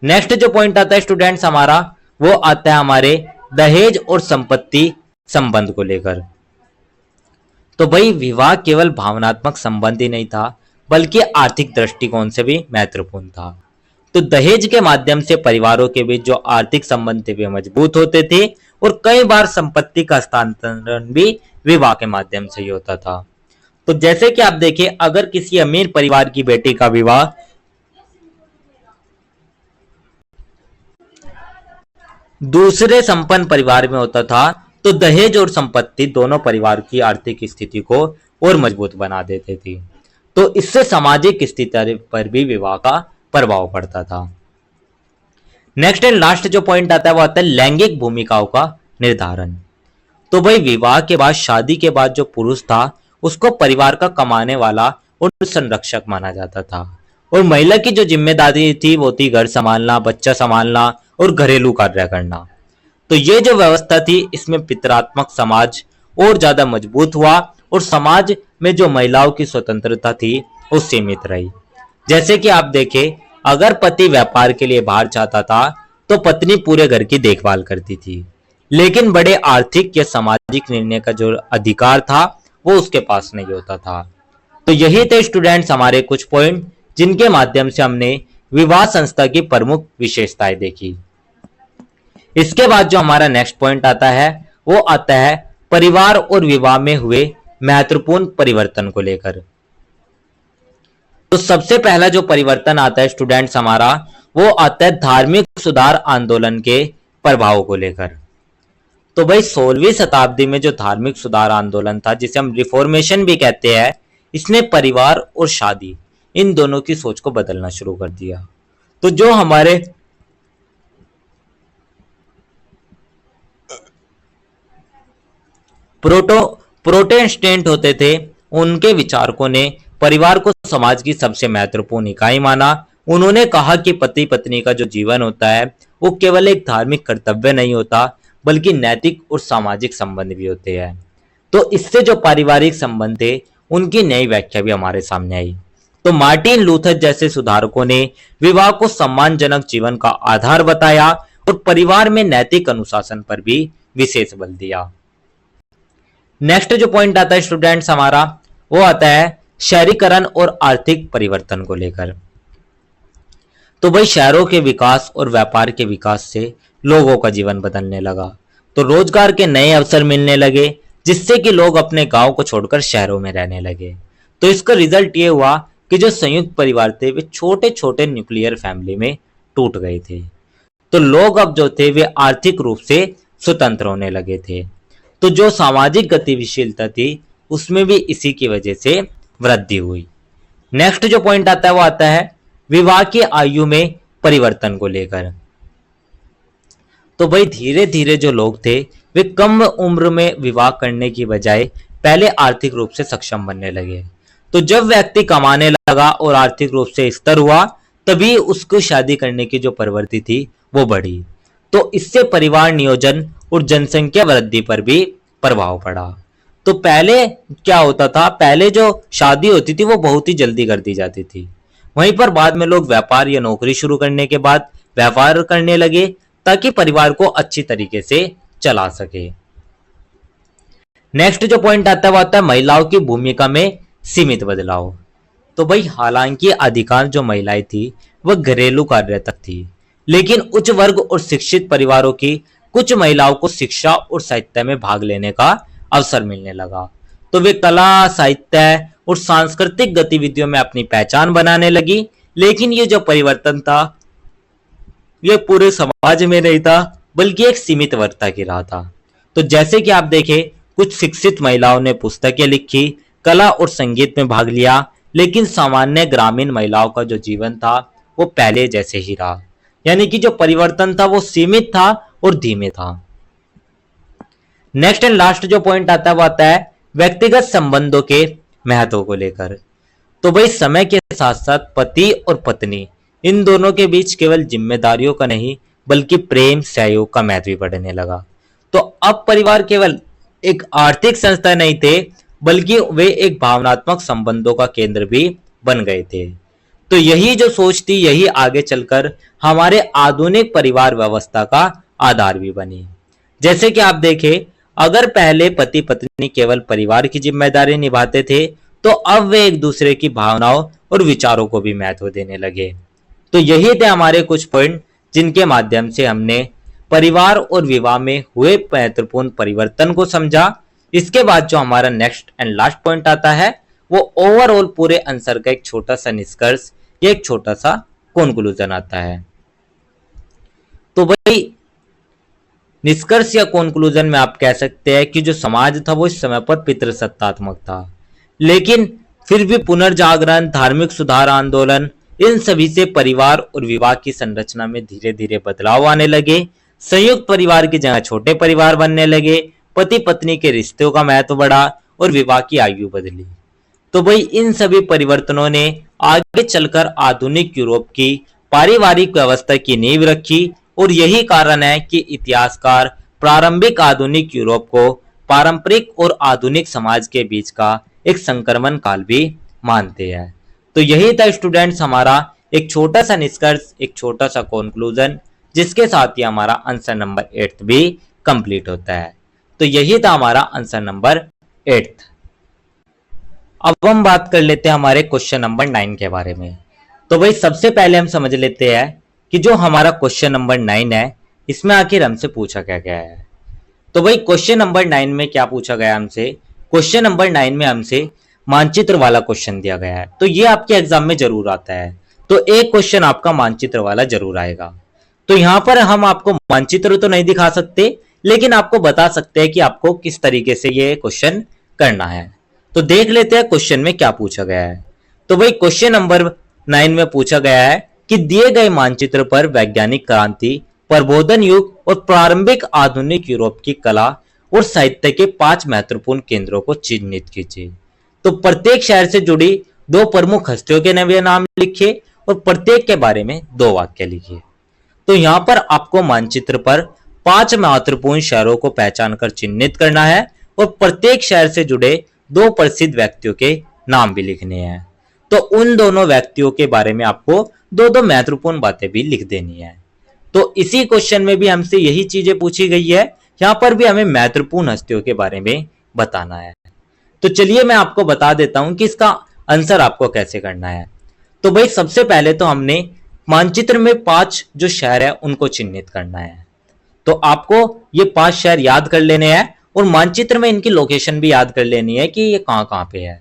नेक्स्ट जो पॉइंट आता है स्टूडेंट्स हमारा, वो आता है हमारे दहेज और संपत्ति संबंध को लेकर। तो भाई विवाह केवल भावनात्मक संबंध ही नहीं था बल्कि आर्थिक दृष्टिकोण से भी महत्वपूर्ण था। तो दहेज के माध्यम से परिवारों के बीच जो आर्थिक संबंध थे वे मजबूत होते थे और कई बार संपत्ति का हस्तांतरण भी विवाह के माध्यम से ही होता था। तो जैसे कि आप देखिए, अगर किसी अमीर परिवार की बेटी का विवाह दूसरे संपन्न परिवार में होता था तो दहेज और संपत्ति दोनों परिवार की आर्थिक स्थिति को और मजबूत बना देते थे। तो इससे सामाजिक स्थिति पर भी विवाह का प्रभाव पड़ता था। नेक्स्ट एंड लास्ट जो पॉइंट आता है वो आता है लैंगिक भूमिकाओं का निर्धारण। तो भाई विवाह के बाद, शादी के बाद जो पुरुष था उसको परिवार का कमाने वाला और संरक्षक माना जाता था और महिला की जो जिम्मेदारी थी वो थी घर संभालना, बच्चा संभालना और घरेलू कार्य करना। तो ये जो व्यवस्था थी इसमें पितरात्मक समाज और ज्यादा मजबूत हुआ और समाज में जो महिलाओं की स्वतंत्रता थी वो सीमित रही। जैसे कि आप देखें, अगर पति व्यापार के लिए बाहर जाता था तो पत्नी पूरे घर की देखभाल करती थी, लेकिन बड़े आर्थिक या सामाजिक निर्णय का जो अधिकार था वो उसके पास नहीं होता था। तो यही थे स्टूडेंट्स हमारे कुछ पॉइंट जिनके माध्यम से हमने विवाह संस्था की प्रमुख विशेषताएं देखी। इसके बाद जो हमारा नेक्स्ट पॉइंट आता है वो आता है परिवार और विवाह में हुए महत्वपूर्ण परिवर्तन को लेकर। तो सबसे पहला जो परिवर्तन आता है स्टूडेंट्स हमारा, वो आता है धार्मिक सुधार आंदोलन के प्रभाव को लेकर। तो भाई 16वीं शताब्दी में जो धार्मिक सुधार आंदोलन था, जिसे हम रिफॉर्मेशन भी कहते हैं, इसने परिवार और शादी इन दोनों की सोच को बदलना शुरू कर दिया। तो जो हमारे प्रोटेस्टेंट होते थे, उनके विचारकों ने परिवार को समाज की सबसे महत्वपूर्ण इकाई माना। उन्होंने कहा कि पति पत्नी का जो जीवन होता है वो केवल एक धार्मिक कर्तव्य नहीं होता, बल्कि नैतिक और सामाजिक संबंध भी होते हैं। तो इससे जो पारिवारिक संबंध थे उनकी नई व्याख्या भी हमारे सामने आई। तो मार्टिन लूथर जैसे सुधारकों ने विवाह को सम्मानजनक जीवन का आधार बताया और परिवार में नैतिक अनुशासन पर भी विशेष बल दिया। नेक्स्ट जो पॉइंट आता है स्टूडेंट्स हमारा, वो आता है शहरीकरण और आर्थिक परिवर्तन को लेकर। तो भाई शहरों के विकास और व्यापार के विकास से लोगों का जीवन बदलने लगा। तो रोजगार के नए अवसर मिलने लगे, जिससे कि लोग अपने गांव को छोड़कर शहरों में रहने लगे। तो इसका रिजल्ट ये हुआ कि जो संयुक्त परिवार थे वे छोटे छोटे न्यूक्लियर फैमिली में टूट गए थे। तो लोग अब जो थे वे आर्थिक रूप से स्वतंत्र होने लगे थे। तो जो सामाजिक गतिशीलता थी उसमें भी इसी की वजह से वृद्धि हुई। नेक्स्ट जो पॉइंट आता है वो आता है विवाह की आयु में परिवर्तन को लेकर। तो भाई धीरे धीरे जो लोग थे वे कम उम्र में विवाह करने की बजाय पहले आर्थिक रूप से सक्षम बनने लगे। तो जब व्यक्ति कमाने लगा और आर्थिक रूप से स्थिर हुआ, तभी उसको शादी करने की जो प्रवृत्ति थी वो बढ़ी। तो इससे परिवार नियोजन और जनसंख्या वृद्धि पर भी प्रभाव पड़ा। तो पहले क्या होता था, पहले जो शादी होती थी वो बहुत ही जल्दी कर दी जाती थी। वहीं पर बाद में लोग व्यापार या नौकरी शुरू करने के बाद व्यापार करने लगे, ताकि परिवार को अच्छी तरीके से चला सके। नेक्स्ट जो पॉइंट आता है वो आता है महिलाओं की भूमिका में सीमित बदलाव। तो भाई हालांकि अधिकांश जो महिलाएं थी वह घरेलू कार्य तक थी, लेकिन उच्च वर्ग और शिक्षित परिवारों की कुछ महिलाओं को शिक्षा और साहित्य में भाग लेने का अवसर मिलने लगा। तो वे कला, साहित्य और सांस्कृतिक गतिविधियों में अपनी पहचान बनाने लगी। लेकिन ये जो परिवर्तन था ये पूरे समाज में नहीं था, बल्कि एक सीमित वर्ग तक ही रहा था। तो जैसे कि आप देखें, कुछ शिक्षित महिलाओं ने पुस्तकें लिखी, कला और संगीत में भाग लिया, लेकिन सामान्य ग्रामीण महिलाओं का जो जीवन था वो पहले जैसे ही रहा। यानी कि जो परिवर्तन था वो सीमित था और धीमे था। नेक्स्ट एंड लास्ट जो पॉइंट आता है वो आता है व्यक्तिगत संबंधों के महत्व को लेकर। तो भाई समय के साथ साथ पति और पत्नी इन दोनों के बीच केवल जिम्मेदारियों का नहीं, बल्कि प्रेम सहयोग का महत्व भी बढ़ने लगा। तो अब परिवार केवल एक आर्थिक संस्था नहीं थे, बल्कि वे एक भावनात्मक संबंधों का केंद्र भी बन गए थे। तो यही जो सोच थी, यही आगे चलकर हमारे आधुनिक परिवार व्यवस्था का आधार भी बनी। जैसे कि आप देखें, अगर पहले पति पत्नी केवल परिवार की जिम्मेदारी निभाते थे, तो अब वे एक दूसरे की भावनाओं और विचारों को भी महत्व देने लगे। तो यही थे हमारे कुछ पॉइंट जिनके माध्यम से हमने परिवार और विवाह में हुए महत्वपूर्ण परिवर्तन को समझा। इसके बाद जो हमारा नेक्स्ट एंड लास्ट पॉइंट आता है वो ओवरऑल पूरे आंसर का एक छोटा सा निष्कर्ष या एक छोटा सा कंक्लूजन आता है। तो भाई निष्कर्ष या कंक्लूजन में आप कह सकते हैं कि जो समाज था वो इस समय पर पितृसत्तात्मक था, लेकिन फिर भी पुनर्जागरण, धार्मिक सुधार आंदोलन, इन सभी से परिवार और विवाह की संरचना में धीरे धीरे बदलाव आने लगे। संयुक्त परिवार की जगह छोटे परिवार बनने लगे, पति पत्नी के रिश्तों का महत्व बढ़ा और विवाह की आयु बदली। तो भाई इन सभी परिवर्तनों ने आगे चलकर आधुनिक यूरोप की पारिवारिक व्यवस्था की नींव रखी और यही कारण है कि इतिहासकार प्रारंभिक आधुनिक यूरोप को पारंपरिक और आधुनिक समाज के बीच का एक संक्रमण काल भी मानते हैं। तो यही था स्टूडेंट्स हमारा एक छोटा सा निष्कर्ष, एक छोटा सा कंक्लूजन, जिसके साथ ही हमारा आंसर नंबर 8 भी कंप्लीट होता है। तो यही था हमारा आंसर नंबर 8। अब हम बात कर लेते हैं हमारे क्वेश्चन नंबर 9 के बारे में। तो भाई सबसे पहले हम समझ लेते हैं कि जो हमारा क्वेश्चन नंबर 9 है इसमें आखिर हमसे पूछा क्या गया है। तो भाई क्वेश्चन नंबर 9 में क्या पूछा गया हमसे? क्वेश्चन नंबर 9 में हमसे मानचित्र वाला क्वेश्चन दिया गया है, तो ये आपके एग्जाम में जरूर आता है। तो एक क्वेश्चन आपका मानचित्र वाला जरूर आएगा। तो यहां पर हम आपको मानचित्र तो नहीं दिखा सकते, लेकिन आपको बता सकते हैं कि आपको किस तरीके से ये क्वेश्चन करना है। तो देख लेते हैं क्वेश्चन में क्या पूछा गया है। तो भाई क्वेश्चन नंबर 9 में पूछा गया है कि दिए गए मानचित्र पर वैज्ञानिक क्रांति, प्रबोधन युग और प्रारंभिक आधुनिक यूरोप की कला और साहित्य के 5 महत्वपूर्ण केंद्रों को चिन्हित कीजिए। तो प्रत्येक शहर से जुड़ी 2 प्रमुख हस्तियों के नाम लिखिए और प्रत्येक के बारे में 2 वाक्य लिखिए। तो यहां पर आपको मानचित्र पर 5 महत्वपूर्ण शहरों को पहचान कर चिन्हित करना है और प्रत्येक शहर से जुड़े 2 प्रसिद्ध व्यक्तियों के नाम भी लिखने हैं। तो उन दोनों व्यक्तियों के बारे में आपको 2 महत्वपूर्ण बातें भी लिख देनी है। तो इसी क्वेश्चन में भी हमसे यही चीजें पूछी गई है, यहां पर भी हमें महत्वपूर्ण हस्तियों के बारे में बताना है। तो चलिए मैं आपको बता देता हूं कि इसका आंसर आपको कैसे करना है। तो भाई सबसे पहले तो हमने मानचित्र में 5 जो शहर है उनको चिन्हित करना है। तो आपको ये 5 शहर याद कर लेने हैं और मानचित्र में इनकी लोकेशन भी याद कर लेनी है कि ये कहां कहां पे है।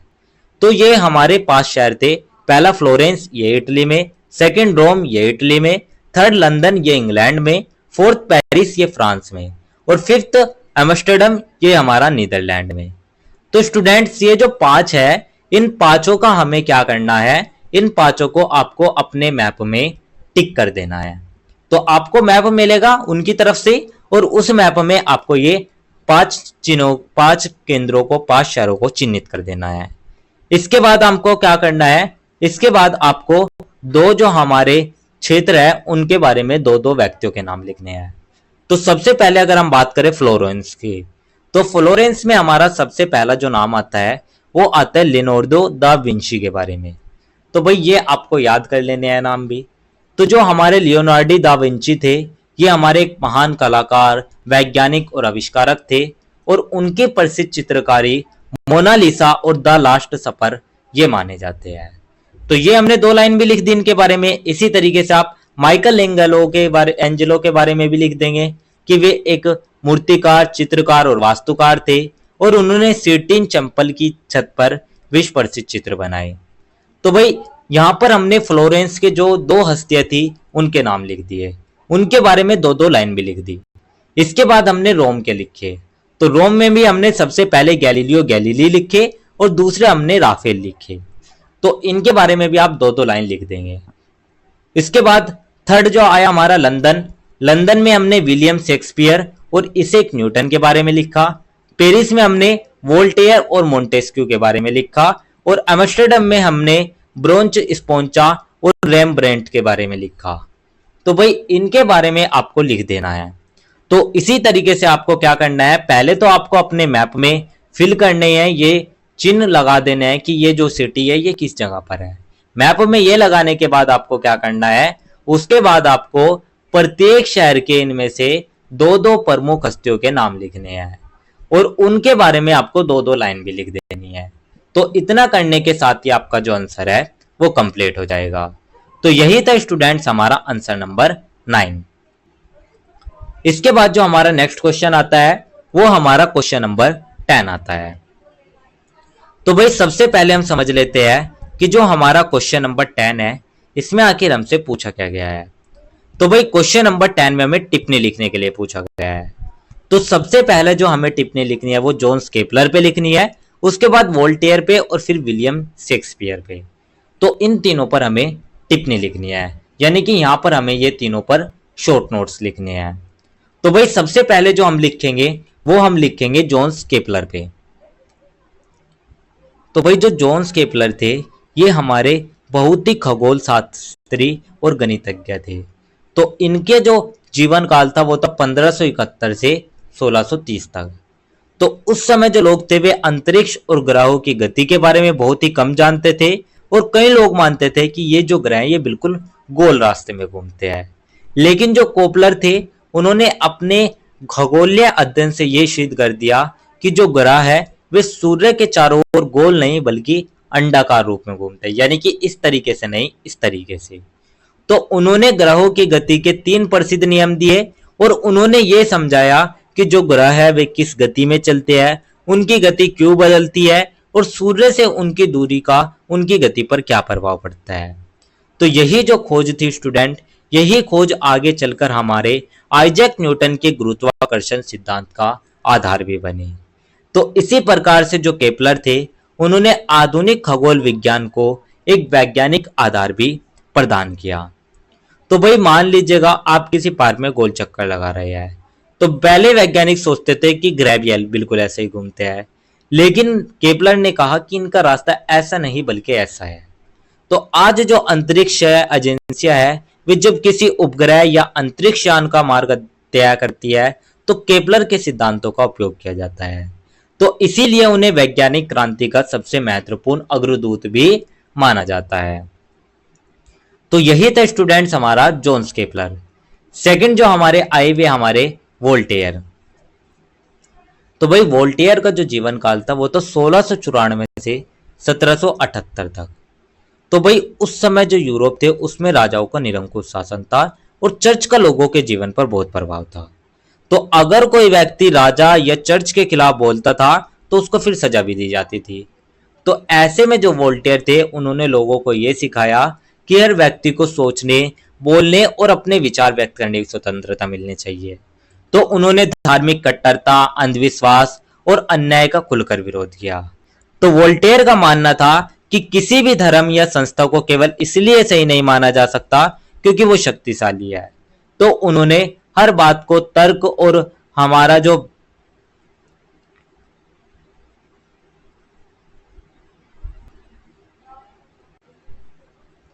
तो ये हमारे 5 शहर थे। पहला फ्लोरेंस, ये इटली में। सेकंड रोम, ये इटली में। थर्ड लंदन, ये इंग्लैंड में। फोर्थ पेरिस, ये फ्रांस में। और फिफ्थ एम्स्टर्डम, ये हमारा नीदरलैंड में। तो स्टूडेंट्स ये जो 5 है, इन पांचों का हमें क्या करना है, इन पांचों को आपको अपने मैप में टिक कर देना है। तो आपको मैप मिलेगा उनकी तरफ से और उस मैप में आपको ये 5 केंद्रों को, 5 शहरों को चिन्हित कर देना है। इसके बाद हमको क्या करना है, इसके बाद आपको 2 जो हमारे क्षेत्र है उनके बारे में 2 व्यक्तियों के नाम लिखने हैं। तो सबसे पहले अगर हम बात करें फ्लोरेंस की, तो फ्लोरेंस में हमारा सबसे पहला जो नाम आता है वो आता है लियोनार्डो दा विंची के बारे में। तो भाई ये आपको याद कर लेने हैं नाम भी। तो जो हमारे लियोनार्डो दा विंची थे, ये हमारे एक महान कलाकार, वैज्ञानिक और आविष्कारक थे और उनके प्रसिद्ध चित्रकारी मोनालिसा और द लास्ट सफर ये माने जाते हैं। तो ये हमने 2 लाइन भी लिख दी इनके बारे में। इसी तरीके से आप माइकल एंजेलो के बारे में भी लिख देंगे कि वे एक मूर्तिकार, चित्रकार और वास्तुकार थे और उन्होंने सिस्टीन टेम्पल की छत पर विश्व प्रसिद्ध चित्र बनाए। तो भाई यहां पर हमने फ्लोरेंस के जो 2 हस्तियां थी उनके नाम लिख दिए, उनके बारे में 2 लाइन भी लिख दी। इसके बाद हमने रोम के लिखे। तो रोम में भी हमने सबसे पहले गैलीलियो गैलीली लिखे और दूसरे हमने राफेल लिखे। तो इनके बारे में भी आप 2 लाइन लिख देंगे। इसके बाद थर्ड जो आया हमारा लंदन। लंदन में हमने विलियम शेक्सपियर और इसेक न्यूटन के बारे में लिखा। पेरिस में हमने वोल्टेयर और मोंटेस्क्यू के बारे में लिखा और एम्स्टर्डम में हमने ब्रोंच स्पोंचा और रेम्ब्रेंट के बारे में लिखा। तो भाई इनके बारे में आपको लिख देना है। तो इसी तरीके से आपको क्या करना है, पहले तो आपको अपने मैप में फिल करने हैं, ये चिन्ह लगा देने हैं कि ये जो सिटी है ये किस जगह पर है। मैप में ये लगाने के बाद आपको क्या करना है, उसके बाद आपको प्रत्येक शहर के इनमें से 2 प्रमुख हस्तियों के नाम लिखने हैं और उनके बारे में आपको 2 लाइन भी लिख देनी है। तो इतना करने के साथ ही आपका जो आंसर है वो कंप्लीट हो जाएगा। तो यही था स्टूडेंट्स हमारा आंसर नंबर 9। इसके बाद जो हमारा नेक्स्ट क्वेश्चन आता है वो हमारा क्वेश्चन नंबर 10 आता है। तो भाई सबसे पहले हम समझ लेते हैं कि जो हमारा क्वेश्चन नंबर 10 है इसमें आखिर हमसे पूछा क्या गया है। तो भाई क्वेश्चन नंबर 10 में हमें टिप्पणी लिखने के लिए पूछा गया है। तो सबसे पहले जो हमें टिप्पणी लिखनी है वो जोन्स केपलर पे लिखनी है, उसके बाद वोल्टेयर पे और फिर विलियम शेक्सपियर पे। तो इन तीनों पर हमें टिप्पणी लिखनी है, यानी कि यहां पर हमें ये तीनों पर शॉर्ट नोट्स लिखने हैं। तो भाई सबसे पहले जो हम लिखेंगे वो हम लिखेंगे जोन्स केपलर पे। तो भाई जो जोन्स केपलर थे ये हमारे बहुत ही खगोल शास्त्री और गणितज्ञ थे। तो इनके जो जीवन काल था वो था 1571 से 1630 तक। तो उस समय जो लोग थे वे अंतरिक्ष और ग्रहों की गति के बारे में बहुत ही कम जानते थे और कई लोग मानते थे कि ये जो ग्रह हैं ये बिल्कुल गोल रास्ते में घूमते हैं। लेकिन जो कोपलर थे उन्होंने अपने खगोलीय अध्ययन से ये सिद्ध कर दिया कि जो ग्रह है वे सूर्य के चारों ओर गोल नहीं बल्कि अंडाकार रूप में घूमते हैं, यानी कि इस तरीके से नहीं, इस तरीके से। तो उन्होंने ग्रहों की गति के 3 प्रसिद्ध नियम दिए और उन्होंने ये समझाया कि जो ग्रह है वे किस गति में चलते हैं, उनकी गति क्यों बदलती है और सूर्य से उनकी दूरी का उनकी गति पर क्या प्रभाव पड़ता है। तो यही जो खोज थी स्टूडेंट, यही खोज आगे चलकर हमारे आइजैक न्यूटन के गुरुत्वाकर्षण सिद्धांत का आधार भी बनी। तो इसी प्रकार से जो केपलर थे, उन्होंने आधुनिक खगोल विज्ञान को एक वैज्ञानिक आधार भी प्रदान किया। तो भाई मान लीजिएगा आप किसी पार्क में गोल चक्कर लगा रहे हैं, तो पहले वैज्ञानिक सोचते थे कि ग्रेवियल बिल्कुल ऐसे ही घूमते हैं, लेकिन केपलर ने कहा कि इनका रास्ता ऐसा नहीं बल्कि ऐसा है। तो आज जो अंतरिक्ष एजेंसियां है, वे जब किसी उपग्रह या अंतरिक्ष यान का मार्ग तय करती है, तो केपलर के सिद्धांतों का उपयोग किया जाता है। तो इसीलिए उन्हें वैज्ञानिक क्रांति का सबसे महत्वपूर्ण अग्रदूत भी माना जाता है। तो यही था स्टूडेंट्स हमारा जोन्स केपलर। सेकंड जो हमारे आए वे हमारे वोल्टेयर। तो भाई वोल्टेयर का जो जीवन काल था वो तो 1694 से 1778 तक। तो भाई उस समय जो यूरोप थे उसमें राजाओं का निरंकुश शासन था और चर्च का लोगों के जीवन पर बहुत प्रभाव था। तो अगर कोई व्यक्ति राजा या चर्च के खिलाफ बोलता था तो उसको फिर सजा भी दी जाती थी। तो ऐसे में जो वोल्टेयर थे उन्होंने लोगों को यह सिखाया कि हर व्यक्ति को सोचने, बोलने और अपने विचार व्यक्त करने की स्वतंत्रता मिलनी चाहिए। तो उन्होंने धार्मिक कट्टरता, अंधविश्वास और अन्याय का खुलकर विरोध किया। तो वोल्टेयर का मानना था कि किसी भी धर्म या संस्था को केवल इसलिए सही नहीं माना जा सकता क्योंकि वो शक्तिशाली है। तो उन्होंने हर बात को तर्क और हमारा जो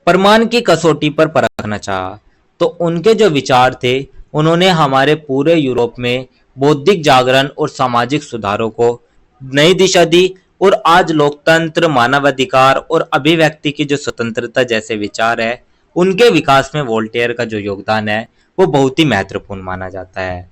प्रमाण की कसौटी पर परखना चाहा। तो उनके जो विचार थे उन्होंने हमारे पूरे यूरोप में बौद्धिक जागरण और सामाजिक सुधारों को नई दिशा दी और आज लोकतंत्र, मानवाधिकार और अभिव्यक्ति की जो स्वतंत्रता जैसे विचार है, उनके विकास में वोल्टेयर का जो योगदान है वो बहुत ही महत्वपूर्ण माना जाता है।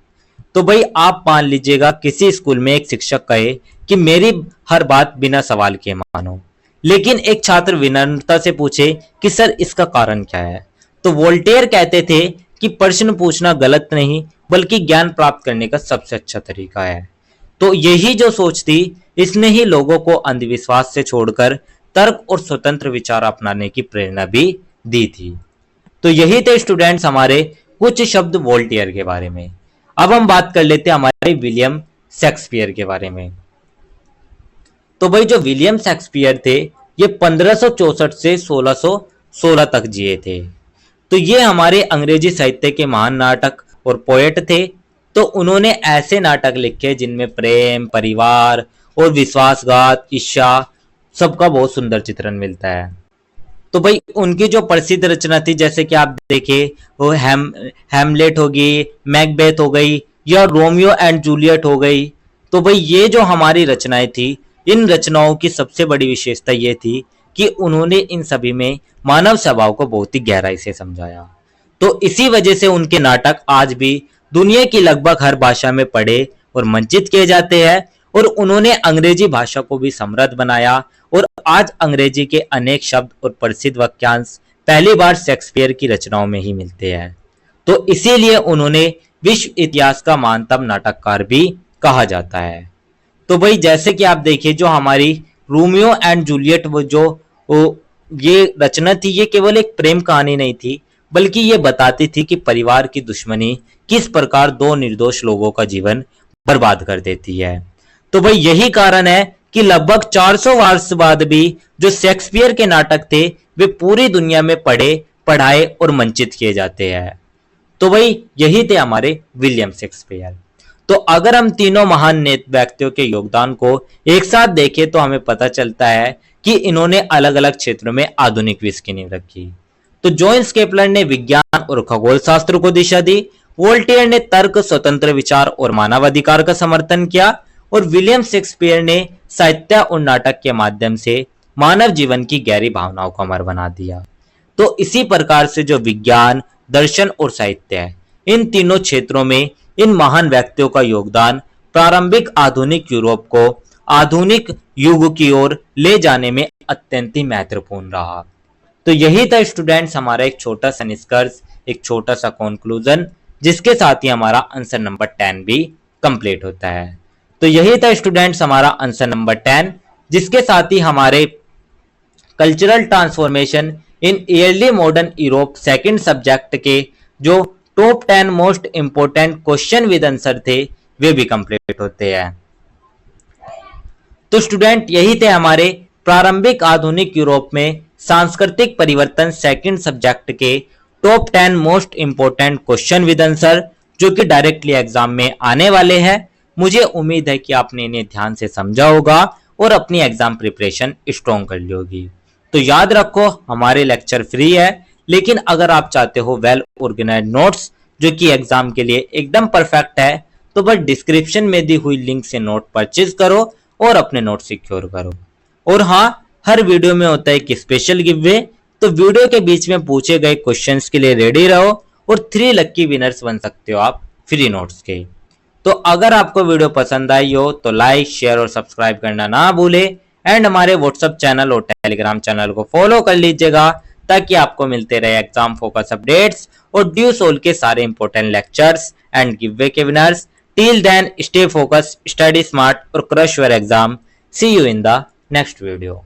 तो भाई आप मान लीजिएगा किसी स्कूल में एक शिक्षक कहे कि मेरी हर बात बिना सवाल किए मानो, लेकिन एक छात्र विनम्रता से पूछे कि सर इसका कारण क्या है, तो वोल्टेयर कहते थे कि प्रश्न पूछना गलत नहीं बल्कि ज्ञान प्राप्त करने का सबसे अच्छा तरीका है। तो यही जो सोच थी, इसने ही लोगों को अंधविश्वास से छोड़कर तर्क और स्वतंत्र विचार अपनाने की प्रेरणा भी दी थी। तो यही थे स्टूडेंट्स हमारे कुछ शब्द वोल्टेयर के बारे में। अब हम बात कर लेते हैं हमारे विलियम शेक्सपियर के बारे में। तो भाई जो विलियम शेक्सपियर थे ये 1564 से 1616 तक जिए थे। तो ये हमारे अंग्रेजी साहित्य के महान नाटक और पोएट थे। तो उन्होंने ऐसे नाटक लिखे जिनमें प्रेम, परिवार और विश्वासघात, ईर्ष्या सबका बहुत सुंदर चित्रण मिलता है। तो भाई उनकी जो प्रसिद्ध रचना थी, जैसे कि आप देखें वो हैमलेट हो गई, मैकबेथ हो गई या रोमियो एंड जूलियट हो गई। तो भाई ये जो हमारी रचनाएं थी, इन रचनाओं की सबसे बड़ी विशेषता ये थी कि उन्होंने इन सभी में मानव स्वभाव को बहुत ही गहराई से समझाया। तो इसी वजह से उनके नाटक आज भी दुनिया की लगभग हर भाषा में पढ़े और मंचित किए जाते हैं और उन्होंने अंग्रेजी भाषा को भी समृद्ध बनाया और आज अंग्रेजी के अनेक शब्द और प्रसिद्ध वाक्यांश पहली बार शेक्सपियर की रचनाओं में ही मिलते हैं। तो इसीलिए उन्होंने विश्व इतिहास का महानतम नाटककार भी कहा जाता है। तो भाई जैसे कि आप देखिए जो हमारी रोमियो एंड जूलियट ये रचना थी, ये केवल एक प्रेम कहानी नहीं थी बल्कि ये बताती थी कि परिवार की दुश्मनी किस प्रकार दो निर्दोष लोगों का जीवन बर्बाद कर देती है। तो भाई यही कारण है कि लगभग 400 वर्ष बाद भी जो शेक्सपियर के नाटक थे वे पूरी दुनिया में पढ़े, पढ़ाए और मंचित किए जाते हैं। तो भाई यही थे हमारे विलियम शेक्सपियर। तो अगर हम तीनों महान व्यक्तियों के योगदान को एक साथ देखें तो हमें पता चलता है कि इन्होंने अलग अलग क्षेत्रों में आधुनिक विश्व की नींव रखी। तो जोन्स केपलर ने विज्ञान और खगोल शास्त्र को दिशा दी, वोल्टेयर ने तर्क, स्वतंत्र विचार और मानवाधिकार का समर्थन किया और विलियम शेक्सपियर ने साहित्य और नाटक के माध्यम से मानव जीवन की गहरी भावनाओं को अमर बना दिया। तो इसी प्रकार से जो विज्ञान, दर्शन और साहित्य है, इन तीनों क्षेत्रों में इन महान व्यक्तियों का योगदान प्रारंभिक आधुनिक यूरोप को आधुनिक युग की ओर ले जाने में अत्यंत ही महत्वपूर्ण रहा। तो यही था स्टूडेंट्स हमारा एक छोटा सा निष्कर्ष, एक छोटा सा कंक्लूजन, जिसके साथ ही हमारा आंसर नंबर 10 भी कंप्लीट होता है। तो यही था स्टूडेंट्स हमारा आंसर नंबर 10, जिसके साथ ही हमारे cultural transformation in early modern Europe second subject के जो top 10 most important question with answer थे वे भी कंप्लीट होते हैं। तो स्टूडेंट यही थे हमारे प्रारंभिक आधुनिक यूरोप में सांस्कृतिक परिवर्तन सेकंड सब्जेक्ट के top 10 most important question with answer, जो कि डायरेक्टली एग्जाम में आने वाले हैं। मुझे उम्मीद है कि आपने इन्हें ध्यान से समझा होगा और अपनी एग्जाम प्रिपरेशन स्ट्रॉन्ग कर ली होगी। तो याद रखो हमारे लेक्चर फ्री है, लेकिन अगर आप चाहते हो वेल ऑर्गेनाइज नोट्स जो कि एग्जाम के लिए एकदम परफेक्ट है, तो बस डिस्क्रिप्शन में दी हुई लिंक से नोट परचेज करो और अपने नोट सिक्योर करो। और हाँ, हर वीडियो में होता है एक स्पेशल गिववे, तो वीडियो के बीच में पूछे गए क्वेश्चंस के लिए रेडी रहो और 3 लक्की विनर्स बन सकते हो आप फ्री नोट्स के। तो अगर आपको वीडियो पसंद आई हो तो लाइक, शेयर और सब्सक्राइब करना ना भूले एंड हमारे व्हाट्सएप चैनल और टेलीग्राम चैनल को फॉलो कर लीजिएगा, ताकि आपको मिलते रहे एग्जाम फोकस अपडेट्स और ड्यू सोल के सारे इंपॉर्टेंट लेक्चर्स एंड गिववे के winners. Till then stay focus, study smart और crush your exam. See you in the next video.